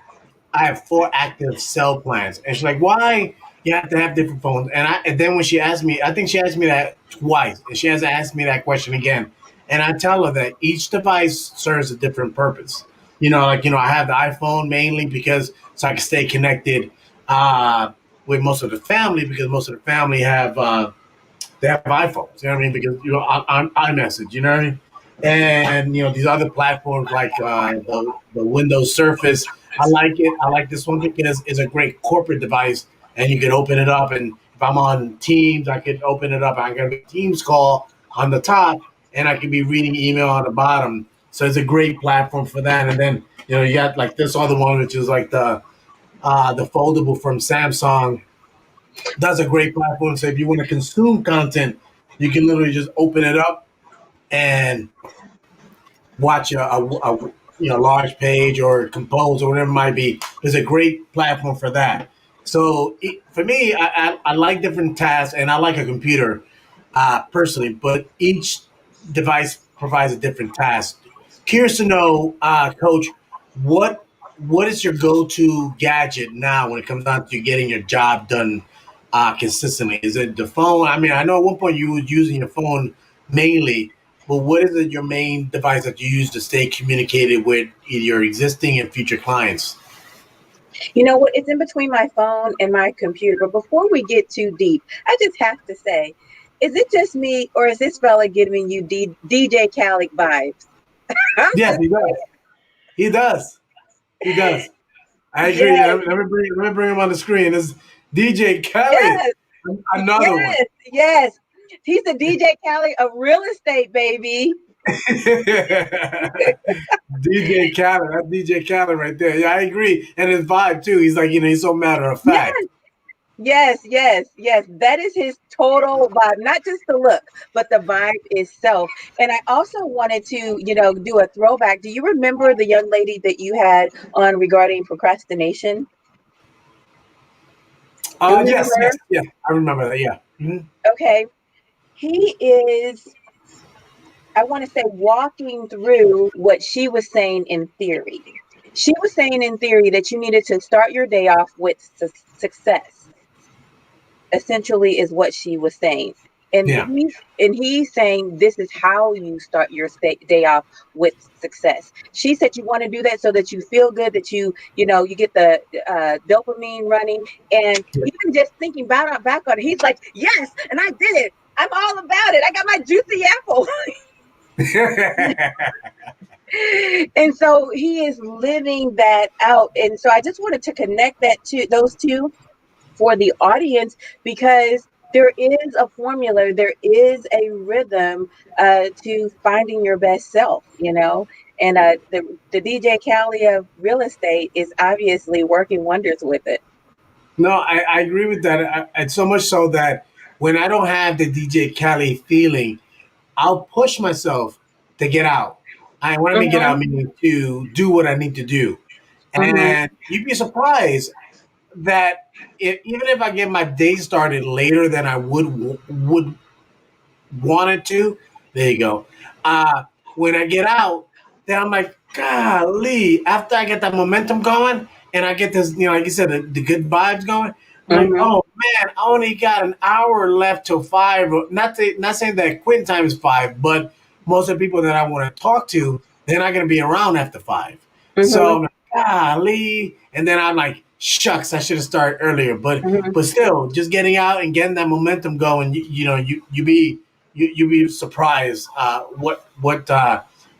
I have 4 active cell plans. And she's like, why you have to have different phones? And then when she asked me, I think she asked me that twice, and she has to ask me that question again. And I tell her that each device serves a different purpose. I have the iPhone mainly because so I can stay connected with most of the family, because most of the family have they have iPhones. You know what I mean? Because on iMessage. You know what I mean? And these other platforms like the Windows Surface. I like it. I like this one because it's a great corporate device, and you can open it up. And if I'm on Teams, I can open it up. I can get a Teams call on the top, and I can be reading email on the bottom. So it's a great platform for that. And then you got like this other one, which is like the foldable from Samsung. That's a great platform. So if you want to consume content, you can literally just open it up and watch a large page or compose or whatever it might be. There's a great platform for that. So for me, I like different tasks, and I like a computer personally, but each device provides a different task. Curious to know, Coach, what what is your go-to gadget now when it comes down to getting your job done consistently? Is it the phone? I mean, I know at one point you were using your phone mainly, but what is it your main device that you use to stay communicated with your existing and future clients? You know what? It's in between my phone and my computer. But before we get too deep, I just have to say, is it just me, or is this fella giving you DJ Khaled vibes? I'm Yes, just he does. He does. He does. I agree. yes, Let me bring him on the screen. This is DJ Kelly, yes, another one. yes, yes. He's the DJ Khaled of real estate, baby. DJ Khaled, that's DJ Khaled right there. Yeah, I agree. And his vibe too. He's like, he's so matter of fact. Yes, yes, yes, yes. That is his total vibe, not just the look, but the vibe itself. And I also wanted to, do a throwback. Do you remember the young lady that you had on regarding procrastination? Do you remember Yes, her? yes, yeah. I remember that. Yeah. Mhm. Okay. He is, I want to say, walking through what she was saying in theory. She was saying in theory that you needed to start your day off with success, essentially, is what she was saying. And Yeah. he's saying this is how you start your day off with success. She said you want to do that so that you feel good, that you get the dopamine running, and even just thinking back on it, he's like, yes, and I did it. I'm all about it. I got my juicy apple. And so he is living that out. And so I just wanted to connect those two for the audience, because there is a formula, there is a rhythm to finding your best self, and the DJ Khaled of real estate is obviously working wonders with it. No, I agree with that. And so much so that when I don't have the DJ Khaled feeling, I'll push myself to get out. When I mean get Mm-hmm, out, meaning to do what I need to do. mm-hmm, And you'd be surprised that even if I get my day started later than I would wanted to. There you go. When I get out, then I'm like, golly. After I get that momentum going, and I get this, like you said, the good vibes going. I'm like, mm-hmm, oh man, I only got an hour left till 5. Not saying that quitting time is 5, but most of the people that I want to talk to, they're not going to be around after 5. mm-hmm, So I'm like, golly, and then I'm like, shucks, I should have started earlier. But mm-hmm. but still, just getting out and getting that momentum going, you be surprised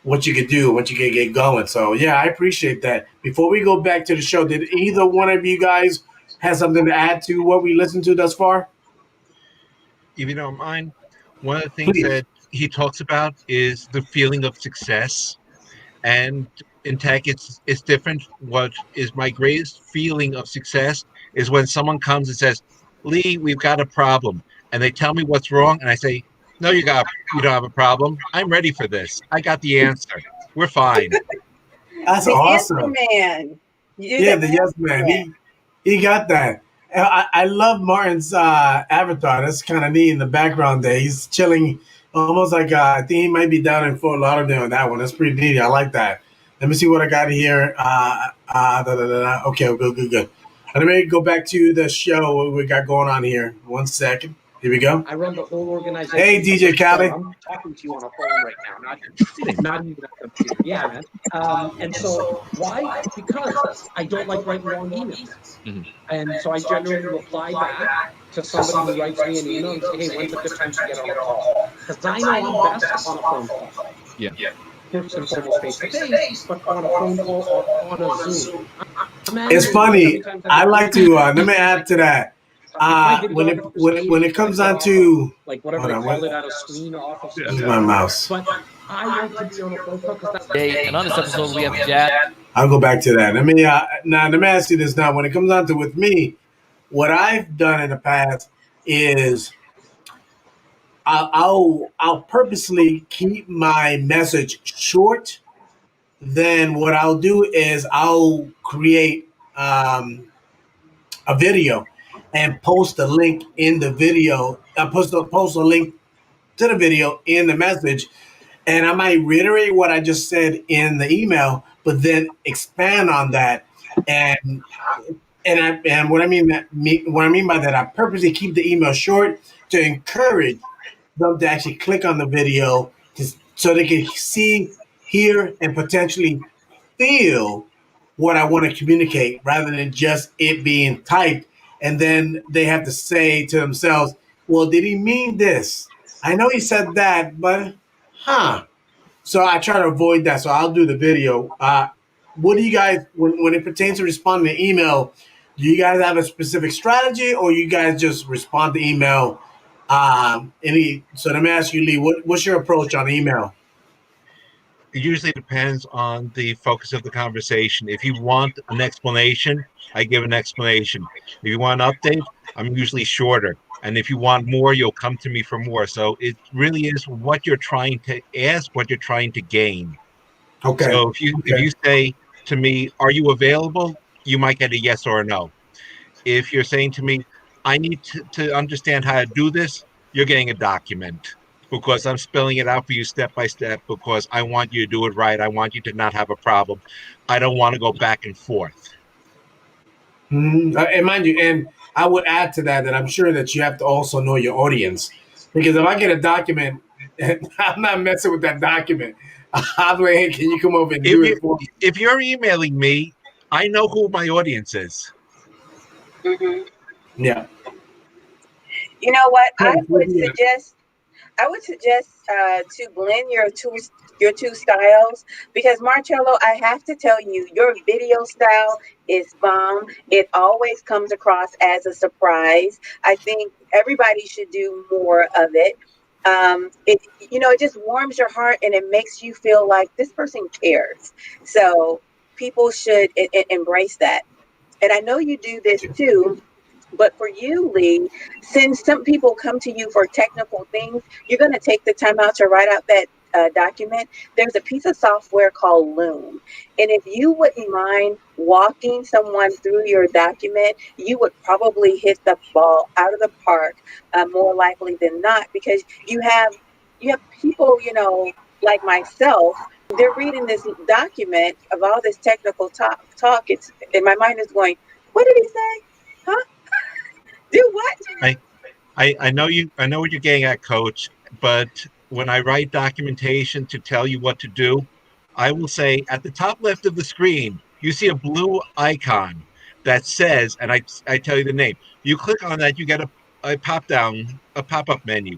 what you could do, what you could get going. So yeah, I appreciate that. Before we go back to the show, did either one of you guys have something to add to what we listened to thus far? If you don't mind, one of the things Please. that he talks about is the feeling of success. And in tech, it's different. What is my greatest feeling of success is when someone comes and says, "Lee, we've got a problem," and they tell me what's wrong, and I say, "No, you don't have a problem. I'm ready for this. I got the answer. We're fine." That's The answer awesome. man. You Yeah, the the yes answer man. man. He got that. I love Martin's avatar. That's kind of neat in the background there. He's chilling, almost like I think he might be down in Fort Lauderdale on that one. That's pretty neat. I like that. Let me see what I got here. Okay, good. Let me go back to the show. What we got going on here. 1 second. Here we go. I run the whole organization. Hey, DJ Khaled. I'm talking to you on a phone right now, not even a computer. Yeah, man. And so why? Because I don't like writing long emails. Mhm. And so I generally reply back to somebody who writes me an email and say, hey, when's a good time to get on a call? Because I know I'm best on a phone call. Yeah. First and foremost face to face, but on a phone call or on a Zoom. It's funny. I like to let me add to that. When it comes down to like whatever they call it out of screen or off of screen. Use my mouse. But I like to be on a phone call because that's Hey, and on this episode we have Jas. I'll go back to that. Let me ask you this now. When it comes down to with me, what I've done in the past is I'll purposely keep my message short. Then what I'll do is I'll create a video and post a link in the video. I post a link to the video in the message, and I might reiterate what I just said in the email, but then expand on that. And what I mean by that, I purposely keep the email short to encourage them to actually click on the video so they can see, hear, and potentially feel what I want to communicate rather than just it being typed. And then they have to say to themselves, well, did he mean this? I know he said that, but So I try to avoid that. So I'll do the video. What do you guys, when it pertains to responding to email, do you guys have a specific strategy or you guys just respond to email? So let me ask you, Lee, what's your approach on email? It usually depends on the focus of the conversation. If you want an explanation, I give an explanation. If you want an update, I'm usually shorter. And if you want more, you'll come to me for more. So it really is what you're trying to ask, what you're trying to gain. Okay. So if you say to me, are you available? You might get a yes or a no. If you're saying to me, I need to understand how to do this, you're getting a document because I'm spelling it out for you step by step because I want you to do it right. I want you to not have a problem. I don't want to go back and forth. And mind you, and I would add to that I'm sure that you have to also know your audience. Because if I get a document, I'm not messing with that document. I'm like, hey, can you come over and do it for me? If you're emailing me, I know who my audience is. Mm-hmm. Yeah. You know what? I would suggest to blend your two styles because Marcello, I have to tell you, your video style is bomb. It always comes across as a surprise. I think everybody should do more of it. It just warms your heart and it makes you feel like this person cares. So people should embrace that. And I know you do this too. But for you, Lee, since some people come to you for technical things, you're going to take the time out to write out that document. There's a piece of software called Loom. And if you wouldn't mind walking someone through your document, you would probably hit the ball out of the park more likely than not, because you have people, like myself, they're reading this document of all this technical talk. It's and my mind is going, what did he say? Huh? Do what? I know what you're getting at, Coach, but when I write documentation to tell you what to do, I will say at the top left of the screen, you see a blue icon that says, and I tell you the name. You click on that, you get a pop-up menu.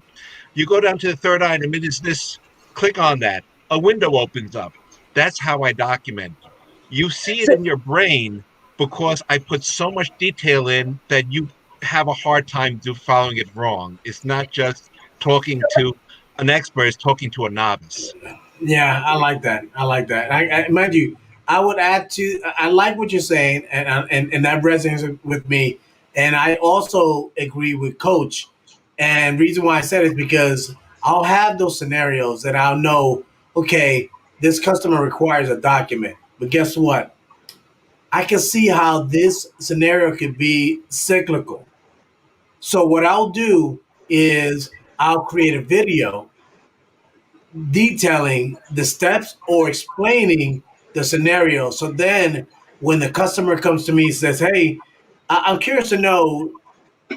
You go down to the third item, it is this, click on that. a window opens up. That's how I document. You see it in your brain because I put so much detail in that you have a hard time following it wrong. It's not just talking to an expert, it's talking to a novice. Yeah, I like that. I like that. Mind you, I would add to. I like what you're saying, and that resonates with me. And I also agree with Coach. And reason why I said it is because I'll have those scenarios that I'll know. Okay, this customer requires a document, but guess what? I can see how this scenario could be cyclical. So what I'll do is I'll create a video detailing the steps or explaining the scenario. So then when the customer comes to me and says, hey, I'm curious to know,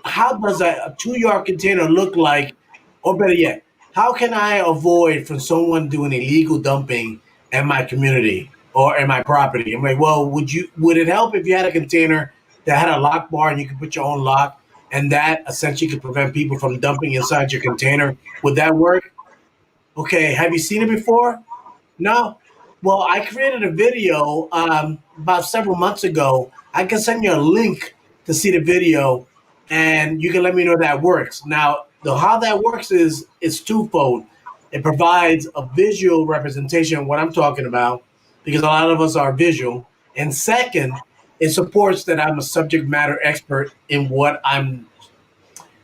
how does a 2 yard container look like? Or better yet, how can I avoid from someone doing illegal dumping in my community or in my property? I'm like, well, would it help if you had a container that had a lock bar and you could put your own lock, and that essentially could prevent people from dumping inside your container? Would that work? Okay, have you seen it before? No. Well, I created a video about several months ago. I can send you a link to see the video, and you can let me know that works. Now, how that works is twofold. It provides a visual representation of what I'm talking about, because a lot of us are visual. And second, it supports that I'm a subject matter expert in what I'm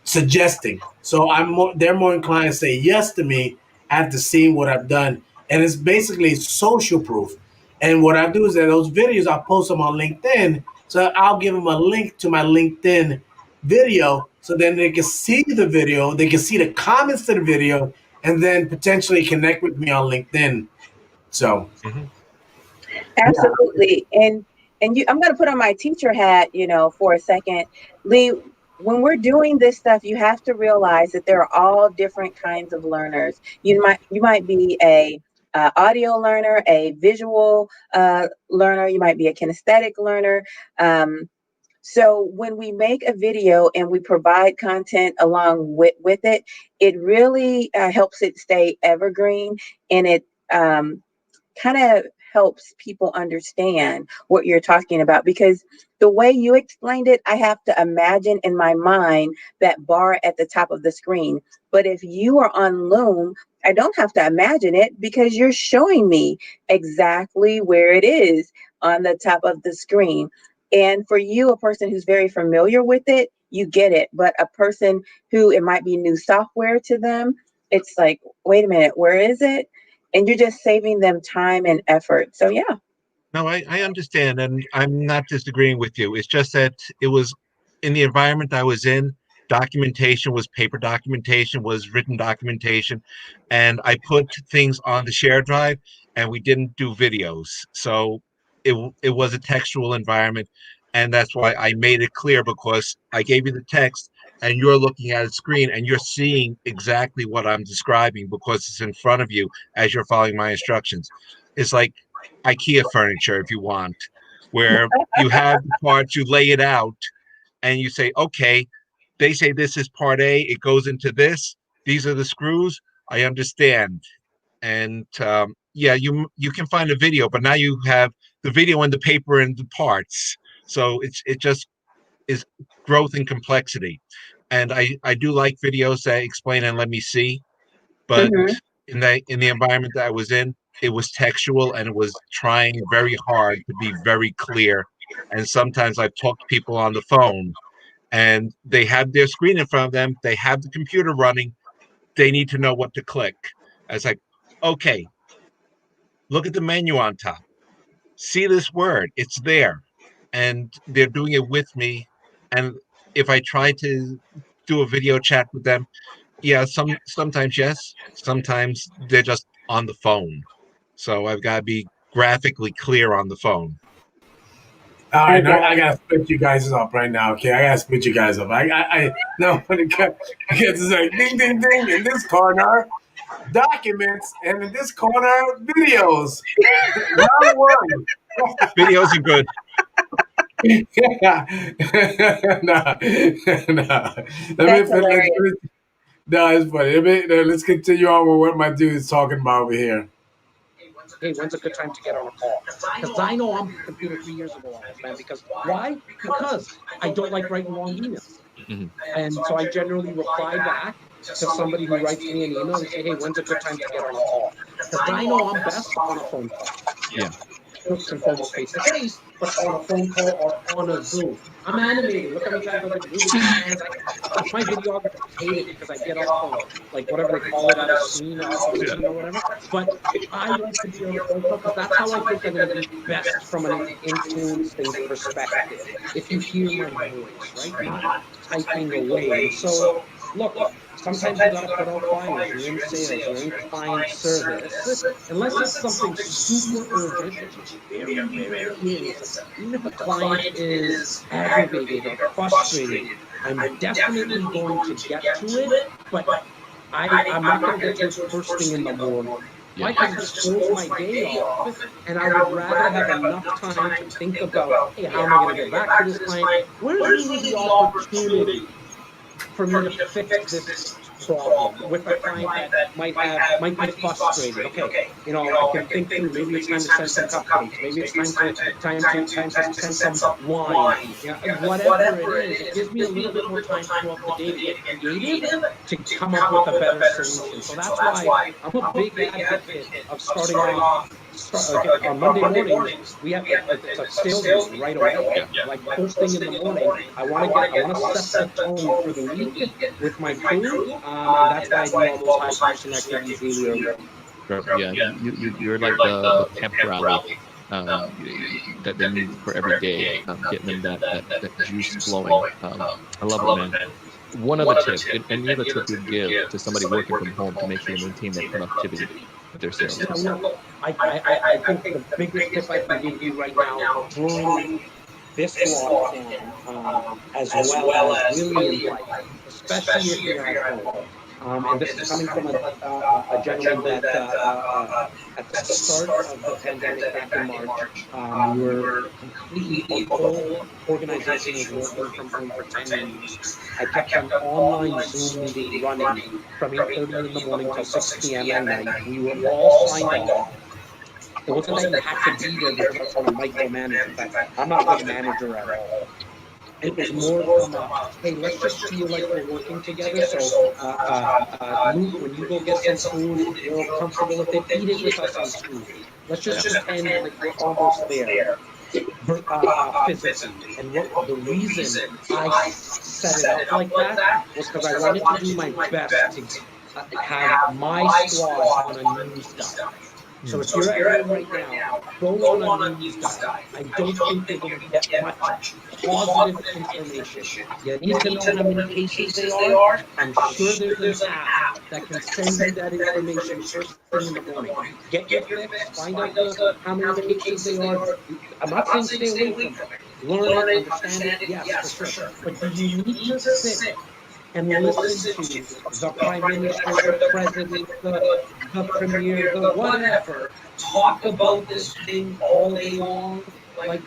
suggesting. So they're more inclined to say yes to me after seeing what I've done. And it's basically social proof. And what I do is that those videos, I'll post them on LinkedIn. So I'll give them a link to my LinkedIn video, so then they can see the video, they can see the comments to the video, and then potentially connect with me on LinkedIn. So Absolutely. And I'm going to put on my teacher hat, for a second. Lee, when we're doing this stuff, you have to realize that there are all different kinds of learners. You might be a audio learner, a visual learner, you might be a kinesthetic learner. So when we make a video and we provide content along with it, it really helps it stay evergreen, and it kind of helps people understand what you're talking about, because the way you explained it, I have to imagine in my mind that bar at the top of the screen. But if you are on Loom, I don't have to imagine it, because you're showing me exactly where it is on the top of the screen. And for you, a person who's very familiar with it, you get it. But a person who it might be new software to them, it's like, wait a minute, where is it? And you're just saving them time and effort. So yeah. No, I understand, and I'm not disagreeing with you. It's just that it was in the environment I was in. Documentation was paper documentation, was written documentation, and I put things on the share drive, and we didn't do videos. So it was a textual environment, and that's why I made it clear, because I gave you the text, and you're looking at a screen, and you're seeing exactly what I'm describing because it's in front of you as you're following my instructions. It's like IKEA furniture, if you want, where you have the parts, you lay it out, and you say, okay, they say this is part A, it goes into this, these are the screws, I understand. And yeah, you can find a video, but now you have the video and the paper and the parts. So it just is growth and complexity. And I do like videos that explain and let me see, but Mm-hmm. in the environment that I was in, it was textual and it was trying very hard to be very clear. And sometimes I've talked to people on the phone and they have their screen in front of them, they have the computer running, they need to know what to click. I was like, okay, look at the menu on top. See this word, it's there. And they're doing it with me. And if I try to do a video chat with them, yeah, sometimes yes, sometimes they're just on the phone. So I've got to be graphically clear on the phone. all I right, got I gotta split you guys up right now. Okay, I gotta split you guys up. I no, when it gets it's like ding, ding, ding in this corner, documents, and in this corner, videos. Round one. Videos are good. no, no. That's hilarious. No, it's funny. Let's continue on with what my dude is talking about over here. hey, when's a good time to get on a call? Because I know I'm computer 3 years ago almost, man. Because why? Because I don't like writing long emails. Mhm. And so I generally reply back to somebody who writes me an email and say, hey, when's a good time to get on a call? Because I know I'm best on a phone call. Yeah. First and foremost, face to face, but on a phone call or on a Zoom. I'm animated. Look at me, guys. I've been moving my hands. My videographers hate it because I get off of like whatever they call it out of screen or off of screen or whatever. But I like to be on a phone call because that's how I think I'm going to be best from an influencing perspective. If you hear my voice, right? Not typing away. And so, look, sometimes you got to put out fires. You're in sales, you're in client service. Unless it's something super urgent, which it very rarely is, even if a client is aggravated or frustrated, I'm definitely going to get to it, but I'm not going to get to it first thing in the morning. Why? Because it just throws my day off, and I would rather have enough time to think about, hey, how am I going to get back to this client? Where's really the opportunity for me to fix this problem with a client that might be frustrated? Okay, I can think through. Maybe it's time to send some cupcakes. Maybe it's time to send some wine. Whatever it is, it gives me a little bit more time throughout the day to get creative to come up with a better solution. So that's why I'm a big advocate of starting off. On Monday mornings, we have it's a sales meeting right away. Like first thing in the morning, I want to set the tone for the week with my crew, and that's why I do all those high function activities really early. Yeah, you're like the pep rally that they need for every day, getting them that juice flowing. I love it, man. One other tip, any other tip you'd give to somebody working from home to make sure they maintain their productivity with their sales? I think the biggest tip I can give you right now during this lockdown, as well as really in life, especially if you're at home. And this is coming from a gentleman that at the start of the pandemic back in March, we were completely, our whole organization was working from home for 10 weeks. I kept an online Zoom meeting running from 8:30 in the morning till 6 p.m. at night. We were all signed on. It wasn't that you had to be there because I was trying to micromanage. In fact, I'm not a good manager at all. It was more from a, hey, let's just feel like we're working together. So, Luke, when you go get some food, you're comfortable with it, eat it with us on Zoom. Let's just pretend like we're almost there. Physically. And what the reason I set it up like that was because I wanted to do my best to have my squad on a news diet. So if you're at home right now, go on a news diet. I don't think you're going to get much positive information. You need to know how many cases they are. I'm sure there's an app that can send you that information first thing in the morning. Get your fix, find out how many cases they are. I'm not saying stay away from it. Learn it, understand it, yes, for sure. But do you need to sit and listen to the Prime Minister, the President, the Premier, the whatever, talk about this thing all day long? Like,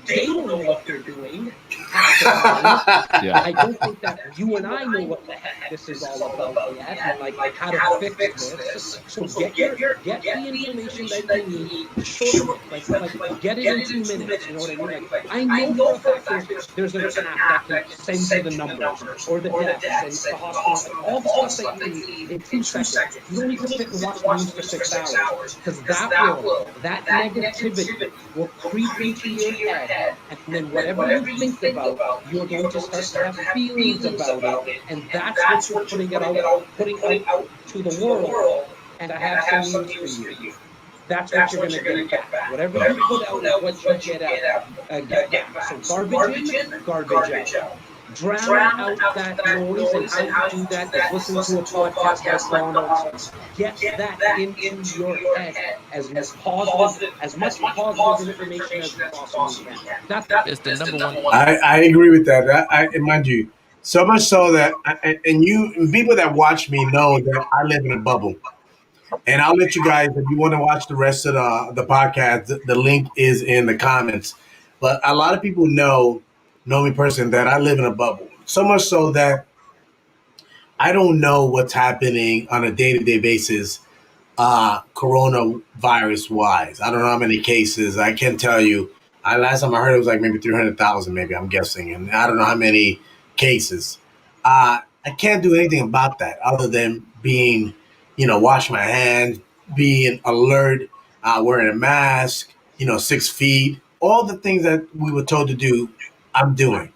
they don't know what they're doing half the time. I don't think that you and I know what the heck this is all about yet, and like how to fix this. So get the information that you need, shorten it, like get it in 2 minutes. You know what I mean? Like I know for a fact there's an app that can send you the numbers or the deaths and the hospital, all the stuff that you need in 2 seconds. You don't need to sit and watch the news for 6 hours because that negativity will creep into your head. And then whatever you think about, you're going to start to have feelings about it, and that's what you're putting out to the world. And I have some news for you. That's what you're going to get back. Whatever you put out is what you get back. So garbage in, garbage out. Drown out that noise, and how you do that is listen to a podcast like Donald's. Get that into your head as much positive information as you possibly can. It's the number one. I agree with that. And mind you, so much so that, and people that watch me know that I live in a bubble. And I'll let you guys, if you want to watch the rest of the podcast, the link is in the comments. But a lot of people know me personally that I live in a bubble. So much so that I don't know what's happening on a day-to-day basis coronavirus wise. I don't know how many cases. I can tell you. Last time I heard it was like maybe 300,000, maybe I'm guessing, and I don't know how many cases. I can't do anything about that other than being, wash my hands, being alert, wearing a mask, 6 feet, all the things that we were told to do, I'm doing.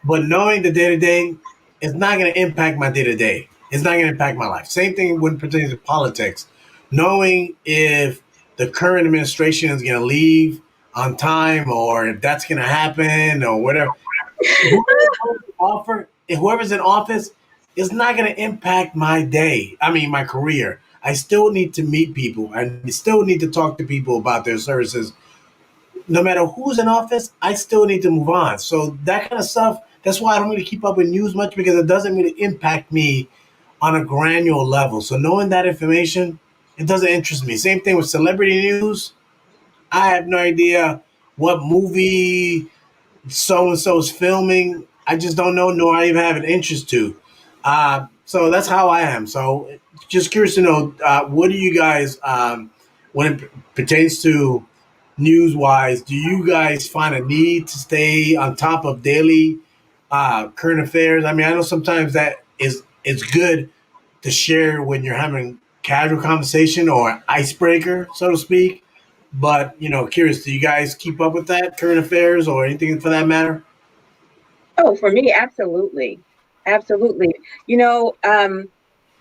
But knowing the day to day, it's not going to impact my day to day. It's not going to impact my life. Same thing when it pertains to politics. Knowing if the current administration is going to leave on time or if that's going to happen or whatever. Whoever's in office is not going to impact my day. I mean, my career. I still need to meet people. I still need to talk to people about their services. No matter who's in office, I still need to move on. So that kind of stuff, that's why I don't really keep up with news much because it doesn't really impact me on a granular level. So knowing that information, it doesn't interest me. Same thing with celebrity news. I have no idea what movie so and so is filming. I just don't know, nor I even have an interest to. So that's how I am. So just curious to know, what do you guys, when it pertains to news wise, do you guys find a need to stay on top of daily current affairs? I mean, I know sometimes that is it's good to share when you're having casual conversation or icebreaker, so to speak. But curious, do you guys keep up with that current affairs or anything for that matter? Oh, for me, absolutely. Absolutely. You know,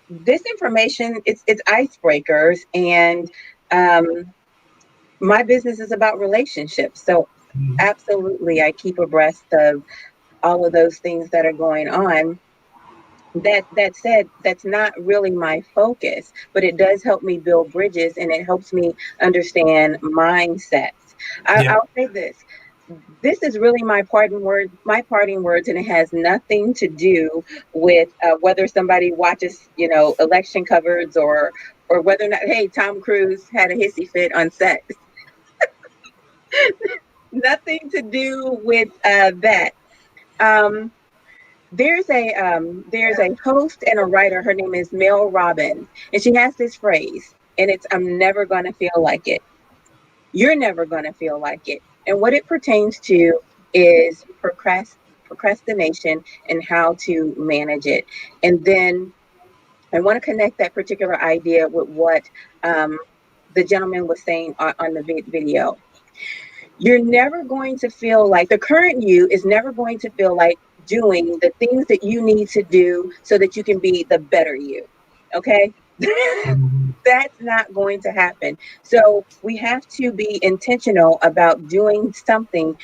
this information, it's icebreakers, and um, my business is about relationships. So absolutely, I keep abreast of all of those things that are going on. That said, that's not really my focus, but it does help me build bridges and it helps me understand mindsets. Yeah. I'll say this is really my parting words, and it has nothing to do with whether somebody watches, election coverage, or whether or not, hey, Tom Cruise had a hissy fit on set. Nothing to do with that. Um, there's a host and a writer. Her name is Mel Robbins, and she has this phrase, and it's "I'm never gonna feel like it." You're never gonna feel like it, and what it pertains to is procrastination and how to manage it. And then I want to connect that particular idea with what um, the gentleman was saying on the video. You're never going to feel like the current you is never going to feel like doing the things that you need to do so that you can be the better you. Okay? That's not going to happen. So we have to be intentional about doing something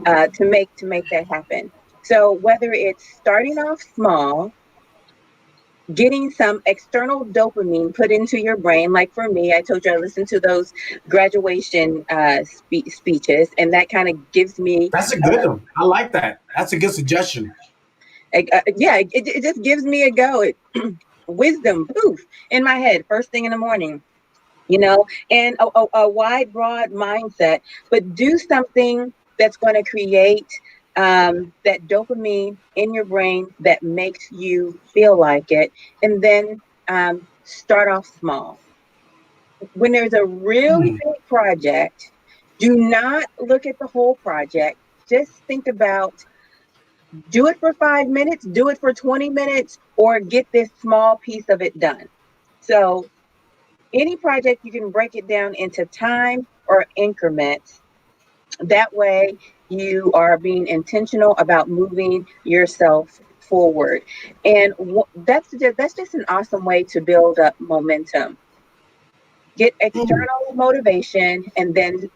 to make that happen. So whether it's starting off small, getting some external dopamine put into your brain. Like for me, I told you I listened to those graduation speeches, and that kind of gives me. That's a good one. I like that. That's a good suggestion. Yeah, it just gives me a go. Wisdom, poof, in my head, first thing in the morning. And a wide, broad mindset, but do something that's going to create that dopamine in your brain that makes you feel like it, and then start off small. When there's a really big project, do not look at the whole project. Just think about, do it for 5 minutes, do it for 20 minutes, or get this small piece of it done. So any project, you can break it down into time or increments. That way you are being intentional about moving yourself forward. And that's just an awesome way to build up momentum. Get external motivation and then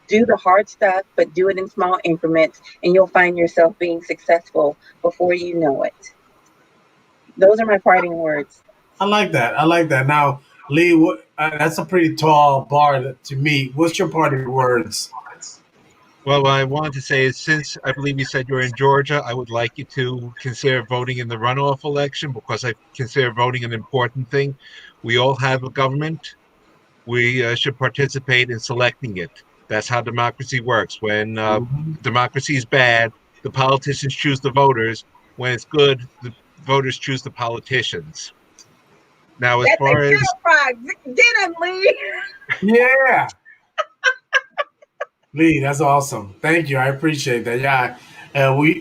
do the hard stuff, but do it in small increments, and you'll find yourself being successful before you know it. Those are my parting words. I like that. I like that. Now, Lee, that's a pretty tall bar to meet. What's your parting words? Well, what I wanted to say is, since I believe you said you're in Georgia, I would like you to consider voting in the runoff election, because I consider voting an important thing. We all have a government. We should participate in selecting it. That's how democracy works. When democracy is bad, the politicians choose the voters. When it's good, the voters choose the politicians. Now, as That's far a as kettle frog. Get him, Lee. Yeah. Lee, that's awesome. Thank you. I appreciate that. Yeah. We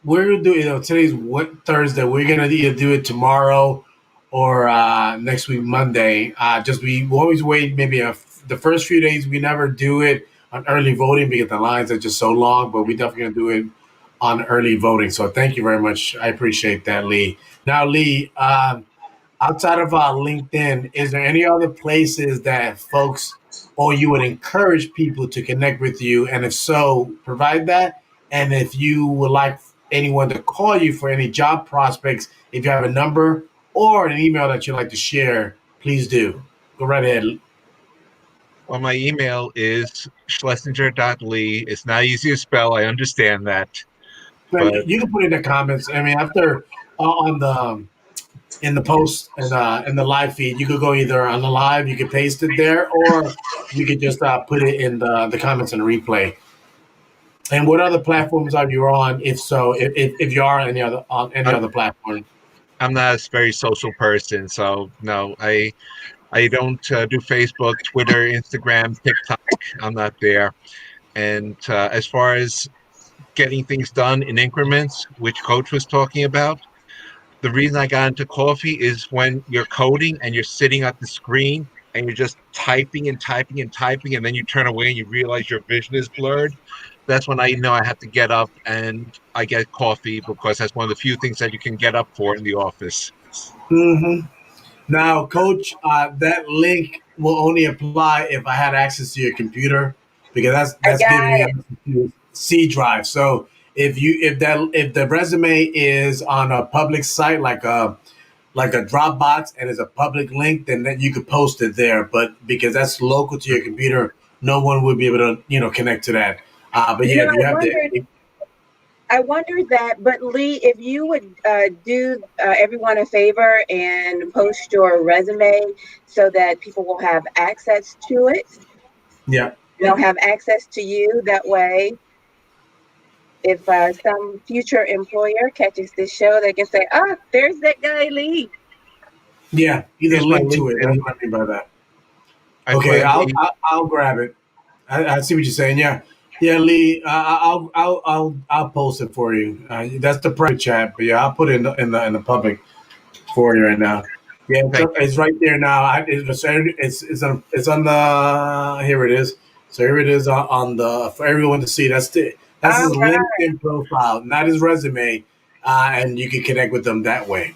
we're gonna do today's Thursday. We're gonna either do it tomorrow or next week Monday. Just we always wait maybe the first few days we never do it on early voting because the lines are just so long, but we definitely gonna do it on early voting. So thank you very much. I appreciate that, Lee. Now, Lee, outside of LinkedIn, is there any other places that folks or you would encourage people to connect with you? And if so, provide that. And if you would like anyone to call you for any job prospects, if you have a number or an email that you'd like to share, please do. Go right ahead. well, my email is schlesinger.lee. It's not easy to spell. I understand that. But But you can put it in the comments. I mean, after on the in the post and in the live feed, you could go either on the live, you could paste it there, or you could just put it in the comments and replay. And what other platforms are you on? If so, if you are any other on any I'm, other platform? I'm not a very social person. So, no, I don't do Facebook, Twitter, Instagram, TikTok. I'm not there. And as far as getting things done in increments, which Coach was talking about, the reason I got into coffee is when you're coding and you're sitting at the screen and you're just typing and typing and typing, and then you turn away and you realize your vision is blurred. That's when I know I have to get up and I get coffee because that's one of the few things that you can get up for in the office. Mm-hmm. Now, Coach, that link will only apply if I had access to your computer because I that's giving got me it. access to C drive. So if the resume is on a public site like a Dropbox and it's a public link, then you could post it there. But because that's local to your computer, no one would be able to connect to that. But yeah, if you have I wondered that, but Lee, if you would do everyone a favor and post your resume so that people will have access to it, yeah. they'll have access to you. That way, if some future employer catches this show, they can say, "Ah, there's that guy, Lee." Yeah, either Here's my link to it. That's LinkedIn. what I mean by that. I put Okay, in the I'll grab it. I see what you're saying. Yeah, yeah, Lee. I'll post it for you. That's the private chat, but yeah, I'll put it in the public for you right now. Yeah, thank you. it's right there now. It's on the here it is. So here it is on the for everyone to see. That's All his right, LinkedIn profile, not his resume, and you can connect with them that way.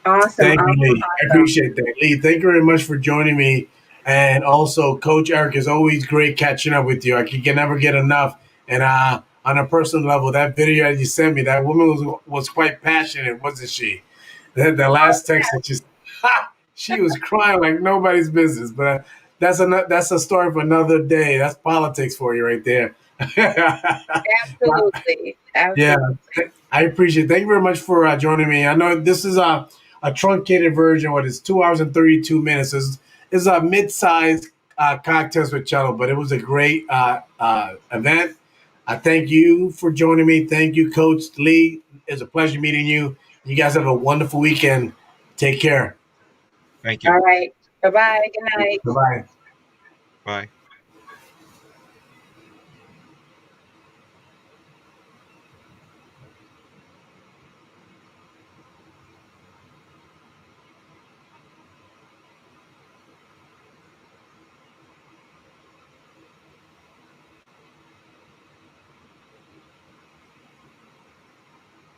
awesome, Thank you, awesome, Lee. I awesome. appreciate that. Lee, thank you very much for joining me. And also, Coach Eric, is always great catching up with you. I can never get enough. And on a personal level, that video that you sent me, that woman was quite passionate, wasn't she? The Oh, last text that you, she was crying like nobody's business. But that's a story for another day. That's politics for you right there. absolutely, Yeah, absolutely. I appreciate it. Thank you very much for joining me. I know this is a truncated version, what is 2 hours and 32 minutes. It's a mid-sized cocktails with cello, but it was a great event. I thank you for joining me. Thank you, Coach Lee. It's a pleasure meeting you. You guys have a wonderful weekend. Take care. Thank you. All right. Bye bye. Good night. Bye-bye. Bye.